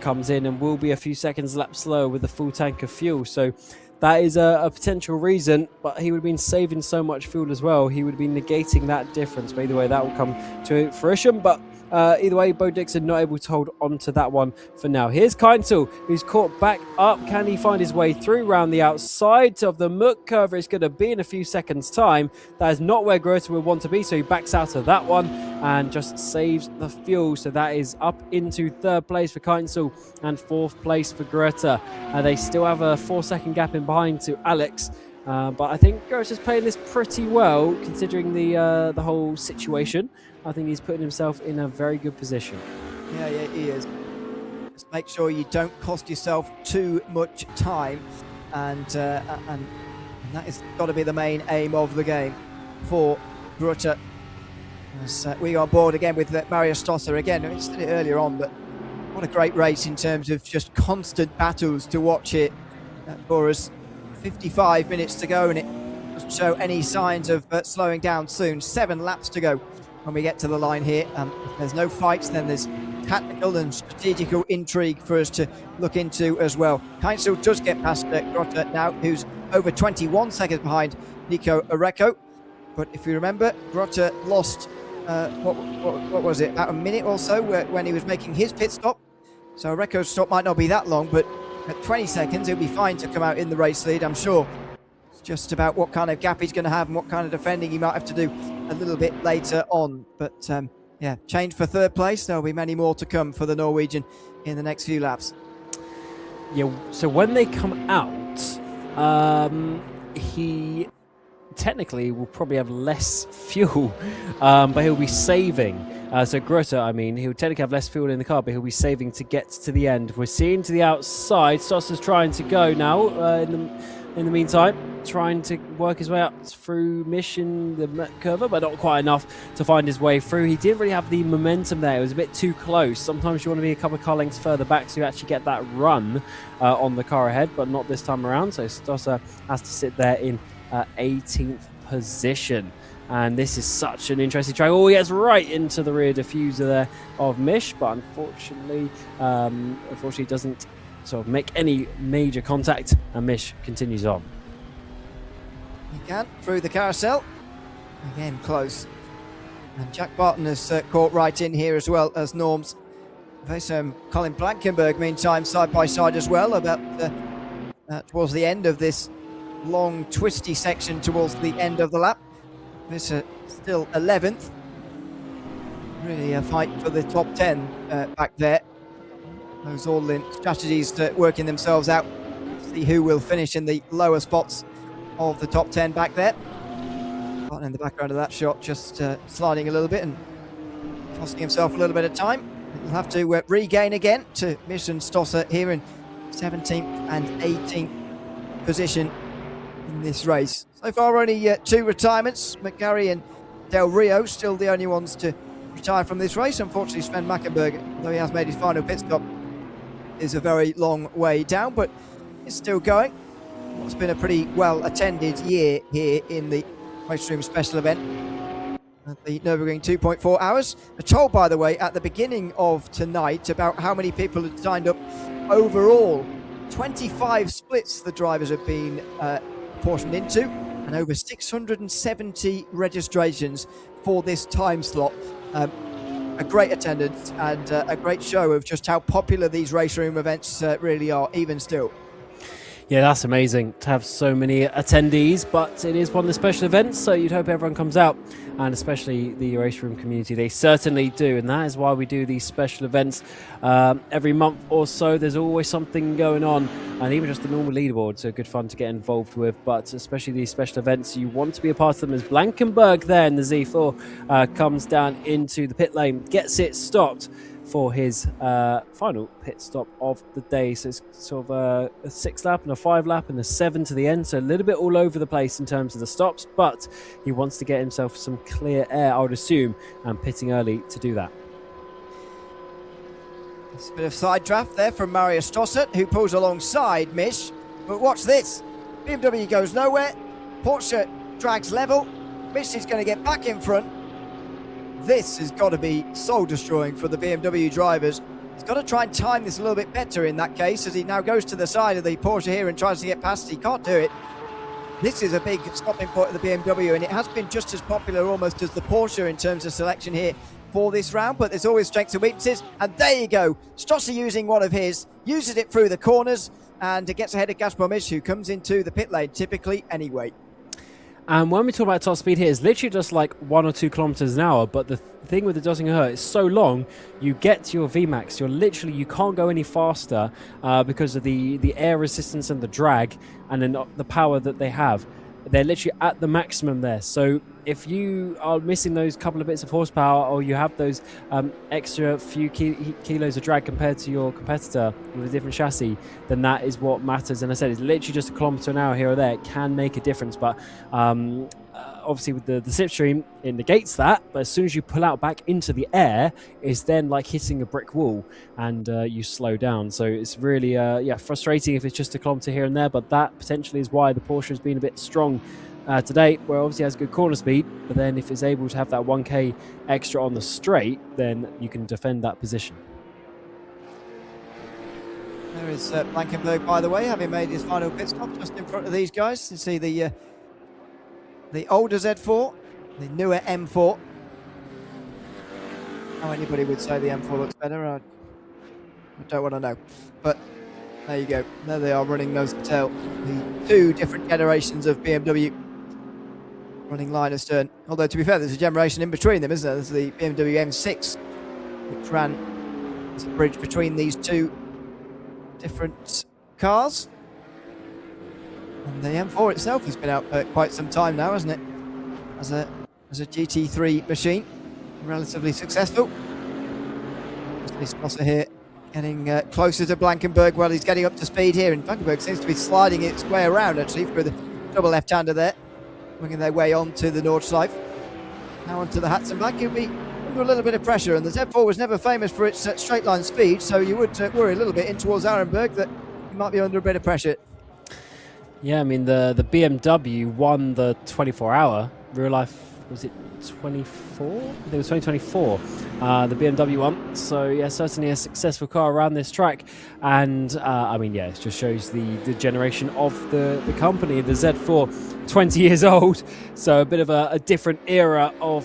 comes in, and will be a few seconds lap slower with a full tank of fuel. So that is a potential reason, but he would have been saving so much fuel as well. He would have been negating that difference. But either way, that will come to fruition. But either way, Bo Dixon not able to hold on to that one for now. Here's Keinzel, who's caught back up. Can he find his way through round the outside of the muck curve? It's going to be in a few seconds' time. That is not where Greta would want to be, so he backs out of that one and just saves the fuel. So that is up into 3rd place for Keinzel and 4th place for Greta. They still have a 4-second gap in behind to Alex. But I think Greta's playing this pretty well, considering the whole situation. I think he's putting himself in a very good position. Yeah, he is. Just make sure you don't cost yourself too much time, and that has got to be the main aim of the game for Greta. As we are on board again with Marius Stosser again. We said it earlier on, but what a great race in terms of just constant battles to watch it for us. 55 minutes to go, and it doesn't show any signs of slowing down soon. 7 laps to go when we get to the line here. If there's no fights, then there's tactical and strategical intrigue for us to look into as well. Keinzel does get past Grota now, who's over 21 seconds behind Nico Areco. But if you remember, Grota lost, what was it, about a minute or so when he was making his pit stop. So Areco's stop might not be that long, but at 20 seconds, he'll be fine to come out in the race lead, I'm sure. It's just about what kind of gap he's going to have and what kind of defending he might have to do a little bit later on. But yeah, change for 3rd place. There'll be many more to come for the Norwegian in the next few laps. Yeah, so when they come out, he technically will probably have less fuel, but he'll be saving. So Greta, I mean, he'll technically have less fuel in the car, but he'll be saving to get to the end. We're seeing to the outside. Stosser's trying to go now in the meantime, trying to work his way up through Mission, the curve, but not quite enough to find his way through. He didn't really have the momentum there. It was a bit too close. Sometimes you want to be a couple of car lengths further back so you actually get that run on the car ahead, but not this time around. So Stosser has to sit there in 18th position. And this is such an interesting track. Oh, he gets right into the rear diffuser there of Mish, but unfortunately doesn't sort of make any major contact, and Mish continues on. He can, through the carousel. Again, close. And Jack Barton has caught right in here as well as Norms. There's Colin Blankenberg, meantime, side by side as well, about towards the end of this long, twisty section towards the end of the lap. Visser still 11th. Really a fight for the top 10 back there. Those all-in strategies working themselves out. See who will finish in the lower spots of the top 10 back there. Martin in the background of that shot, just sliding a little bit and costing himself a little bit of time. He'll have to regain again to Mission Stosser here in 17th and 18th position in this race. So far only 2 retirements. McGarry and Del Rio still the only ones to retire from this race. Unfortunately, Sven Mackenberg, though he has made his final pit stop, is a very long way down, but it's still going. It's been a pretty well attended year here in the RaceRoom special event at the Nürburgring 2.4 hours. We're told, by the way, at the beginning of tonight about how many people had signed up overall. 25 splits the drivers have been portioned into, and over 670 registrations for this time slot. A great attendance and a great show of just how popular these RaceRoom events really are, even still. Yeah, that's amazing to have so many attendees, but it is one of the special events, so you'd hope everyone comes out, and especially the RaceRoom community. They certainly do, and that is why we do these special events every month or so. There's always something going on, and even just the normal leaderboards are good fun to get involved with, but especially these special events, you want to be a part of them. As Blankenberg there in the Z4 comes down into the pit lane, gets it stopped for his final pit stop of the day. So it's sort of a 6 lap and a 5 lap and a 7 to the end, so a little bit all over the place in terms of the stops, but he wants to get himself some clear air, I would assume, and pitting early to do that. It's a bit of side draft there from Marius Stossert, who pulls alongside Mish, but watch this, BMW goes nowhere, Porsche drags level, Mish is going to get back in front. This has got to be soul-destroying for the BMW drivers. He's got to try and time this a little bit better in that case, as he now goes to the side of the Porsche here and tries to get past. He can't do it. This is a big stopping point of the BMW, and it has been just as popular almost as the Porsche in terms of selection here for this round, but there's always strengths and weaknesses. And there you go. Strosser using one of his, uses it through the corners, and it gets ahead of Gaspar Misch, who comes into the pit lane typically anyway. And when we talk about top speed here, it's literally just like 1 or 2 kilometers an hour. But the thing with the Döttinger Höhe, it's so long, you get to your VMAX. You can't go any faster because of the air resistance and the drag, and then the power that they have. They're literally at the maximum there. So if you are missing those couple of bits of horsepower, or you have those extra few kilos of drag compared to your competitor with a different chassis, then that is what matters. And I said, it's literally just a kilometer an hour here or there. It can make a difference, but obviously with the Slipstream, it negates that. But as soon as you pull out back into the air, it's then like hitting a brick wall, and you slow down. So it's really frustrating if it's just a kilometer here and there, but that potentially is why the Porsche has been a bit strong today, where obviously has good corner speed, but then if it's able to have that 1k extra on the straight, then you can defend that position. There is Blankenberg, by the way, having made his final pit stop just in front of these guys. You see the older Z4, the newer M4. How anybody would say the M4 looks better, I don't want to know. But there you go. There they are, running nose to tail. The 2 different generations of BMW running line astern. Although, to be fair, there's a generation in between them, isn't there? There's the BMW M6, which ran as a bridge between these 2 different cars. And the M4 itself has been out for quite some time now, hasn't it? As a GT3 machine. Relatively successful. This Strosser here getting closer to Blankenberg while he's getting up to speed here, and Blankenberg seems to be sliding its way around actually through the double left-hander there, working their way on to the Nordschleife. Now onto the Hatzenblack. He'll be under a little bit of pressure, and the Z4 was never famous for its straight line speed, so you would worry a little bit in towards Arenberg that he might be under a bit of pressure. Yeah, I mean, the BMW won the 24-hour. Real life, was it 24? I think it was 2024. The BMW one. So, yeah, certainly a successful car around this track. And, I mean, yeah, it just shows the generation of the company. The Z4, 20 years old. So a bit of a different era of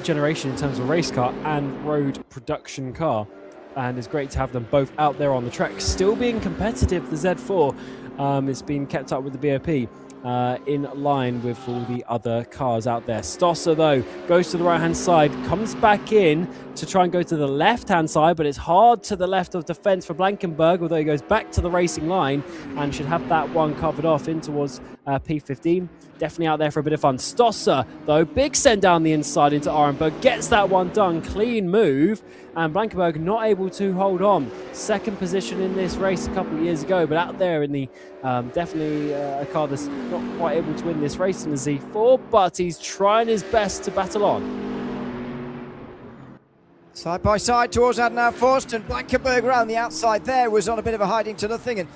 generation in terms of race car and road production car. And it's great to have them both out there on the track, still being competitive. The Z4 it's been kept up with the BOP. in line with all the other cars out there. Stosser, though, goes to the right-hand side, comes back in to try and go to the left-hand side, but it's hard to the left of defense for Blankenberg, although he goes back to the racing line and should have that one covered off in towards P15. Definitely out there for a bit of fun. Stosser, though, big send down the inside into Arenberg, gets that one done, clean move, and Blankenberg not able to hold on. Second position in this race a couple of years ago, but out there in the definitely a car that's not quite able to win this race in the Z4, but he's trying his best to battle on. Side by side towards Adnan Forst, and Blankenberg around the outside there was on a bit of a hiding to nothing. And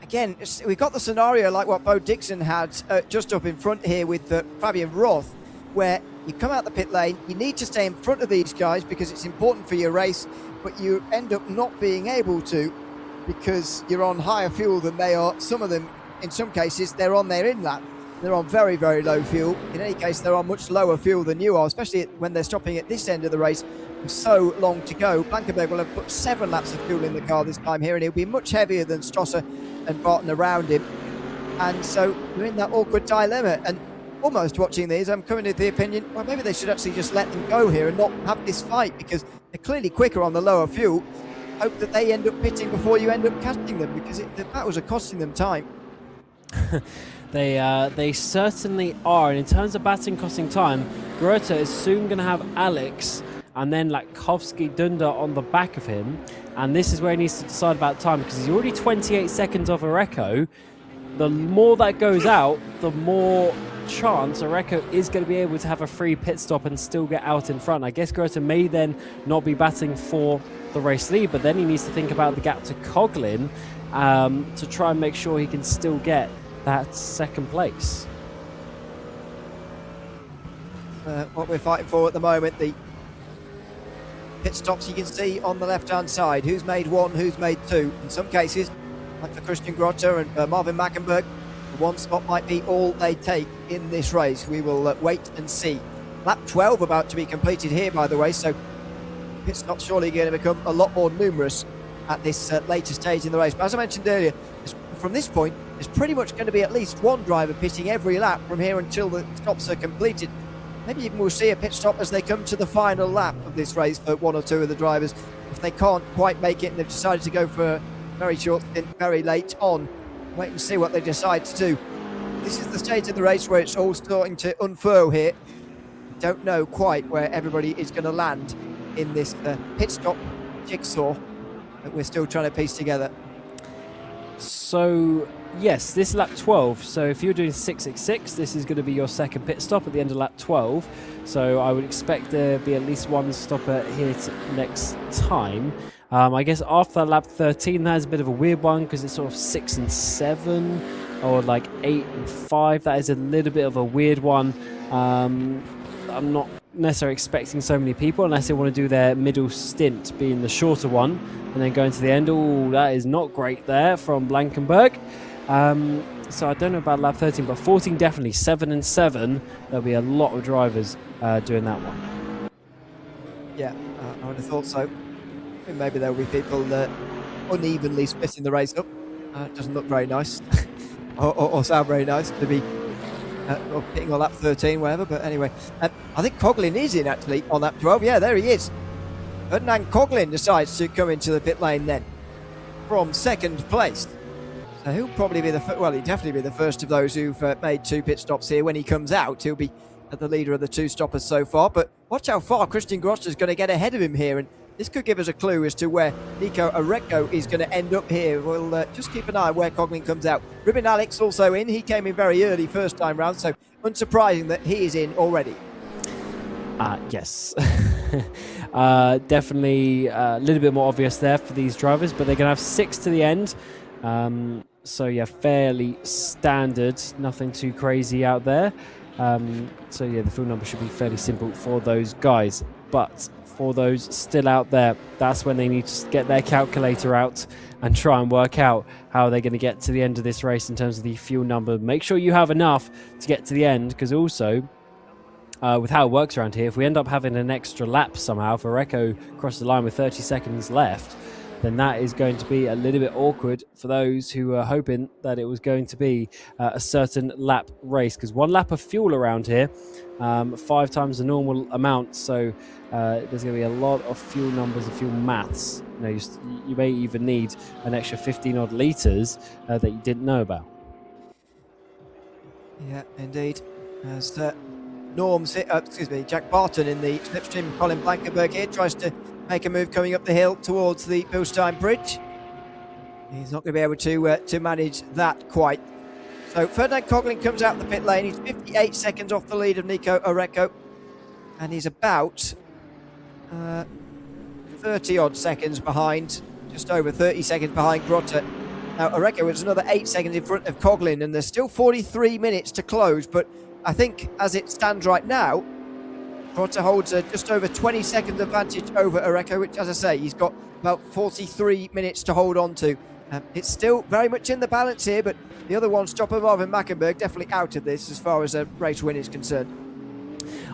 again, we've got the scenario like what Bo Dixon had just up in front here with Fabian Roth, where you come out the pit lane, you need to stay in front of these guys because it's important for your race, but you end up not being able to because you're on higher fuel than they are. Some of them, in some cases, they're on their in-lap. They're on very, very low fuel. In any case, they're on much lower fuel than you are, especially when they're stopping at this end of the race with so long to go. Blankenberg will have put 7 laps of fuel in the car this time here, and he'll be much heavier than Stosser and Barton around him. And so you're in that awkward dilemma. And almost watching these, I'm coming to the opinion, well, maybe they should actually just let them go here and not have this fight because they're clearly quicker on the lower fuel. Hope that they end up pitting before you end up catching them because the battles are costing them time. They certainly are. And in terms of batting costing time, Grota is soon going to have Alex and then Lakovsky Dunder on the back of him. And this is where he needs to decide about time because he's already 28 seconds off Areco. The more that goes out, the more chance Areco is going to be able to have a free pit stop and still get out in front. I guess Grota may then not be batting for the race lead, but then he needs to think about the gap to Coughlin to try and make sure he can still get that second place. What we're fighting for at the moment, the pit stops you can see on the left-hand side. Who's made 1, who's made 2. In some cases, like for Christian Grota and Marvin Mackenberg, the 1 spot might be all they take in this race. We will wait and see. Lap 12 about to be completed here, by the way, so pit stops surely going to become a lot more numerous at this later stage in the race. But as I mentioned earlier, from this point, there's pretty much going to be at least 1 driver pitting every lap from here until the stops are completed. Maybe even we'll see a pit stop as they come to the final lap of this race for 1 or 2 of the drivers. If they can't quite make it and they've decided to go for a very short stint very late on, wait and see what they decide to do. This is the stage of the race where it's all starting to unfurl here. Don't know quite where everybody is going to land in this pit stop jigsaw that we're still trying to piece together. So yes, this is lap 12. So if you're doing 666, this is going to be your second pit stop at the end of lap 12. So I would expect there to be at least 1 stopper here next time. I guess after lap 13, that's a bit of a weird one because it's sort of 6 and 7 or 8 and 5. That is a little bit of a weird one. I'm not necessarily expecting so many people unless they want to do their middle stint being the shorter one and then going to the end. Oh, that is not great there from Blankenberg. So I don't know about lap 13, but 14 definitely. 7 and 7, there'll be a lot of drivers doing that one. Yeah, I would have thought so. Maybe there'll be people unevenly splitting the race up. It doesn't look very nice or sound very nice to be or pitting on lap 13, whatever. But anyway, I think Coughlin is in actually on lap 12. Yeah, there he is. Ferdinand Coughlin decides to come into the pit lane then from second place. So he'll probably be he'll definitely be the first of those who've made 2 pit stops here. When he comes out, he'll be the leader of the 2 stoppers so far. But watch how far Christian Grota is going to get ahead of him here. And this could give us a clue as to where Nico Areco is going to end up here. We'll just keep an eye on where Coughlin comes out. Ruben Alex also in. He came in very early first time round, so unsurprising that he is in already. Yes. Definitely a little bit more obvious there for these drivers, but they're going to have 6 to the end. So yeah, fairly standard. Nothing too crazy out there. So yeah, the full number should be fairly simple for those guys. But for those still out there, that's when they need to get their calculator out and try and work out how they're going to get to the end of this race in terms of the fuel number. Make sure you have enough to get to the end, because also with how it works around here, if we end up having an extra lap somehow, if Areco crosses the line with 30 seconds left, then that is going to be a little bit awkward for those who are hoping that it was going to be a certain lap race, because 1 lap of fuel around here, 5 times the normal amount, so there's going to be a lot of fuel numbers and fuel maths. You may even need an extra 15 odd litres that you didn't know about. Yeah, indeed. As Jack Barton in the Slipstream, Colin Blankenberg here tries to make a move coming up the hill towards the Bilstein Bridge. He's not going to be able to manage that quite. So Ferdinand Coughlin comes out of the pit lane. He's 58 seconds off the lead of Nico Oreco, and he's about 30 odd seconds behind, just over 30 seconds behind Grotte. Now Oreco is another 8 seconds in front of Coughlin, and there's still 43 minutes to close, but I think as it stands right now, Grotte holds just over 20 seconds advantage over Oreco, which, as I say, he's got about 43 minutes to hold on to. It's still very much in the balance here, but the other one, Stoppelmarv and Mackenberg, definitely out of this as far as a race win is concerned.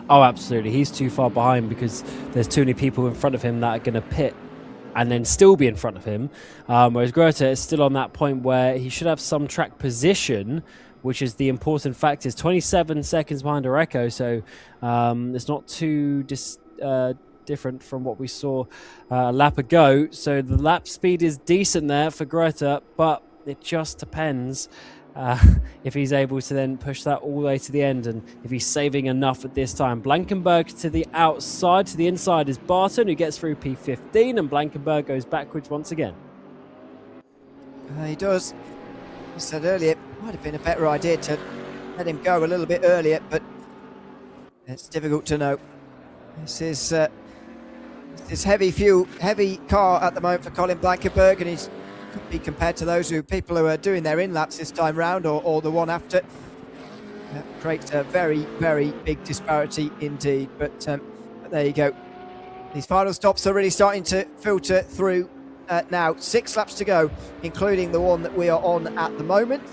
Oh, absolutely. He's too far behind because there's too many people in front of him that are going to pit and then still be in front of him. Whereas Grotte is still on that point where he should have some track position, which is the important fact. Is 27 seconds behind Oreco, so it's not too different from what we saw a lap ago. So the lap speed is decent there for Grotte, but it just depends if he's able to then push that all the way to the end and if he's saving enough at this time. Blankenberg to the outside, to the inside is Barton, who gets through P15, and Blankenberg goes backwards once again. He does. I said earlier, it might have been a better idea to let him go a little bit earlier, but it's difficult to know. This is heavy car at the moment for Colin Blankenberg, and he's could be compared to those people who are doing their in-laps this time round or the one after. Creates a very, very big disparity indeed, but there you go. These final stops are really starting to filter through now. 6 laps to go, including the one that we are on at the moment,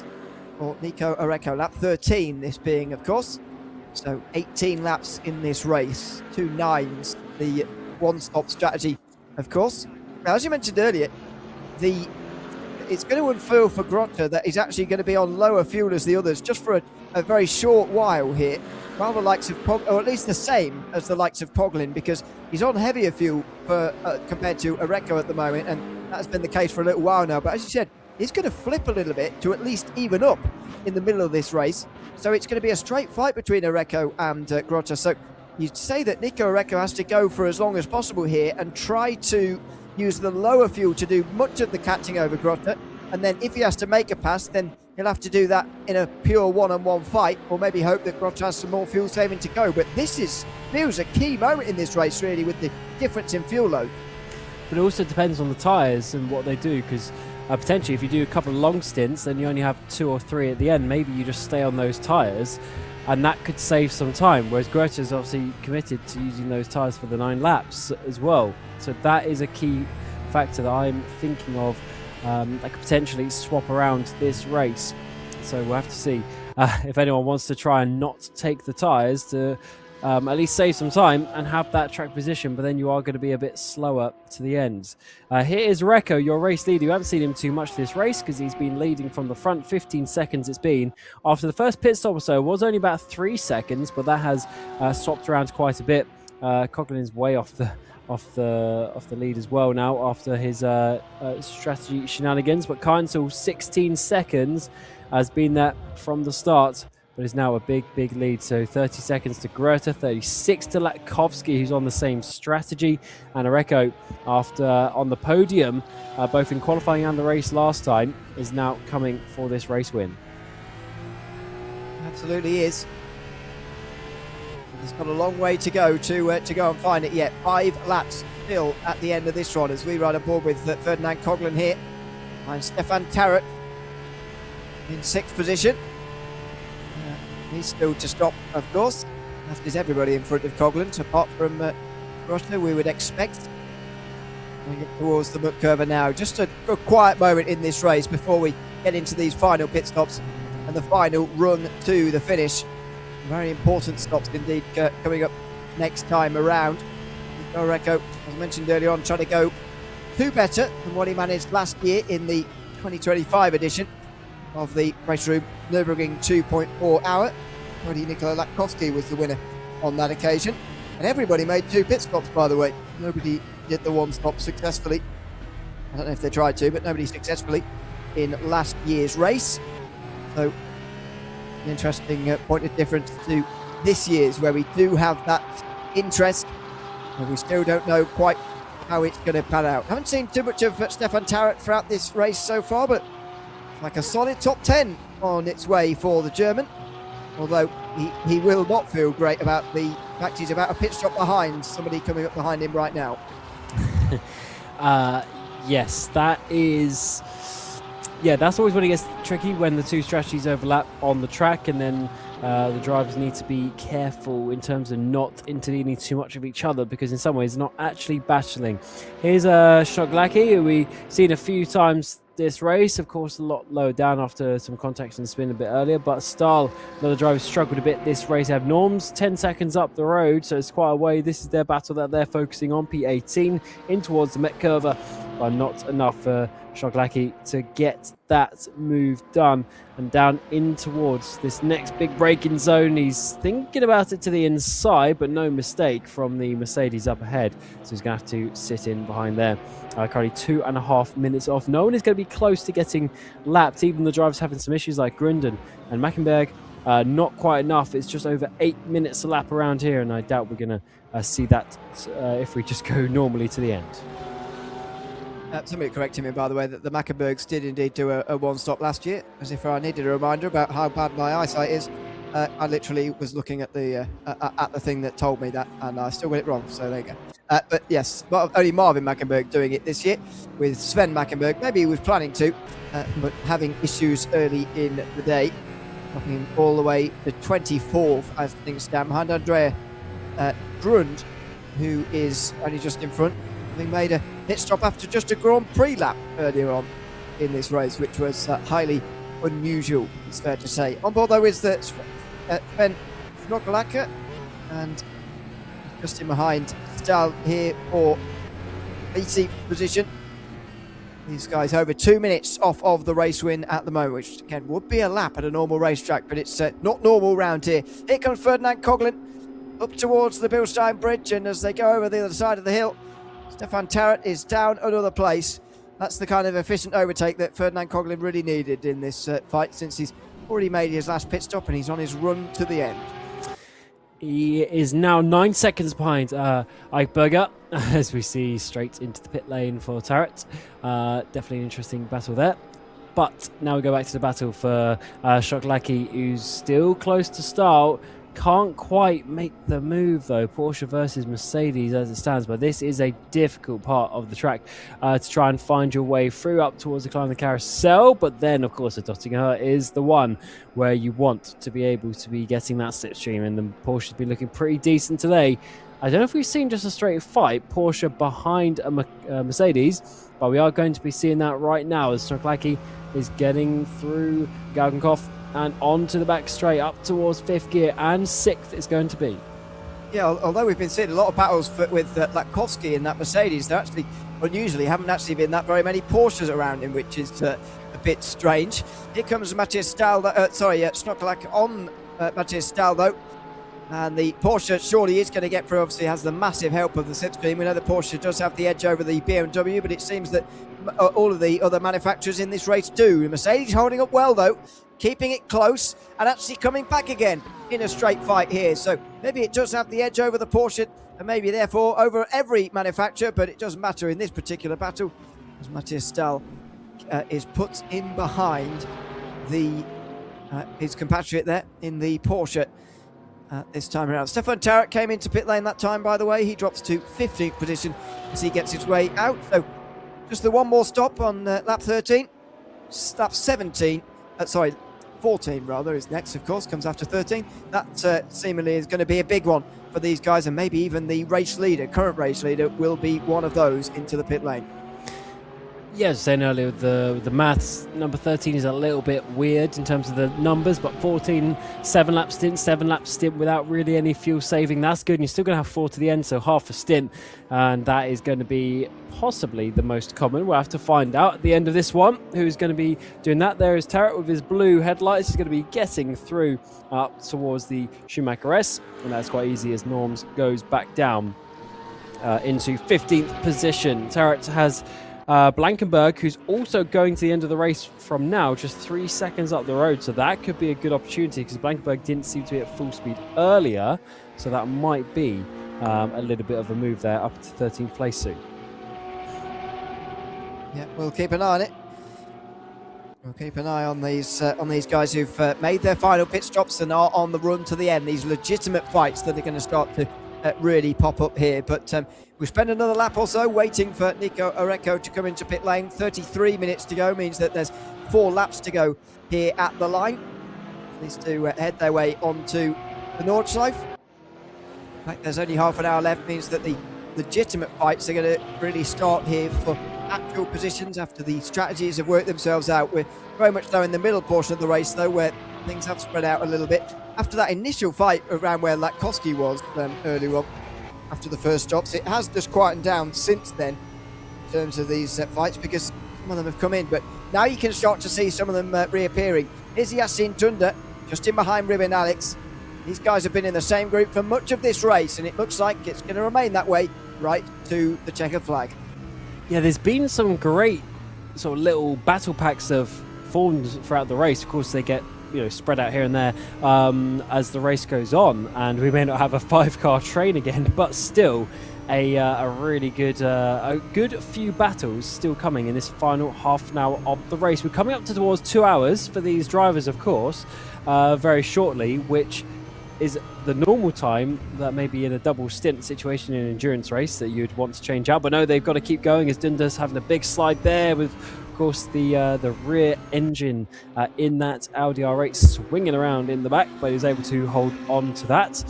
for Nico Oreco, lap 13 this being, of course. So 18 laps in this race, 2 9s, the one-stop strategy, of course. Now, as you mentioned earlier, it's going to unfurl for Grotte that he's actually going to be on lower fuel as the others, just for a very short while here, while the likes of or at least the same as the likes of Coughlin, because he's on heavier fuel compared to Oreco at the moment, and that's been the case for a little while now. But as you said, he's going to flip a little bit to at least even up in the middle of this race. So it's going to be a straight fight between Oreco and Grotte. So you'd say that Nico Oreco has to go for as long as possible here and try to use the lower fuel to do much of the catching over Grotte, and then if he has to make a pass, then he'll have to do that in a pure one-on-one fight, or maybe hope that Grotte has some more fuel saving to go. But this feels a key moment in this race, really, with the difference in fuel load. But it also depends on the tyres and what they do, because potentially if you do a couple of long stints, then you only have 2 or 3 at the end. Maybe you just stay on those tyres, and that could save some time, whereas Grotte is obviously committed to using those tyres for the 9 laps as well. So that is a key factor that I'm thinking of that could potentially swap around this race. So we'll have to see if anyone wants to try and not take the tyres to at least save some time and have that track position, but then you are going to be a bit slower to the end. Here is Oreco, your race leader. You haven't seen him too much this race because he's been leading from the front. 15 seconds it's been. After the first pit stop or so, it was only about 3 seconds, but that has swapped around quite a bit. Coughlin's way off the lead as well now after his strategy shenanigans, but Keinzel 16 seconds has been there from the start, but is now a big lead. So 30 seconds to Grotte, 36 to Latkovsky, who's on the same strategy, and Oreco, after on the podium both in qualifying and the race last time, is now coming for this race win. Absolutely is. He's got a long way to go to go and find it yet. 5 laps still at the end of this one as we ride aboard with Ferdinand Coughlin here. And Stefan Tarrant in 6th position. He's still to stop, of course. That is everybody in front of Coughlin, apart from Grotte, we would expect. Going up towards the muck curve now. Just a quiet moment in this race before we get into these final pit stops and the final run to the finish. Very important stops indeed coming up next time around. Oreco, as mentioned earlier on, trying to go too better than what he managed last year in the 2025 edition of the RaceRoom Nürburgring 2.4H. Nikola Latkovsky was the winner on that occasion. And everybody made 2 pit stops, by the way. Nobody did the 1 stop successfully. I don't know if they tried to, but nobody successfully in last year's race. So, an interesting point of difference to this year's, where we do have that interest, and we still don't know quite how it's going to pan out. Haven't seen too much of Stefan Tarrant throughout this race so far, but like a solid top 10 on its way for the German. Although he will not feel great about the fact he's about a pit stop behind somebody coming up behind him right now. Yes, that is... Yeah, that's always when it gets tricky, when the 2 strategies overlap on the track, and then the drivers need to be careful in terms of not intervening too much of each other, because in some ways not actually battling. Here's Shoglaki, who we've seen a few times this race, of course a lot lower down after some contacts and spin a bit earlier, but Stahl, another driver, struggled a bit this race. Have Norms 10 seconds up the road, so it's quite a way. This is their battle that they're focusing on, P18 in towards the Met Curva, but not enough for Shoglaki to get that move done, and down in towards this next big braking zone. He's thinking about it to the inside, but no mistake from the Mercedes up ahead, so he's going to have to sit in behind there. Currently 2.5 minutes off. No one is going to be close to getting lapped. Even the drivers having some issues like Grunden and Mackenberg, not quite enough. It's just over 8 minutes a lap around here, and I doubt we're going to see that if we just go normally to the end. Somebody corrected me, by the way, that the Mackenbergs did indeed do a 1 stop last year, as if I needed a reminder about how bad my eyesight is. I literally was looking at the thing that told me that, and I still got it wrong, so there you go. But yes, only Marvin Mackenberg doing it this year with Sven Mackenberg. Maybe he was planning to, but having issues early in the day. Dropping all the way to 24th as things stand, behind Andrea Grund, who is only just in front, having made a pit stop after just a Grand Prix lap earlier on in this race, which was highly unusual, it's fair to say. On board, though, is the Sven Schnockelacker, and just in behind Stahl here for 18th position. These guys over 2 minutes off of the race win at the moment, which again would be a lap at a normal racetrack, but it's not normal round here. Here comes Ferdinand Coughlin up towards the Bilstein Bridge, and as they go over the other side of the hill, Stefan Tarrant is down another place. That's the kind of efficient overtake that Ferdinand Coughlin really needed in this fight, since he's already made his last pit stop and he's on his run to the end. He is now 9 seconds behind Eichberger, as we see straight into the pit lane for Tarrant. Definitely an interesting battle there. But now we go back to the battle for Shoglaki, who's still close to Stahl. Can't quite make the move though. Porsche versus Mercedes as it stands, but this is a difficult part of the track to try and find your way through up towards the climb of the carousel. But then of course the Döttinger Höhe is the one where you want to be able to be getting that slipstream, and the Porsche has been looking pretty decent today. I don't know if we've seen just a straight fight, Porsche behind a Mercedes, but we are going to be seeing that right now as Shoglaki is getting through Galgenkopf and onto the back straight up towards 5th gear, and 6th it's going to be. Yeah, although we've been seeing a lot of battles with Latkovsky in that Mercedes, there actually unusually haven't actually been that very many Porsches around him, which is a bit strange. Here comes Matthias Stahl, Schnockelack on Matthias Stahl though, and the Porsche surely is going to get through. Obviously has the massive help of the slipstream. We know the Porsche does have the edge over the BMW, but it seems that all of the other manufacturers in this race do. Mercedes holding up well though, keeping it close and actually coming back again in a straight fight here. So maybe it does have the edge over the Porsche, and maybe therefore over every manufacturer, but it doesn't matter in this particular battle, as Matthias Stahl is put in behind his compatriot there in the Porsche this time around. Stefan Tarrant came into pit lane that time, by the way. He drops to 15th position as he gets his way out. So just the one more stop on lap 13. Lap 14 rather is next, of course, comes after 13. That seemingly is going to be a big one for these guys, and maybe even the race leader, current race leader, will be one of those into the pit lane. Yeah, I was saying earlier, the maths, number 13 is a little bit weird in terms of the numbers, but 14, 7-lap stint without really any fuel saving. That's good, and you're still going to have 4 to the end, so half a stint, and that is going to be possibly the most common. We'll have to find out at the end of this one who's going to be doing that. There is Tarrant with his blue headlights. He's going to be getting through up towards the Schumacher S, and that's quite easy as Norms goes back down into 15th position. Tarrant has Blankenberg, who's also going to the end of the race from now, just 3 seconds up the road, so that could be a good opportunity because Blankenberg didn't seem to be at full speed earlier, so that might be a little bit of a move there up to 13th place soon. Yeah, we'll keep an eye on it. We'll keep an eye on these guys who've made their final pit stops and are on the run to the end. These legitimate fights that are going to start to really pop up here, but we spend another lap or so waiting for Nico Oreco to come into pit lane. 33 minutes to go means that there's 4 laps to go here at the line. These two head their way onto the Nordschleife. In fact, there's only half an hour left, means that the legitimate fights are going to really start here for actual positions after the strategies have worked themselves out. We're very much so in the middle portion of the race though, where things have spread out a little bit. After that initial fight around where Latkovsky was earlier on, after the first stops, it has just quietened down since then in terms of these fights, because some of them have come in, but now you can start to see some of them reappearing. Here's Yasin Tunda, just in behind Ribin Alex. These guys have been in the same group for much of this race, and it looks like it's going to remain that way right to the checkered flag. Yeah, there's been some great sort of little battle packs of forms throughout the race. Of course, they get spread out here and there as the race goes on, and we may not have a 5-car train again, but still a really good a good few battles still coming in this final half an hour of the race. We're coming up towards 2 hours for these drivers, of course, very shortly, which is the normal time that maybe in a double stint situation in an endurance race that you'd want to change out, but no, they've got to keep going as Dundas having a big slide there with, of course, the rear engine in that Audi R8 swinging around in the back, but he was able to hold on to that.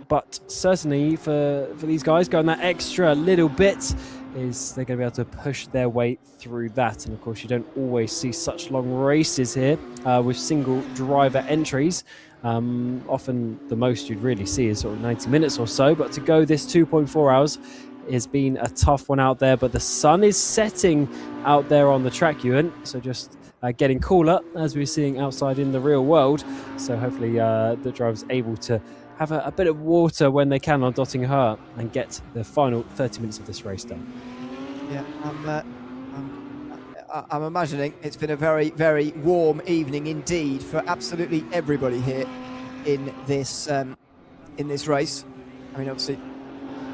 But certainly for these guys, going that extra little bit, is they're going to be able to push their way through that. And of course, you don't always see such long races here with single driver entries. Often the most you'd really see is sort of 90 minutes or so, but to go this 2.4 hours has been a tough one out there. But the sun is setting out there on the track, Ewan, so just getting cooler as we're seeing outside in the real world. So hopefully the driver's able to have a bit of water when they can on Döttinger Höhe and get the final 30 minutes of this race done. Yeah, I'm imagining it's been a very, very warm evening indeed for absolutely everybody here in this race. I mean, obviously,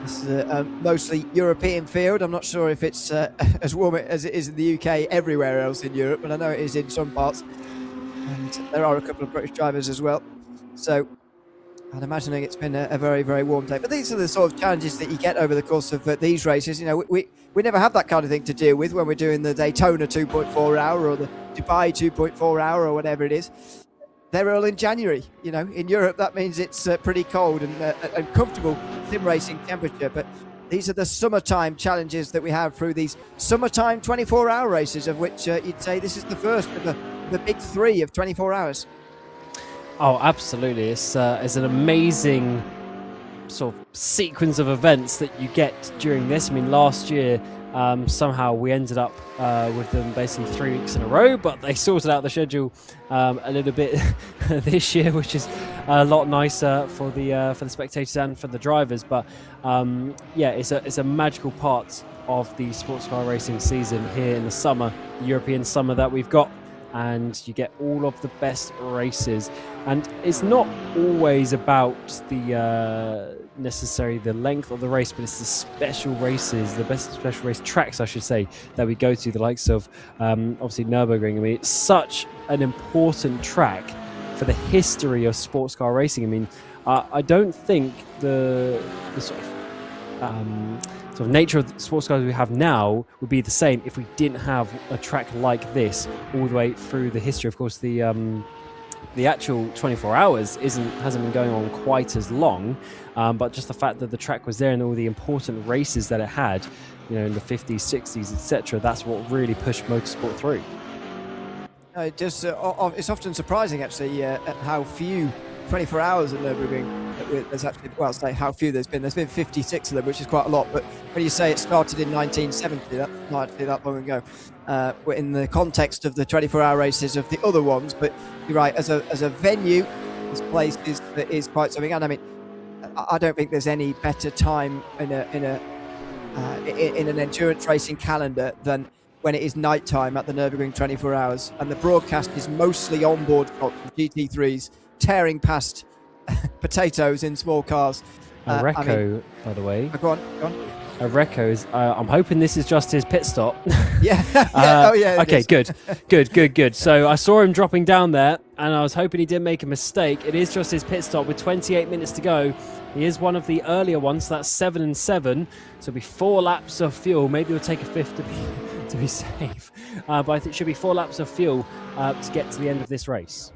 this is a mostly European field. I'm not sure if it's as warm as it is in the UK everywhere else in Europe, but I know it is in some parts. And there are a couple of British drivers as well. So I'm imagining it's been a very, very warm day. But these are the sort of challenges that you get over the course of these races. You know, we never have that kind of thing to deal with when we're doing the Daytona 2.4 hour or the Dubai 2.4 hour or whatever it is. They're all in January. You know, in Europe that means it's pretty cold and comfortable sim racing temperature. But these are the summertime challenges that we have through these summertime 24-hour races, of which you'd say this is the first of the big 3 of 24 hours. Oh, absolutely. It's an amazing sort of sequence of events that you get during this. I mean, last year, somehow we ended up with them basically 3 weeks in a row, but they sorted out the schedule a little bit this year, which is a lot nicer for the spectators and for the drivers. But yeah, it's a magical part of the sports car racing season here in the summer, the European summer that we've got. And you get all of the best races, and it's not always about the necessarily the length of the race, but it's the special races, the best special race tracks, I should say, that we go to, the likes of obviously Nürburgring. I mean, it's such an important track for the history of sports car racing. I mean, I don't think the sort of nature of the sports cars we have now would be the same if we didn't have a track like this all the way through the history. Of course, the actual 24 hours hasn't been going on quite as long, but just the fact that the track was there and all the important races that it had in the 50s, 60s, etc. That's what really pushed motorsport through. It's often surprising, actually, at how few 24 hours at Nürburgring. There's actually, well, I'll say how few there's been. There's been 56 of them, which is quite a lot. But when you say it started in 1970, that's not actually that long ago. In the context of the 24-hour races of the other ones, but you're right. As a venue, this place is quite something. And I mean, I don't think there's any better time in an endurance racing calendar than when it is night time at the Nürburgring 24 hours, and the broadcast is mostly onboard shots of GT3s tearing past potatoes in small cars. Areco, by the way. Go on. Areco's. I'm hoping this is just his pit stop. Yeah. Okay, good. So I saw him dropping down there, and I was hoping he didn't make a mistake. It is just his pit stop with 28 minutes to go. He is one of the earlier ones. So that's 7 and 7. So it'll be 4 laps of fuel. Maybe we'll take a fifth to be safe. But I think it should be 4 laps of fuel to get to the end of this race.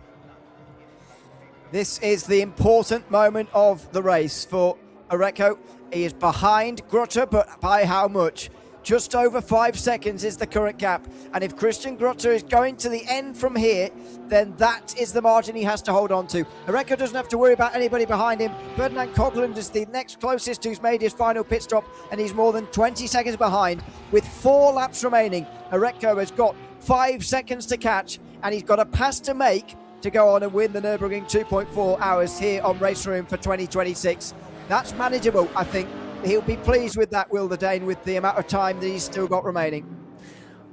This is the important moment of the race for Areco. He is behind Grotte, but by how much? Just over 5 seconds is the current gap. And if Christian Grotte is going to the end from here, then that is the margin he has to hold on to. Areco doesn't have to worry about anybody behind him. Ferdinand Cogland is the next closest who's made his final pit stop, and he's more than 20 seconds behind. With 4 laps remaining, Areco has got 5 seconds to catch, and he's got a pass to make to go on and win the Nürburgring 2.4 hours here on RaceRoom for 2026. That's manageable, I think. He'll be pleased with that, Will the Dane, with the amount of time that he's still got remaining.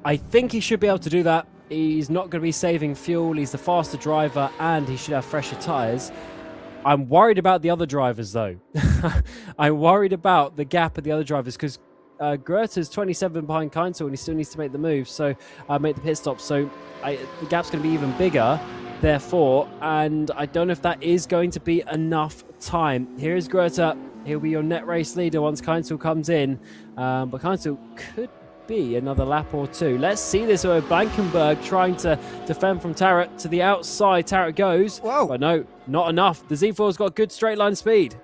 I think he should be able to do that. He's not going to be saving fuel. He's the faster driver, and he should have fresher tyres. I'm worried about the other drivers, though. I'm worried about the gap of the other drivers, because Goethe's 27 behind Keinzel, and he still needs to make the move, so make the pit stop. So the gap's going to be even bigger, therefore, and I don't know if that is going to be enough time. Here is Goethe. He'll be your net race leader once Keinzel comes in, but Keinzel could be another lap or two. Let's see this with Blankenberg trying to defend from Tarrant to the outside. Tarrant goes. Whoa. But no, not enough. The Z4's got good straight line speed.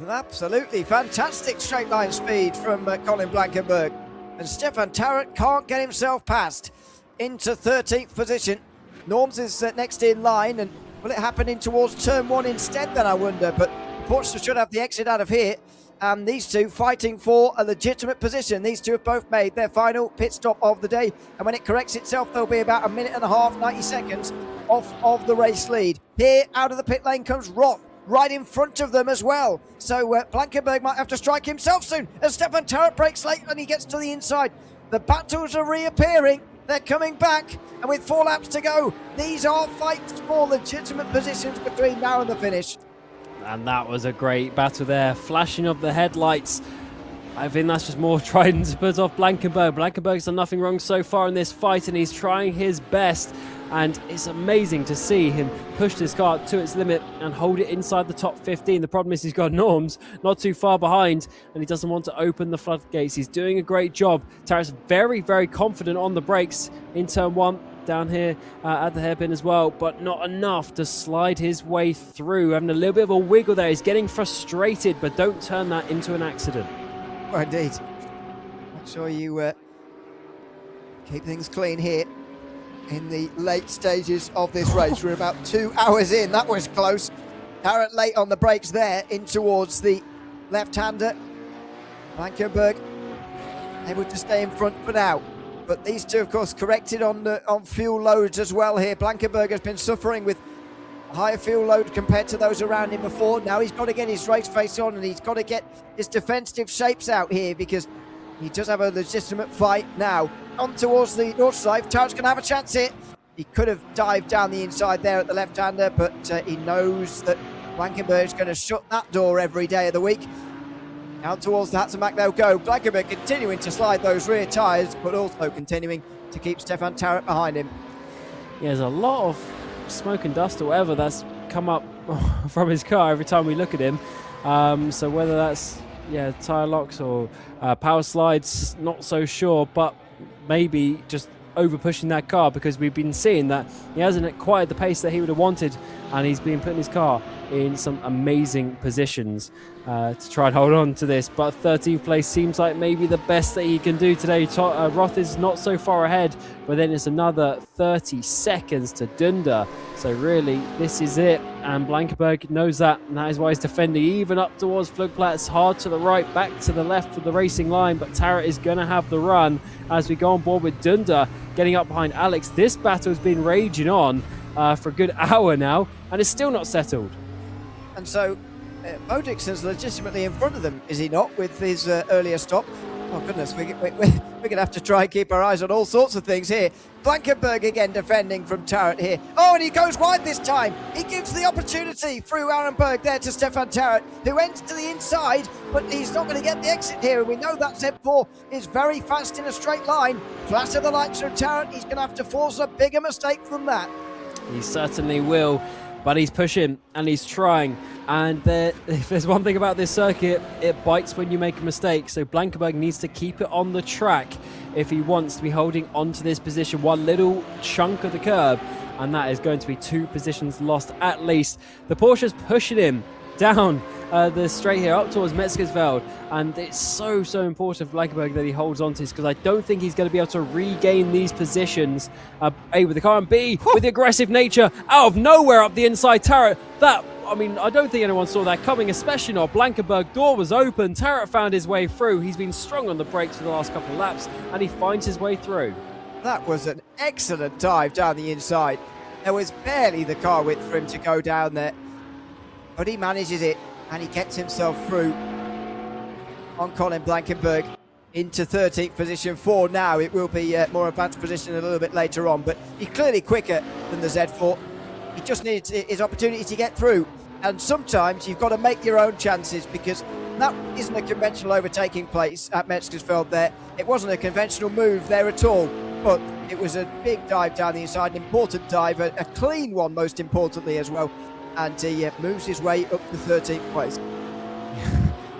Absolutely fantastic straight line speed from Colin Blankenberg. And Stefan Tarrant can't get himself past into 13th position. Norms is next in line, and will it happen in towards turn 1 instead then, I wonder? But Portsmouth should have the exit out of here. These two fighting for a legitimate position. These two have both made their final pit stop of the day. And when it corrects itself, there'll be about a minute and a half, 90 seconds off of the race lead. Here, out of the pit lane comes Roth, right in front of them as well. So Blankenberg might have to strike himself soon as Stefan Tarrant breaks late and he gets to the inside. The battles are reappearing. They're coming back. And with 4 laps to go, these are fights for legitimate positions between now and the finish. And that was a great battle there. Flashing of the headlights. I think that's just more trying to put off Blankenberg. Blankenberg's done nothing wrong so far in this fight, and he's trying his best. And it's amazing to see him push this car to its limit and hold it inside the top 15. The problem is he's got Norms not too far behind, and he doesn't want to open the floodgates. He's doing a great job. Tarrant's very, very confident on the brakes in turn 1. Down here at the hairpin as well, but not enough to slide his way through. Having a little bit of a wiggle there. He's getting frustrated, but don't turn that into an accident. Well, indeed. Make sure you keep things clean here in the late stages of this race. We're about 2 hours in. That was close. Tarrant late on the brakes there in towards the left-hander. Blankenberg able to stay in front for now. But these two, of course, corrected on fuel loads as well here. Blankenberg has been suffering with a higher fuel load compared to those around him before. Now he's got to get his race face on, and he's got to get his defensive shapes out here, because he does have a legitimate fight now. On towards the Nordschleife. Tarrant's going to have a chance here. He could have dived down the inside there at the left-hander, but he knows that Blankenberg is going to shut that door every day of the week. Out towards the Hatzenbach they'll go. Blankenberg continuing to slide those rear tyres, but also continuing to keep Stefan Tarrant behind him. Yeah, there's a lot of smoke and dust or whatever that's come up from his car every time we look at him. So whether that's tyre locks or power slides, not so sure, but maybe just over pushing that car, because we've been seeing that he hasn't acquired the pace that he would have wanted, and he's been putting his car in some amazing positions to try and hold on to this. But 13th place seems like maybe the best that he can do today. Roth is not so far ahead, but then it's another 30 seconds to Dünder. So really, this is it, and Blankenberg knows that, and that is why he's defending even up towards Flugplatz, hard to the right, back to the left of the racing line. But Tarrant is going to have the run as we go on board with Dünder getting up behind Alex. This battle's been raging on for a good hour now, and it's still not settled. And so Bo Dixon's legitimately in front of them, is he not, with his earlier stop? Oh goodness, we're going to have to try and keep our eyes on all sorts of things here. Blankenberg again defending from Tarrant here. Oh, and he goes wide this time. He gives the opportunity through Arenberg there to Stefan Tarrant, who ends to the inside, but he's not going to get the exit here. And we know that Z4 is very fast in a straight line. Flatter the lights from Tarrant. He's going to have to force a bigger mistake from that. He certainly will, but he's pushing and he's trying. And if there's one thing about this circuit, it bites when you make a mistake. So Blankenberg needs to keep it on the track if he wants to be holding on to this position. One little chunk of the curb, and that is going to be 2 positions lost at least. The Porsche's pushing him down the straight here up towards Metzgersfeld, and it's so important for Blankenberg that he holds on to this, because I don't think he's going to be able to regain these positions. A with the car, and B with the aggressive nature out of nowhere up the inside. Tarrant, I mean, I don't think anyone saw that coming, especially not Blankenberg. Door was open. Tarrant found his way through. He's been strong on the brakes for the last couple of laps, and he finds his way through. That was an excellent dive down the inside. There was barely the car width for him to go down there, but he manages it, and he gets himself through on Colin Blankenberg into 13th position. For now, it will be more advanced position a little bit later on, but he's clearly quicker than the Z4. He just needs his opportunity to get through. And sometimes you've got to make your own chances, because that isn't a conventional overtaking place at Metzgersfeld there. It wasn't a conventional move there at all, but it was a big dive down the inside, an important dive, a clean one most importantly as well. And he moves his way up to 13th place.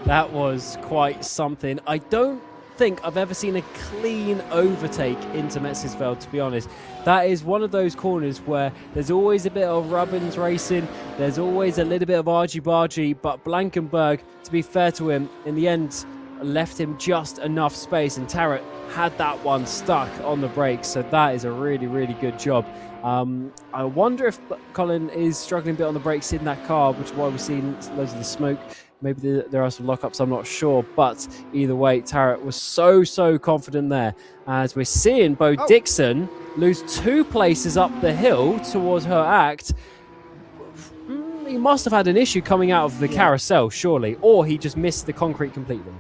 That was quite something. I don't think I've ever seen a clean overtake into Metzgersfeld, to be honest. That is one of those corners where there's always a bit of rubbins racing, there's always a little bit of argy-bargy, but Blankenberg, to be fair to him, in the end left him just enough space, and Tarrant had that one stuck on the brakes, so that is a really good job. I wonder if Colin is struggling a bit on the brakes in that car, which is why we're seeing loads of the smoke. Maybe there are some lockups, I'm not sure. But either way, Tarrant was so confident there. As we're seeing Bo Dixon lose 2 places up the hill towards her act. He must have had an issue coming out of the carousel, surely. Or he just missed the concrete completely.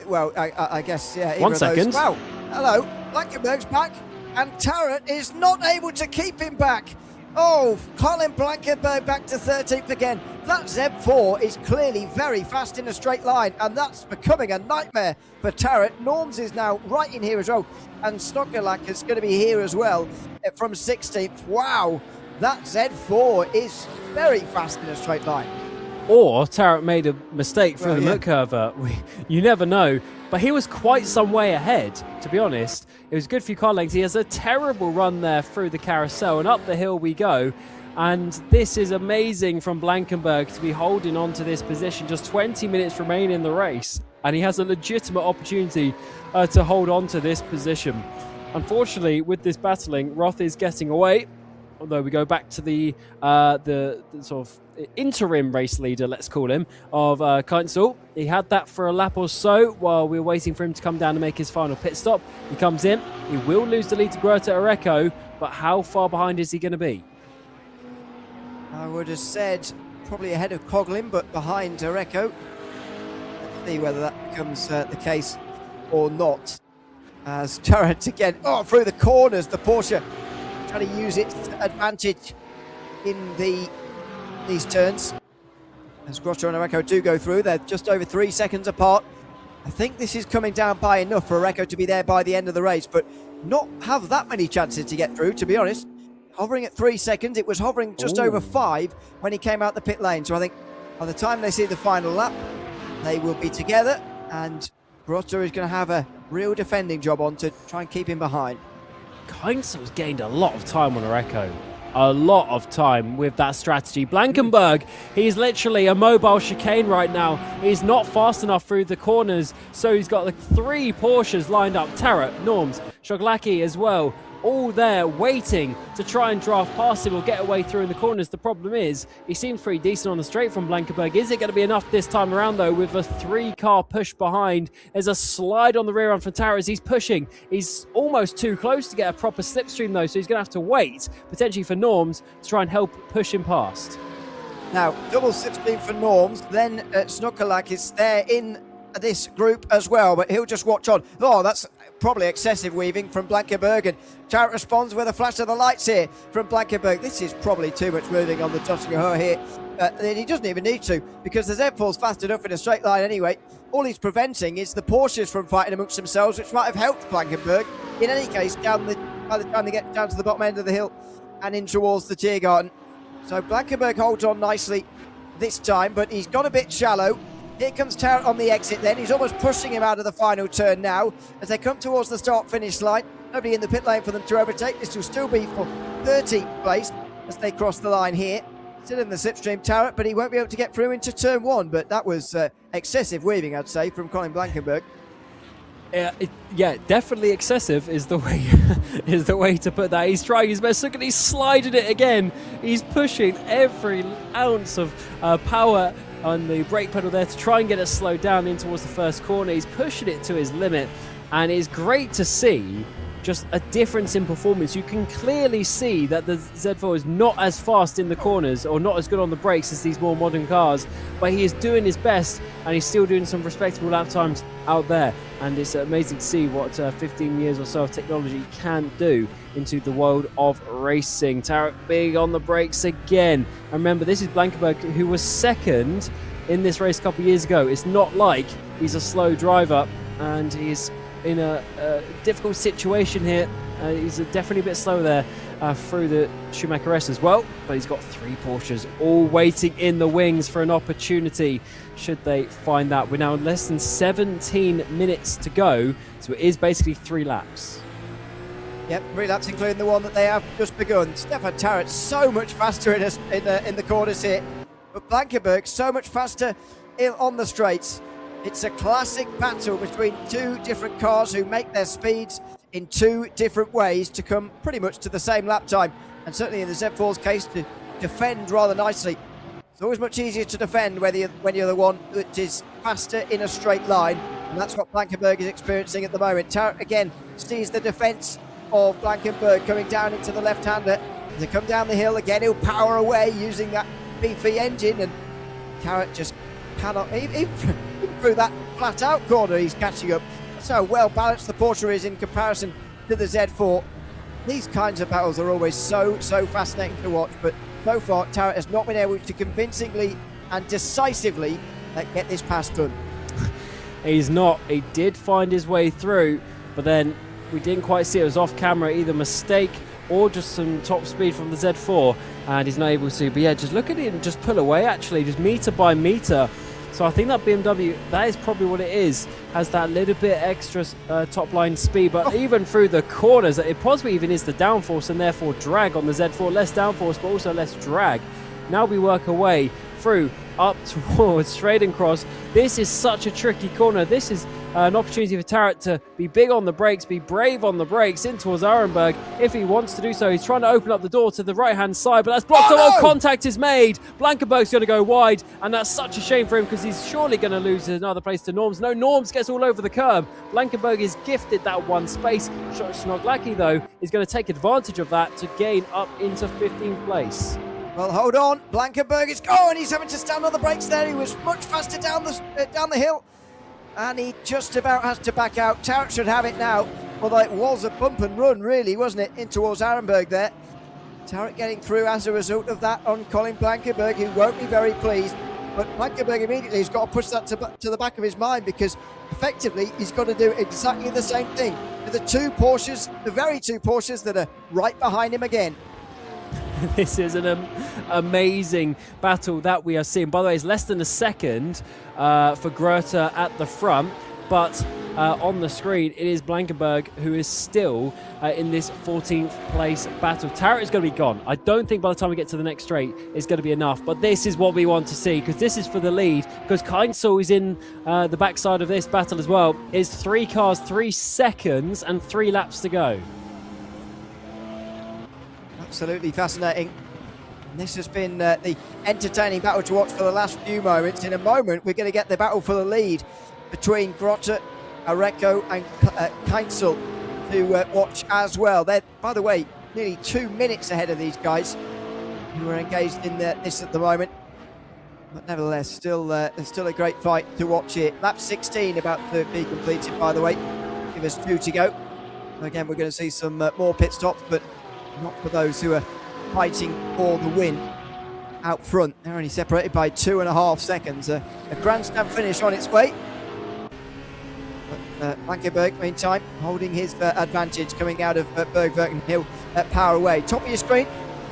Well, I guess, yeah. 1 second. Wow, hello. Blankenberg's back, and Tarrant is not able to keep him back. Oh, Colin Blankenberg back to 13th again. That Z4 is clearly very fast in a straight line, and that's becoming a nightmare for Tarrant. Norms is now right in here as well, and Stockerlack is going to be here as well from 16th. Wow, that Z4 is very fast in a straight line. Or Tarrant made a mistake through the look curve. You never know. But he was quite some way ahead, to be honest. It was good few car lengths. He has a terrible run there through the carousel, and up the hill we go. And this is amazing from Blankenberg to be holding on to this position. Just 20 minutes remain in the race, and he has a legitimate opportunity to hold on to this position. Unfortunately, with this battling, Roth is getting away. Although we go back to the sort of interim race leader, let's call him, of Keinzel. He had that for a lap or so while we were waiting for him to come down and make his final pit stop. He comes in. He will lose the lead to Greta Oreco, but how far behind is he going to be? I would have said probably ahead of Coughlin, but behind Oreco. Let's see whether that becomes the case or not. As Tarrant again, through the corners, the Porsche trying to use its advantage in these turns. As Grotto and Oreco do go through, they're just over 3 seconds apart. I think this is coming down by enough for Oreco to be there by the end of the race, but not have that many chances to get through, to be honest. Hovering at 3 seconds, it was hovering just over 5 when he came out the pit lane. So I think by the time they see the final lap, they will be together, and Grotto is going to have a real defending job on to try and keep him behind. Heinz has gained a lot of time on Oreco. A lot of time with that strategy. Blankenberg, he's literally a mobile chicane right now. He's not fast enough through the corners, so he's got the 3 Porsches lined up. Tarrant, Norms, Shoglaki as well, all there waiting to try and draft past him or get away through in the corners. The problem is, he seems pretty decent on the straight from Blankenberg. Is it going to be enough this time around, though, with a 3-car push behind? There's a slide on the rear end from Tarrant as he's pushing. He's almost too close to get a proper slipstream, though, so he's going to have to wait, potentially for Norms, to try and help push him past. Now, double slipstream for Norms, then Snukalak is there in this group as well, but he'll just watch on. Oh, that's probably excessive weaving from Blankenberg, and Tarrant responds with a flash of the lights here from Blankenberg. This is probably too much moving on the Döttinger Höhe here. He doesn't even need to, because the Z4's fast enough in a straight line anyway. All he's preventing is the Porsches from fighting amongst themselves, which might have helped Blankenberg. In any case, by the time they get down to the bottom end of the hill and in towards the Tiergarten. So Blankenberg holds on nicely this time, but he's got a bit shallow. Here comes Tarrant on the exit then. He's almost pushing him out of the final turn now as they come towards the start-finish line. Nobody in the pit lane for them to overtake. This will still be for 13th place as they cross the line here. Still in the slipstream, Tarrant, but he won't be able to get through into turn 1. But that was excessive weaving, I'd say, from Colin Blankenberg. Yeah, definitely excessive is the way to put that. He's trying his best. Look at, he's sliding it again. He's pushing every ounce of power on the brake pedal there to try and get it slowed down in towards the first corner. He's pushing it to his limit, and it's great to see just a difference in performance. You can clearly see that the Z4 is not as fast in the corners or not as good on the brakes as these more modern cars, but he is doing his best and he's still doing some respectable lap times out there. And it's amazing to see what 15 years or so of technology can do into the world of racing. Tarrant big on the brakes again. And remember, this is Blankenberg, who was second in this race a couple of years ago. It's not like he's a slow driver, and he's in a difficult situation here. He's definitely a bit slow there through the Schumacher S as well, but he's got 3 Porsches all waiting in the wings for an opportunity should they find that. We're now less than 17 minutes to go, so it is basically 3 laps. Yep, 3 laps, including the one that they have just begun. Stefan Tarrant so much faster in the corners here, but Blankenberg so much faster on the straights. It's a classic battle between 2 different cars who make their speeds in 2 different ways to come pretty much to the same lap time. And certainly in the Z4's case, to defend rather nicely. It's always much easier to defend when you're the one that is faster in a straight line. And that's what Blankenberg is experiencing at the moment. Tarrant again sees the defence of Blankenberg coming down into the left-hander. As they come down the hill again, he'll power away using that beefy engine, and Tarrant just cannot, even through that flat out corner, he's catching up. That's how well balanced the Porsche is in comparison to the Z4. These kinds of battles are always so fascinating to watch, but so far Tarrant has not been able to convincingly and decisively get this pass done. He's not. He did find his way through, but then we didn't quite see it. It was off camera, either mistake or just some top speed from the Z4, and he's not able to. But yeah, just look at him just pull away, actually, just meter by meter. So I think that BMW, that is probably what it is, has that little bit extra top line speed, but even through the corners, it possibly even is the downforce and therefore drag on the Z4. Less downforce, but also less drag. Now we work our way through up towards straight and cross. This is such a tricky corner. This is an opportunity for Tarrant to be big on the brakes, be brave on the brakes in towards Arenberg if he wants to do so. He's trying to open up the door to the right-hand side, but that's blocked. Oh, contact is made. Blankenberg's going to go wide, and that's such a shame for him because he's surely going to lose another place to Norms. No, Norms gets all over the curb. Blankenberg is gifted that one space. Snoglacki, though, is going to take advantage of that to gain up into 15th place. Well, hold on. Blankenberg is going. He's having to stand on the brakes there. He was much faster down the hill. And he just about has to back out. Tarrant should have it now. Although it was a bump and run, really, wasn't it? In towards Arenberg there. Tarrant getting through as a result of that on Colin Blankenberg, who won't be very pleased. But Blankenberg immediately has got to push that to the back of his mind, because effectively he's got to do exactly the same thing with the 2 Porsches, the very 2 Porsches that are right behind him again. This is an amazing battle that we are seeing. By the way, it's less than a second for Greta at the front. but on the screen, it is Blankenberg who is still in this 14th place battle. Tarrant is going to be gone. I don't think by the time we get to the next straight, it's going to be enough. But this is what we want to see, because this is for the lead. Because Keinzel is in the backside of this battle as well. It's 3 cars, 3 seconds, and 3 laps to go. Absolutely fascinating. This has been the entertaining battle to watch for the last few moments. In a moment, we're going to get the battle for the lead between Grotte, Areco and Keinzel to watch as well. They're, by the way, nearly 2 minutes ahead of these guys who are engaged in this at the moment. But nevertheless, still a great fight to watch here. Lap 16 about to be completed, by the way. Give us 2 to go. Again, we're going to see some more pit stops, but not for those who are fighting for the win out front. They're only separated by 2.5 seconds. A grandstand finish on its way. Blankenberg, meantime, holding his advantage coming out of Bergwerken Hill power away. Top of your screen,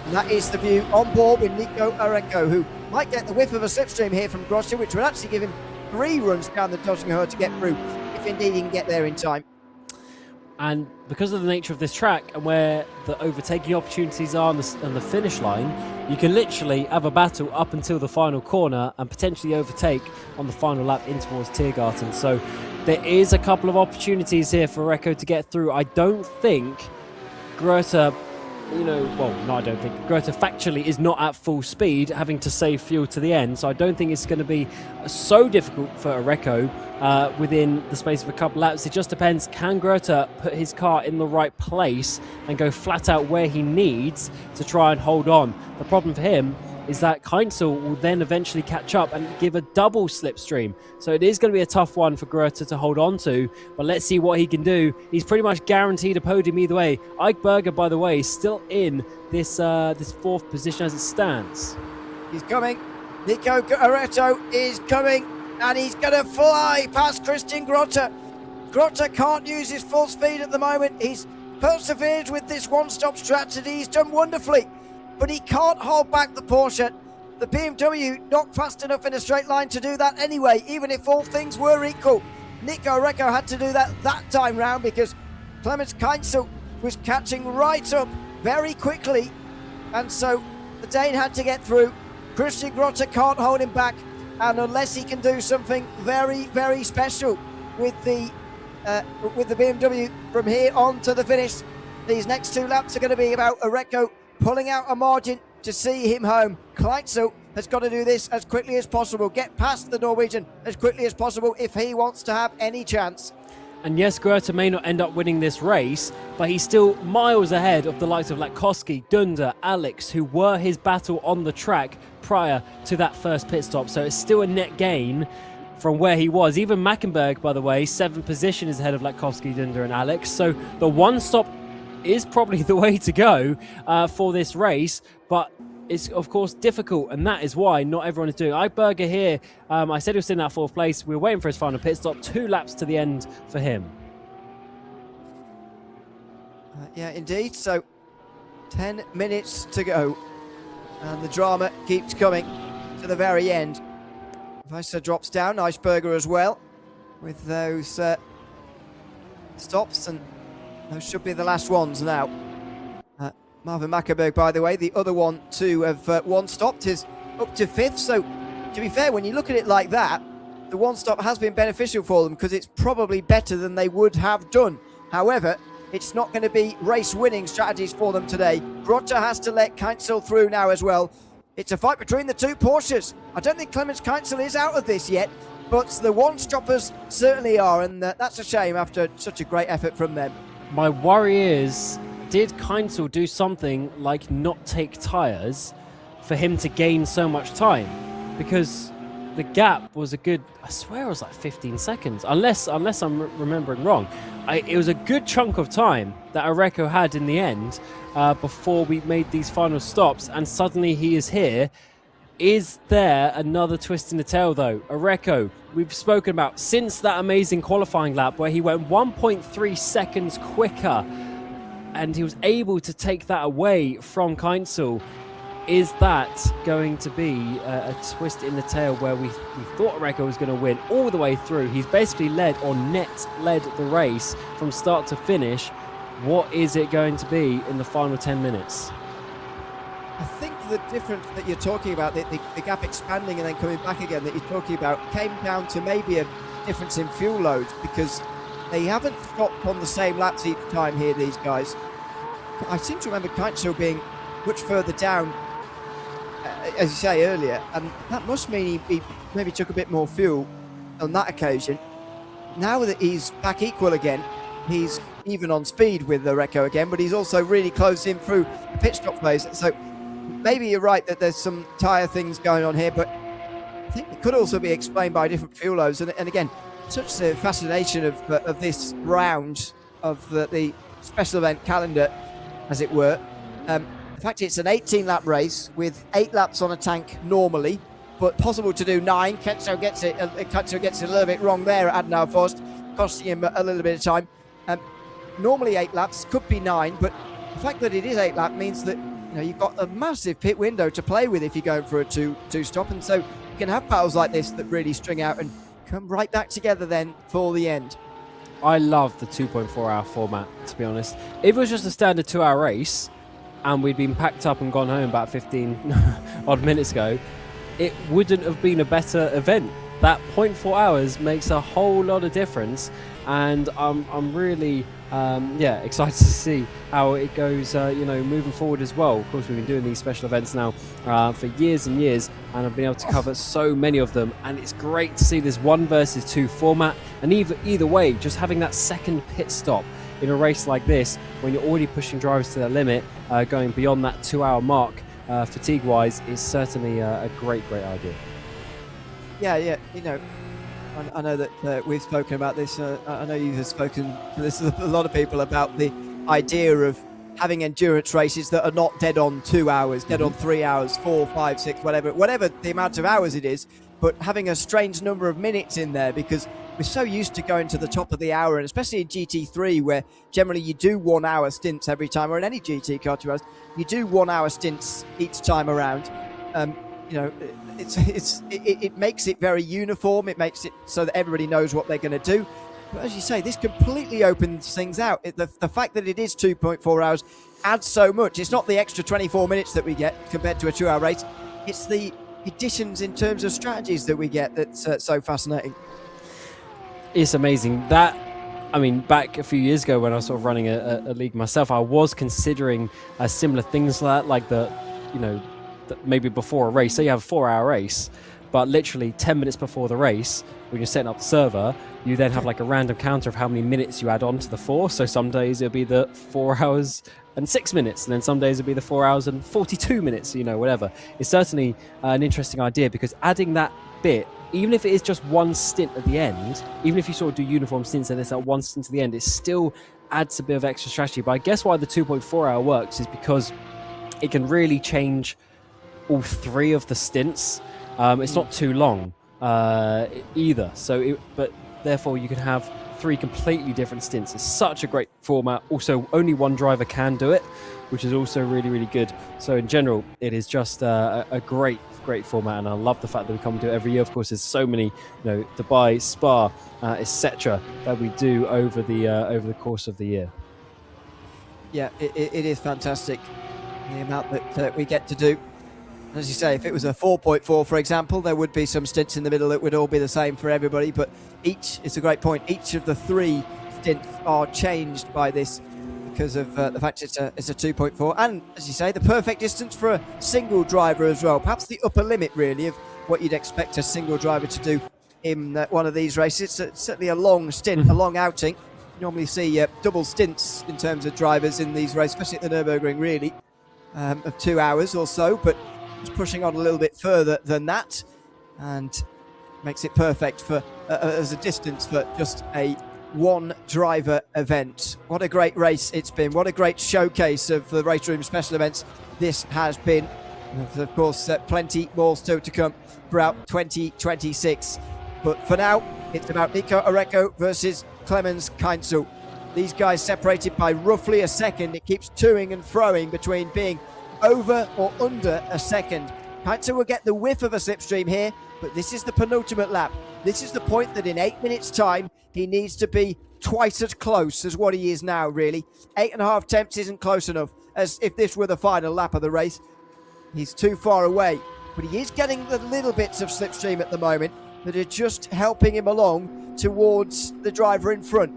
and that is the view on board with Nico Areco, who might get the whiff of a slipstream here from Grotte, which would actually give him 3 runs down the Döttinger Höhe to get through, if indeed he can get there in time. And because of the nature of this track and where the overtaking opportunities are on the finish line, you can literally have a battle up until the final corner and potentially overtake on the final lap in towards Tiergarten. So there is a couple of opportunities here for Areco to get through. I don't think Grotte, I don't think Grotte factually is not at full speed, having to save fuel to the end. So I don't think it's going to be so difficult for Areco within the space of a couple laps. It just depends, can Grotte put his car in the right place and go flat out where he needs to try and hold on? The problem for him is that Keinzel will then eventually catch up and give a double slipstream. So it is going to be a tough one for Grotte to hold on to, but let's see what he can do. He's pretty much guaranteed a podium either way. Ike Berger, by the way, is still in this 4th position as it stands. He's coming. Nico Areco is coming, and he's going to fly past Christian Grotte. Grotte can't use his full speed at the moment. He's persevered with this one-stop strategy. He's done wonderfully, but he can't hold back the Porsche. The BMW not fast enough in a straight line to do that anyway, even if all things were equal. Nico Areco had to do that time round because Clemens Keinzel was catching right up very quickly, and so the Dane had to get through. Christian Grotte can't hold him back, and unless he can do something very, very special with the BMW from here on to the finish, these next 2 laps are going to be about Areco pulling out a margin to see him home. Keinzel has got to do this as quickly as possible, get past the Norwegian as quickly as possible if he wants to have any chance. And yes, Grotte may not end up winning this race, but he's still miles ahead of the likes of Latkowski, Dunder, Alex, who were his battle on the track prior to that first pit stop. So it's still a net gain from where he was. Even Mackenberg, by the way, 7th position is ahead of Latkowski, Dunder and Alex. So the one stop is probably the way to go for this race, but it's of course difficult, and that is why not everyone is doing it. Ike Berger here, I said he was in that 4th place. We're waiting for his final pit stop, 2 laps to the end for him. Yeah, indeed. So 10 minutes to go, and the drama keeps coming to the very end. Weiser drops down, Eisberger as well, with those stops, and those should be the last ones now. Marvin Mackenberg, by the way, the other one to have one stopped, is up to 5th. So, to be fair, when you look at it like that, the one stop has been beneficial for them because it's probably better than they would have done. However, it's not going to be race-winning strategies for them today. Grotte has to let Keinzel through now as well. It's a fight between the 2 Porsches. I don't think Clemens Keinzel is out of this yet, but the one-stoppers certainly are, and that's a shame after such a great effort from them. My worry is, did Keinzel do something like not take tyres for him to gain so much time? Because the gap was a good, I swear it was like 15 seconds, unless I'm remembering wrong. It was a good chunk of time that Areco had in the end before we made these final stops, and suddenly he is here. Is there another twist in the tail though? Areco, we've spoken about since that amazing qualifying lap where he went 1.3 seconds quicker, and he was able to take that away from Keinzel. is that going to be a twist in the tail where we thought Reco was going to win all the way through? He's basically led the race from start to finish. What is it going to be in the final 10 minutes? I think the difference that you're talking about, the gap expanding and then coming back again that you're talking about, came down to maybe a difference in fuel load, because they haven't stopped on the same laps each time here, these guys. I seem to remember Kainzo being much further down, as you say earlier, and that must mean he maybe took a bit more fuel on that occasion. Now that he's back equal again, he's even on speed with the Reco again, but he's also really closed in through the pit stop phase. So maybe you're right that there's some tyre things going on here, but I think it could also be explained by different fuel loads. And again, such the fascination of this round of the special event calendar, as it were. In fact, it's an 18-lap race with 8 laps on a tank normally, but possible to do 9. Kainzo gets it a little bit wrong there at Adenauer Forst, costing him a little bit of time. Normally 8 laps, could be 9, but the fact that it is 8 lap means that you've got a massive pit window to play with if you're going for a two stop, and so you can have battles like this that really string out and come right back together then for the end. I love the 2.4 hour format, to be honest. If it was just a standard 2-hour race and we'd been packed up and gone home about 15 odd minutes ago, it wouldn't have been a better event. That 0.4 hours makes a whole lot of difference, and I'm really excited to see how it goes moving forward as well. Of course, we've been doing these special events now for years and years, and I've been able to cover so many of them, and it's great to see this 1 versus 2 format. And either way, just having that second pit stop in a race like this, when you're already pushing drivers to their limit, going beyond that 2-hour mark fatigue wise, is certainly a great idea. Yeah, I know that we've spoken about this. I know you have spoken to this a lot of people about the idea of having endurance races that are not dead on 2 hours, dead on 3 hours, 4, 5, 6, whatever the amount of hours it is, but having a strange number of minutes in there, because we're so used to going to the top of the hour, and especially in GT3, where generally you do 1 hour stints every time, or in any GT car, to us, you do 1 hour stints each time around. It makes it very uniform. It makes it so that everybody knows what they're going to do. But as you say, this completely opens things out. The fact that it is 2.4 hours adds so much. It's not the extra 24 minutes that we get compared to a 2-hour race. It's the additions in terms of strategies that we get that's so fascinating. It's amazing. Back a few years ago when I was sort of running a league myself, I was considering similar things like maybe before a race. Say you have a 4-hour race, but literally 10 minutes before the race, when you're setting up the server, you then have like a random counter of how many minutes you add on to the 4. So some days it'll be the 4 hours and 6 minutes, and then some days it'll be the 4 hours and 42 minutes, whatever. It's certainly an interesting idea, because adding that bit, even if it is just one stint at the end, even if you sort of do uniform stints and it's that one stint at the end, it still adds a bit of extra strategy. But I guess why the 2.4 hour works is because it can really change all 3 of the stints. It's not too long either, but therefore you can have 3 completely different stints. It's such a great format. Also, only one driver can do it, which is also really good. So in general, it is just a great format, and I love the fact that we come and do it every year. Of course, there's so many, Dubai, Spa, etc., that we do over the course of the year. Yeah, it is fantastic, the amount that we get to do. As you say, if it was a 4.4, for example, there would be some stints in the middle that would all be the same for everybody, but it's a great point, each of the 3 stints are changed by this because of the fact it's a 2.4, and as you say, the perfect distance for a single driver as well. Perhaps the upper limit, really, of what you'd expect a single driver to do in one of these races. It's certainly a long stint, a long outing. You normally see double stints in terms of drivers in these races, especially at the Nürburgring, really, of 2 hours or so, but it's pushing on a little bit further than that, and makes it perfect for as a distance for just a 1 driver event. What a great race it's been. What a great showcase of the RaceRoom special events this has been. And of course, plenty more still to come throughout 2026. But for now, it's about Nico Oreco versus Clemens Kainzo. These guys separated by roughly a second. It keeps toing and froing between being over or under a second. Keitel will get the whiff of a slipstream here, but this is the penultimate lap. This is the point that in 8 minutes' time, he needs to be twice as close as what he is now, really. 8.5 attempts isn't close enough, as if this were the final lap of the race. He's too far away, but he is getting the little bits of slipstream at the moment that are just helping him along towards the driver in front.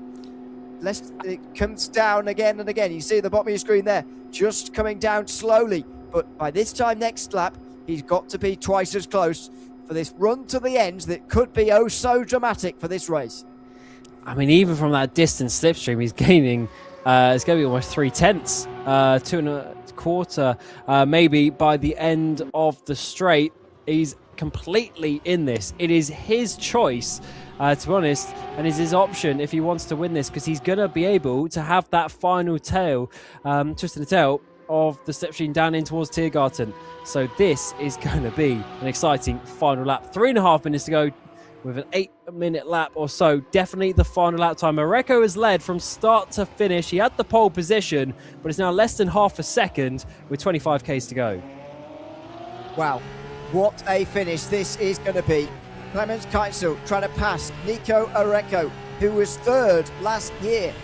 It comes down again and again. You see the bottom of your screen there, just coming down slowly. But by this time next lap, he's got to be twice as close for this run to the end that could be oh so dramatic for this race. I mean, even from that distance slipstream, he's gaining, it's going to be almost 3/10, 2.25. Maybe by the end of the straight, he's completely in this. It is his choice, to be honest, and is his option if he wants to win this, because he's going to be able to have that final tail, twist in the tail of the slipstream down in towards Tiergarten. So this is going to be an exciting final lap. 3.5 minutes to go with an 8-minute lap or so. Definitely the final lap time. Oreco has led from start to finish. He had the pole position, but it's now less than half a second with 25 Ks to go. Wow, what a finish this is going to be. Clemens Keitel trying to pass Nico Oreco, who was third last year.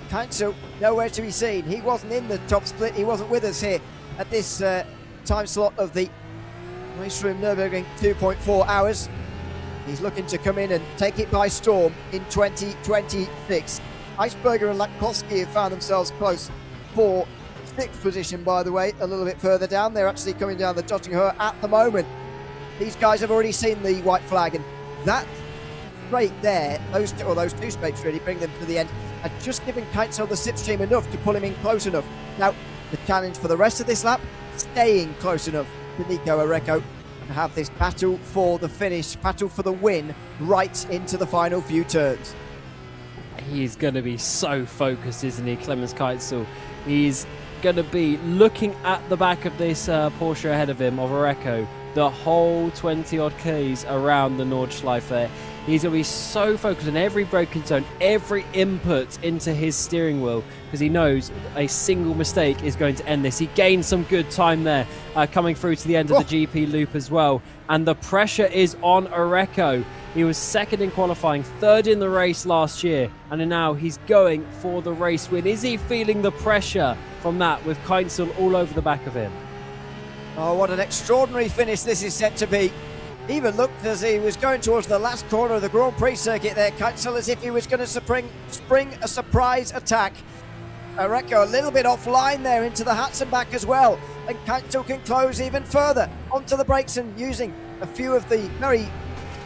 Keitel nowhere to be seen. He wasn't in the top split. He wasn't with us here at this time slot of the RaceRoom Nürburgring 2.4 hours. He's looking to come in and take it by storm in 2026. Eisberger and Latkowski have found themselves close for 6th position, by the way, a little bit further down. They're actually coming down the Döttinger Höhe at the moment. These guys have already seen the white flag, and that straight there, those two straights really bring them to the end, and just giving Keitel the slipstream enough to pull him in close enough. Now, the challenge for the rest of this lap, staying close enough to Nico Oreco and have this battle for the finish, battle for the win, right into the final few turns. He's going to be so focused, isn't he, Clemens Keitel? He's going to be looking at the back of this Porsche ahead of him, of Oreco, the whole 20-odd Ks around the Nordschleife. He's going to be so focused on every braking zone, every input into his steering wheel, because he knows a single mistake is going to end this. He gained some good time there, coming through to the end of the GP loop as well. And the pressure is on Oreco. He was second in qualifying, third in the race last year, and now he's going for the race win. Is he feeling the pressure from that with Keitel all over the back of him? Oh, what an extraordinary finish this is set to be. Even looked as he was going towards the last corner of the Grand Prix circuit there, Keitel, as if he was going to spring a surprise attack. Oreco a little bit offline there into the Hatzenbach as well, and Keitel can close even further onto the brakes and using a few of the very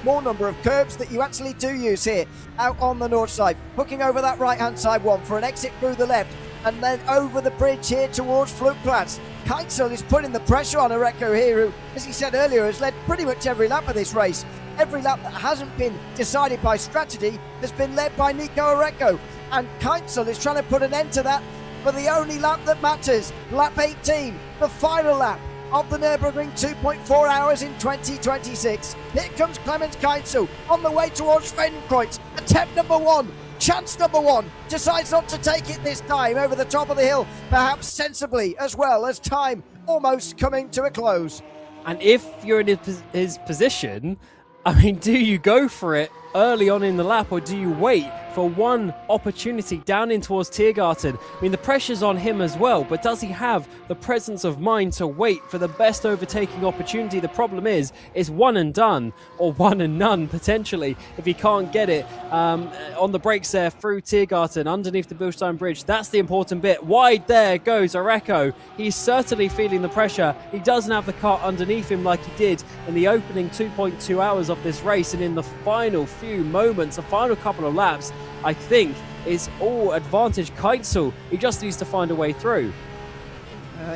small number of curbs that you actually do use here out on the north side, hooking over that right hand side one for an exit through the left, and then over the bridge here towards Flugplatz. Keitel is putting the pressure on Oreco here, who, as he said earlier, has led pretty much every lap of this race. Every lap that hasn't been decided by strategy has been led by Nico Oreco, and Keitel is trying to put an end to that for the only lap that matters, lap 18, the final lap of the Nürburgring 2.4 hours in 2026. Here comes Clemens Keitel on the way towards Schwedenkreuz. Attempt number one, chance number one, decides not to take it this time over the top of the hill, perhaps sensibly, as well as time almost coming to a close. And if you're in his position, I mean, do you go for it early on in the lap, or do you wait for one opportunity down in towards Tiergarten? I mean, the pressure's on him as well, but does he have the presence of mind to wait for the best overtaking opportunity? The problem is, it's one and done, or one and none potentially, if he can't get it on the brakes there through Tiergarten, underneath the Bilstein Bridge. That's the important bit. Wide there goes Oreco. He's certainly feeling the pressure. He doesn't have the car underneath him like he did in the opening 2.2 hours of this race, and in the final few moments, the final couple of laps, I think is all advantage Keitel. He just needs to find a way through.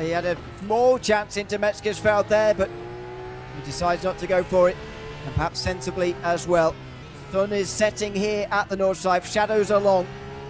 He had a small chance into Metzgersfeld there, but he decides not to go for it, and perhaps sensibly as well. Sun is setting here at the Nordschleife, shadows are long,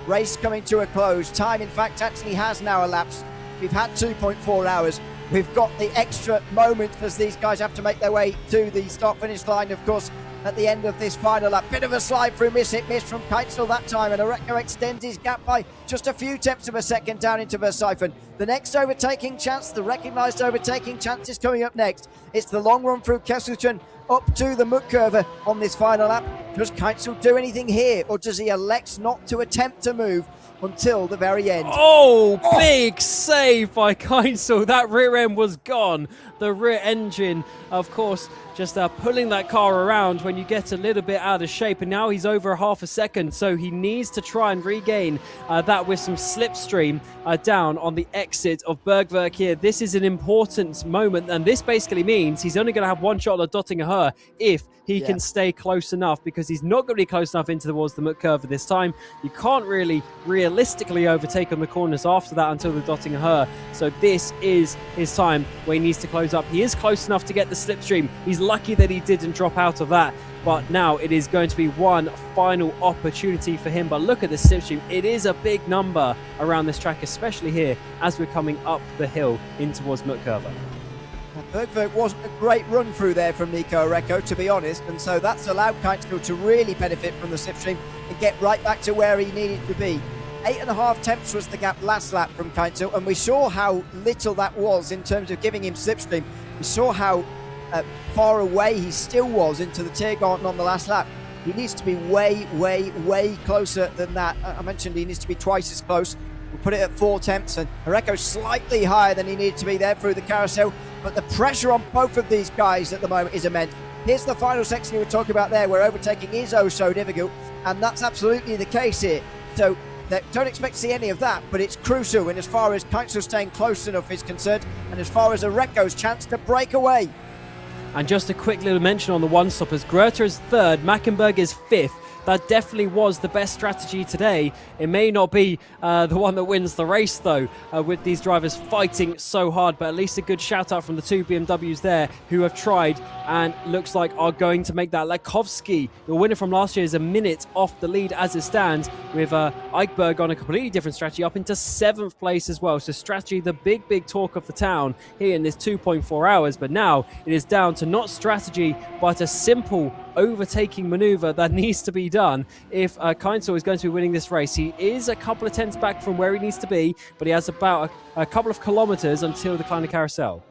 race coming to a close. Time, in fact, actually has now elapsed. We've had 2.4 hours. We've got the extra moment as these guys have to make their way to the start-finish line, of course, at the end of this final lap. Bit of a slide through, miss from Keitel that time, and Oreco extends his gap by just a few tenths of a second down into Verstappen. The next overtaking chance, the recognised overtaking chance, is coming up next. It's the long run through Kesselchen up to the mud curve on this final lap. Does Keitzel do anything here, or does he elect not to attempt to move until the very end? Oh, big save by Keitzel. That rear end was gone. The rear engine, of course, just pulling that car around when you get a little bit out of shape, and now he's over half a second, so he needs to try and regain that with some slipstream down on the exit of Bergwerk here. This is an important moment, and this basically means he's only going to have one shot at Döttinger Höhe if he can stay close enough, because he's not going to be close enough into towards the Mutt curve this time. You can't really realistically overtake on the corners after that until the Döttinger Höhe, so this is his time where he needs to close up. He is close enough to get the slipstream. He's lucky that he didn't drop out of that, but now it is going to be one final opportunity for him. But look at the slipstream. It is a big number around this track, especially here as we're coming up the hill in towards Mutt curve. Bergwerk wasn't a great run through there from Nico Recco, to be honest, and so that's allowed Keitzel to really benefit from the slipstream and get right back to where he needed to be. 8.5 tenths was the gap last lap from Keitzel, and we saw how little that was in terms of giving him slipstream. We saw how far away he still was into the Tiergarten on the last lap. He needs to be way, way, way closer than that. I mentioned he needs to be twice as close. We'll put it at 4 tenths, and Recco's slightly higher than he needed to be there through the carousel, but the pressure on both of these guys at the moment is immense. Here's the final section we were talking about there, where overtaking is oh so difficult, and that's absolutely the case here. So don't expect to see any of that, but it's crucial in as far as Keitzel staying close enough is concerned, and as far as Recco's chance to break away. And just a quick little mention on the one-stoppers. Gröter is 3rd, Mackenberg is 5th. That definitely was the best strategy today. It may not be the one that wins the race, though, with these drivers fighting so hard, but at least a good shout-out from the 2 BMWs there who have tried and looks like are going to make that. Lekovsky, your winner from last year, is a minute off the lead as it stands, with Eichberg on a completely different strategy up into 7th place as well. So strategy, the big talk of the town here in this 2.4 hours, but now it is down to not strategy, but a simple overtaking maneuver that needs to be done if Keitzel is going to be winning this race. He is a couple of tenths back from where he needs to be, but he has about a couple of kilometers until the Kleine Carousel.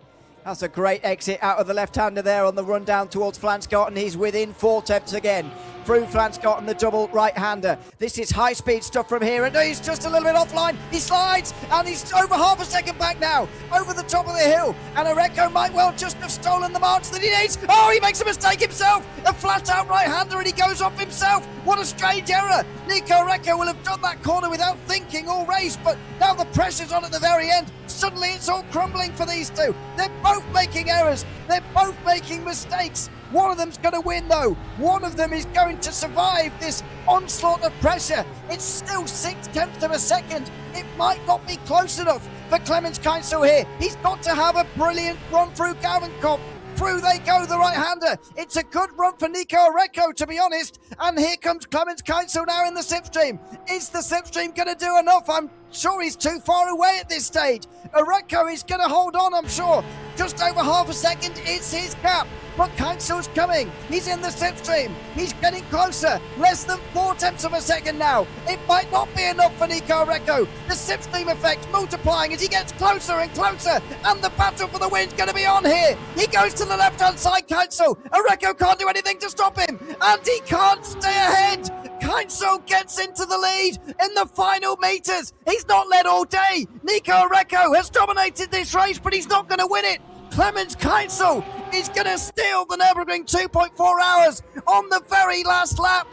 That's a great exit out of the left-hander there on the run down towards Flansgarten. He's within 4 tenths again. Through Flansgarten, the double right-hander. This is high-speed stuff from here, and he's just a little bit offline. He slides, and he's over half a second back now, over the top of the hill. And Recco might well just have stolen the marks that he needs. Oh, he makes a mistake himself. A flat-out right-hander, and he goes off himself. What a strange error. Nico Recco will have done that corner without thinking all race, but now the pressure's on at the very end. Suddenly it's all crumbling for these two. They're both making errors. They're both making mistakes. One of them's going to win, though. One of them is going to survive this onslaught of pressure. It's still 6 tenths of a second. It might not be close enough for Clemens Keitzel here. He's got to have a brilliant run through Galvenkop. Through they go, the right-hander. It's a good run for Nico Recco, to be honest. And here comes Clemens Keitzel now in the slipstream. Is the slipstream going to do enough? I'm sure he's too far away at this stage. Recco is going to hold on, I'm sure. Just over half a second, it's his gap. But Keitzel's coming. He's in the slipstream. He's getting closer. Less than 4 tenths of a second now. It might not be enough for Nico Recco. The slipstream effect multiplying as he gets closer and closer. And the battle for the win's going to be on here. He goes to the left-hand side, Keitzel. Recco can't do anything to stop him. And he can't stay ahead. Keitzel gets into the lead in the final meters. He's not led all day. Nico Recco has dominated this race, but he's not going to win it. Clemens Keitzel is going to steal the Nürburgring 2.4 hours on the very last lap.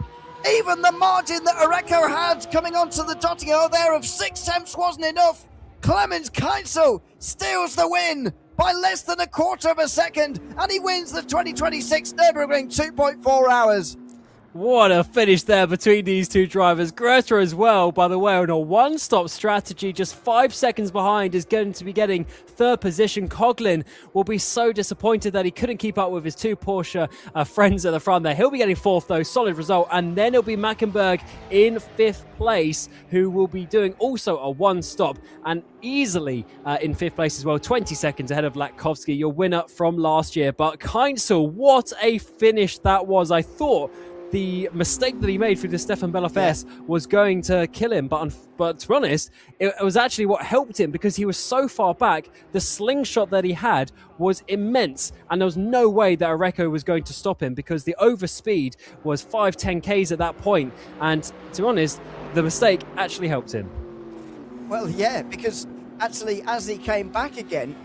Even the margin that Recco had coming onto the Döttinger there of 6 tenths wasn't enough. Clemens Keitzel steals the win by less than a quarter of a second, and he wins the 2026 Nürburgring 2.4 hours. What a finish there between these two drivers. Gröter as well, by the way, on a one-stop strategy, just 5 seconds behind, is going to be getting 3rd position. Coughlin will be so disappointed that he couldn't keep up with his 2 Porsche friends at the front there. He'll be getting 4th though, solid result. And then it'll be Mackenberg in 5th place, who will be doing also a one-stop and easily in 5th place as well, 20 seconds ahead of Latkovsky, your winner from last year. But Keitzel, what a finish that was. I thought the mistake that he made through the Stefan Belafes was going to kill him. But to be honest, it was actually what helped him, because he was so far back. The slingshot that he had was immense, and there was no way that Areco was going to stop him, because the overspeed was 5-10 Ks at that point. And to be honest, the mistake actually helped him. Well, yeah, because actually, as he came back again,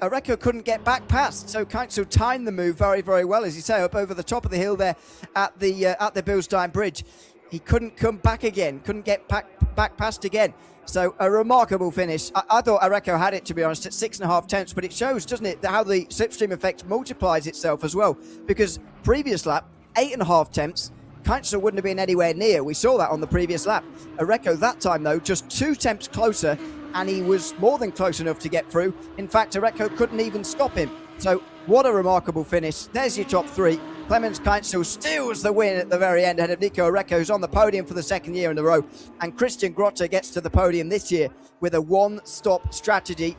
Areco couldn't get back past, so Kainzel timed the move very, very well, as you say, up over the top of the hill there at the Bilstein Bridge. He couldn't come back again, couldn't get back past again. So a remarkable finish. I thought Areco had it, to be honest, at 6.5 tenths, but it shows, doesn't it, how the slipstream effect multiplies itself as well, because previous lap, 8.5 tenths, Kainzel wouldn't have been anywhere near. We saw that on the previous lap. Areco that time, though, just 2 tenths closer, and he was more than close enough to get through. In fact, Areco couldn't even stop him. So what a remarkable finish. There's your top 3. Clemens Kainzel steals the win at the very end ahead of Nico Areco, who's on the podium for the 2nd year in a row. And Christian Grotte gets to the podium this year with a one-stop strategy.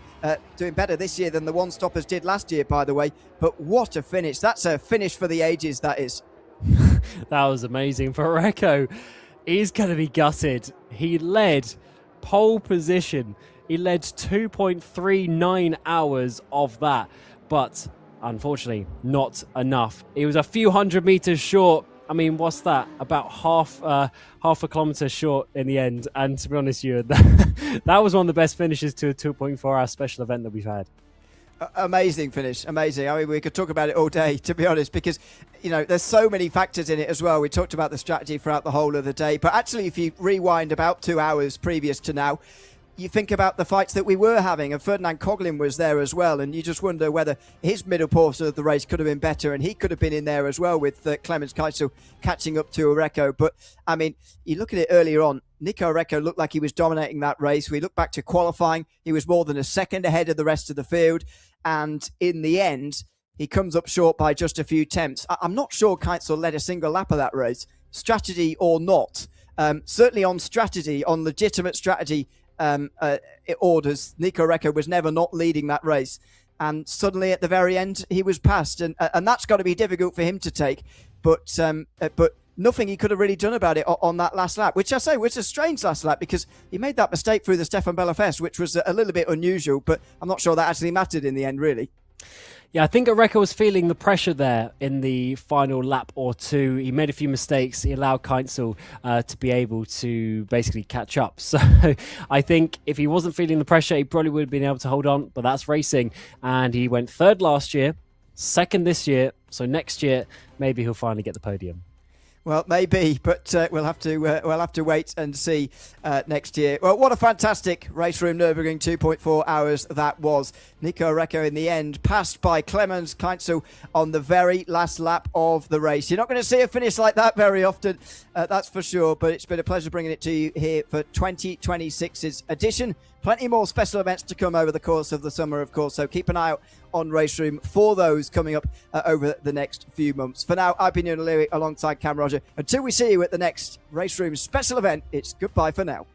Doing better this year than the one-stoppers did last year, by the way. But what a finish. That's a finish for the ages, that is. That was amazing for Areco. He's going to be gutted. He led pole position. He led 2.39 hours of that, but unfortunately not enough. He was a few hundred meters short. I mean, what's that? About half a kilometer short in the end. And to be honest, Ewan, that was one of the best finishes to a 2.4-hour special event that we've had. Amazing finish, amazing. I mean, we could talk about it all day, to be honest, because, you know, there's so many factors in it as well. We talked about the strategy throughout the whole of the day, but actually, if you rewind about 2 hours previous to now, you think about the fights that we were having, and Ferdinand Coughlin was there as well, and you just wonder whether his middle portion of the race could have been better, and he could have been in there as well with Clemens Kainzel catching up to Areco. But, I mean, you look at it earlier on, Nico Areco looked like he was dominating that race. We look back to qualifying, he was more than a second ahead of the rest of the field, and in the end, he comes up short by just a few tenths. I'm not sure Kainzel led a single lap of that race, strategy or not. Certainly on strategy, on legitimate strategy orders, Nico Areco was never not leading that race. And suddenly at the very end, he was passed. And that's got to be difficult for him to take. But nothing he could have really done about it on that last lap, which I say was a strange last lap, because he made that mistake through the Stefan Belafes, which was a little bit unusual, but I'm not sure that actually mattered in the end, really. Yeah, I think Areco was feeling the pressure there in the final lap or two. He made a few mistakes. He allowed Kainzel to be able to basically catch up. So I think if he wasn't feeling the pressure, he probably would have been able to hold on, but that's racing. And he went 3rd last year, 2nd this year. So next year, maybe he'll finally get the podium. Well, maybe, but we'll have to wait and see next year. Well, what a fantastic RaceRoom Nürburgring 2.4 hours that was. Nico Areco in the end, passed by Clemens Kainzel on the very last lap of the race. You're not going to see a finish like that very often, that's for sure, but it's been a pleasure bringing it to you here for 2026's edition. Plenty more special events to come over the course of the summer, of course, so keep an eye out on RaceRoom for those coming up over the next few months. For now, I've been Ewan O'Leary alongside Cam Roger. Until we see you at the next RaceRoom special event, it's goodbye for now.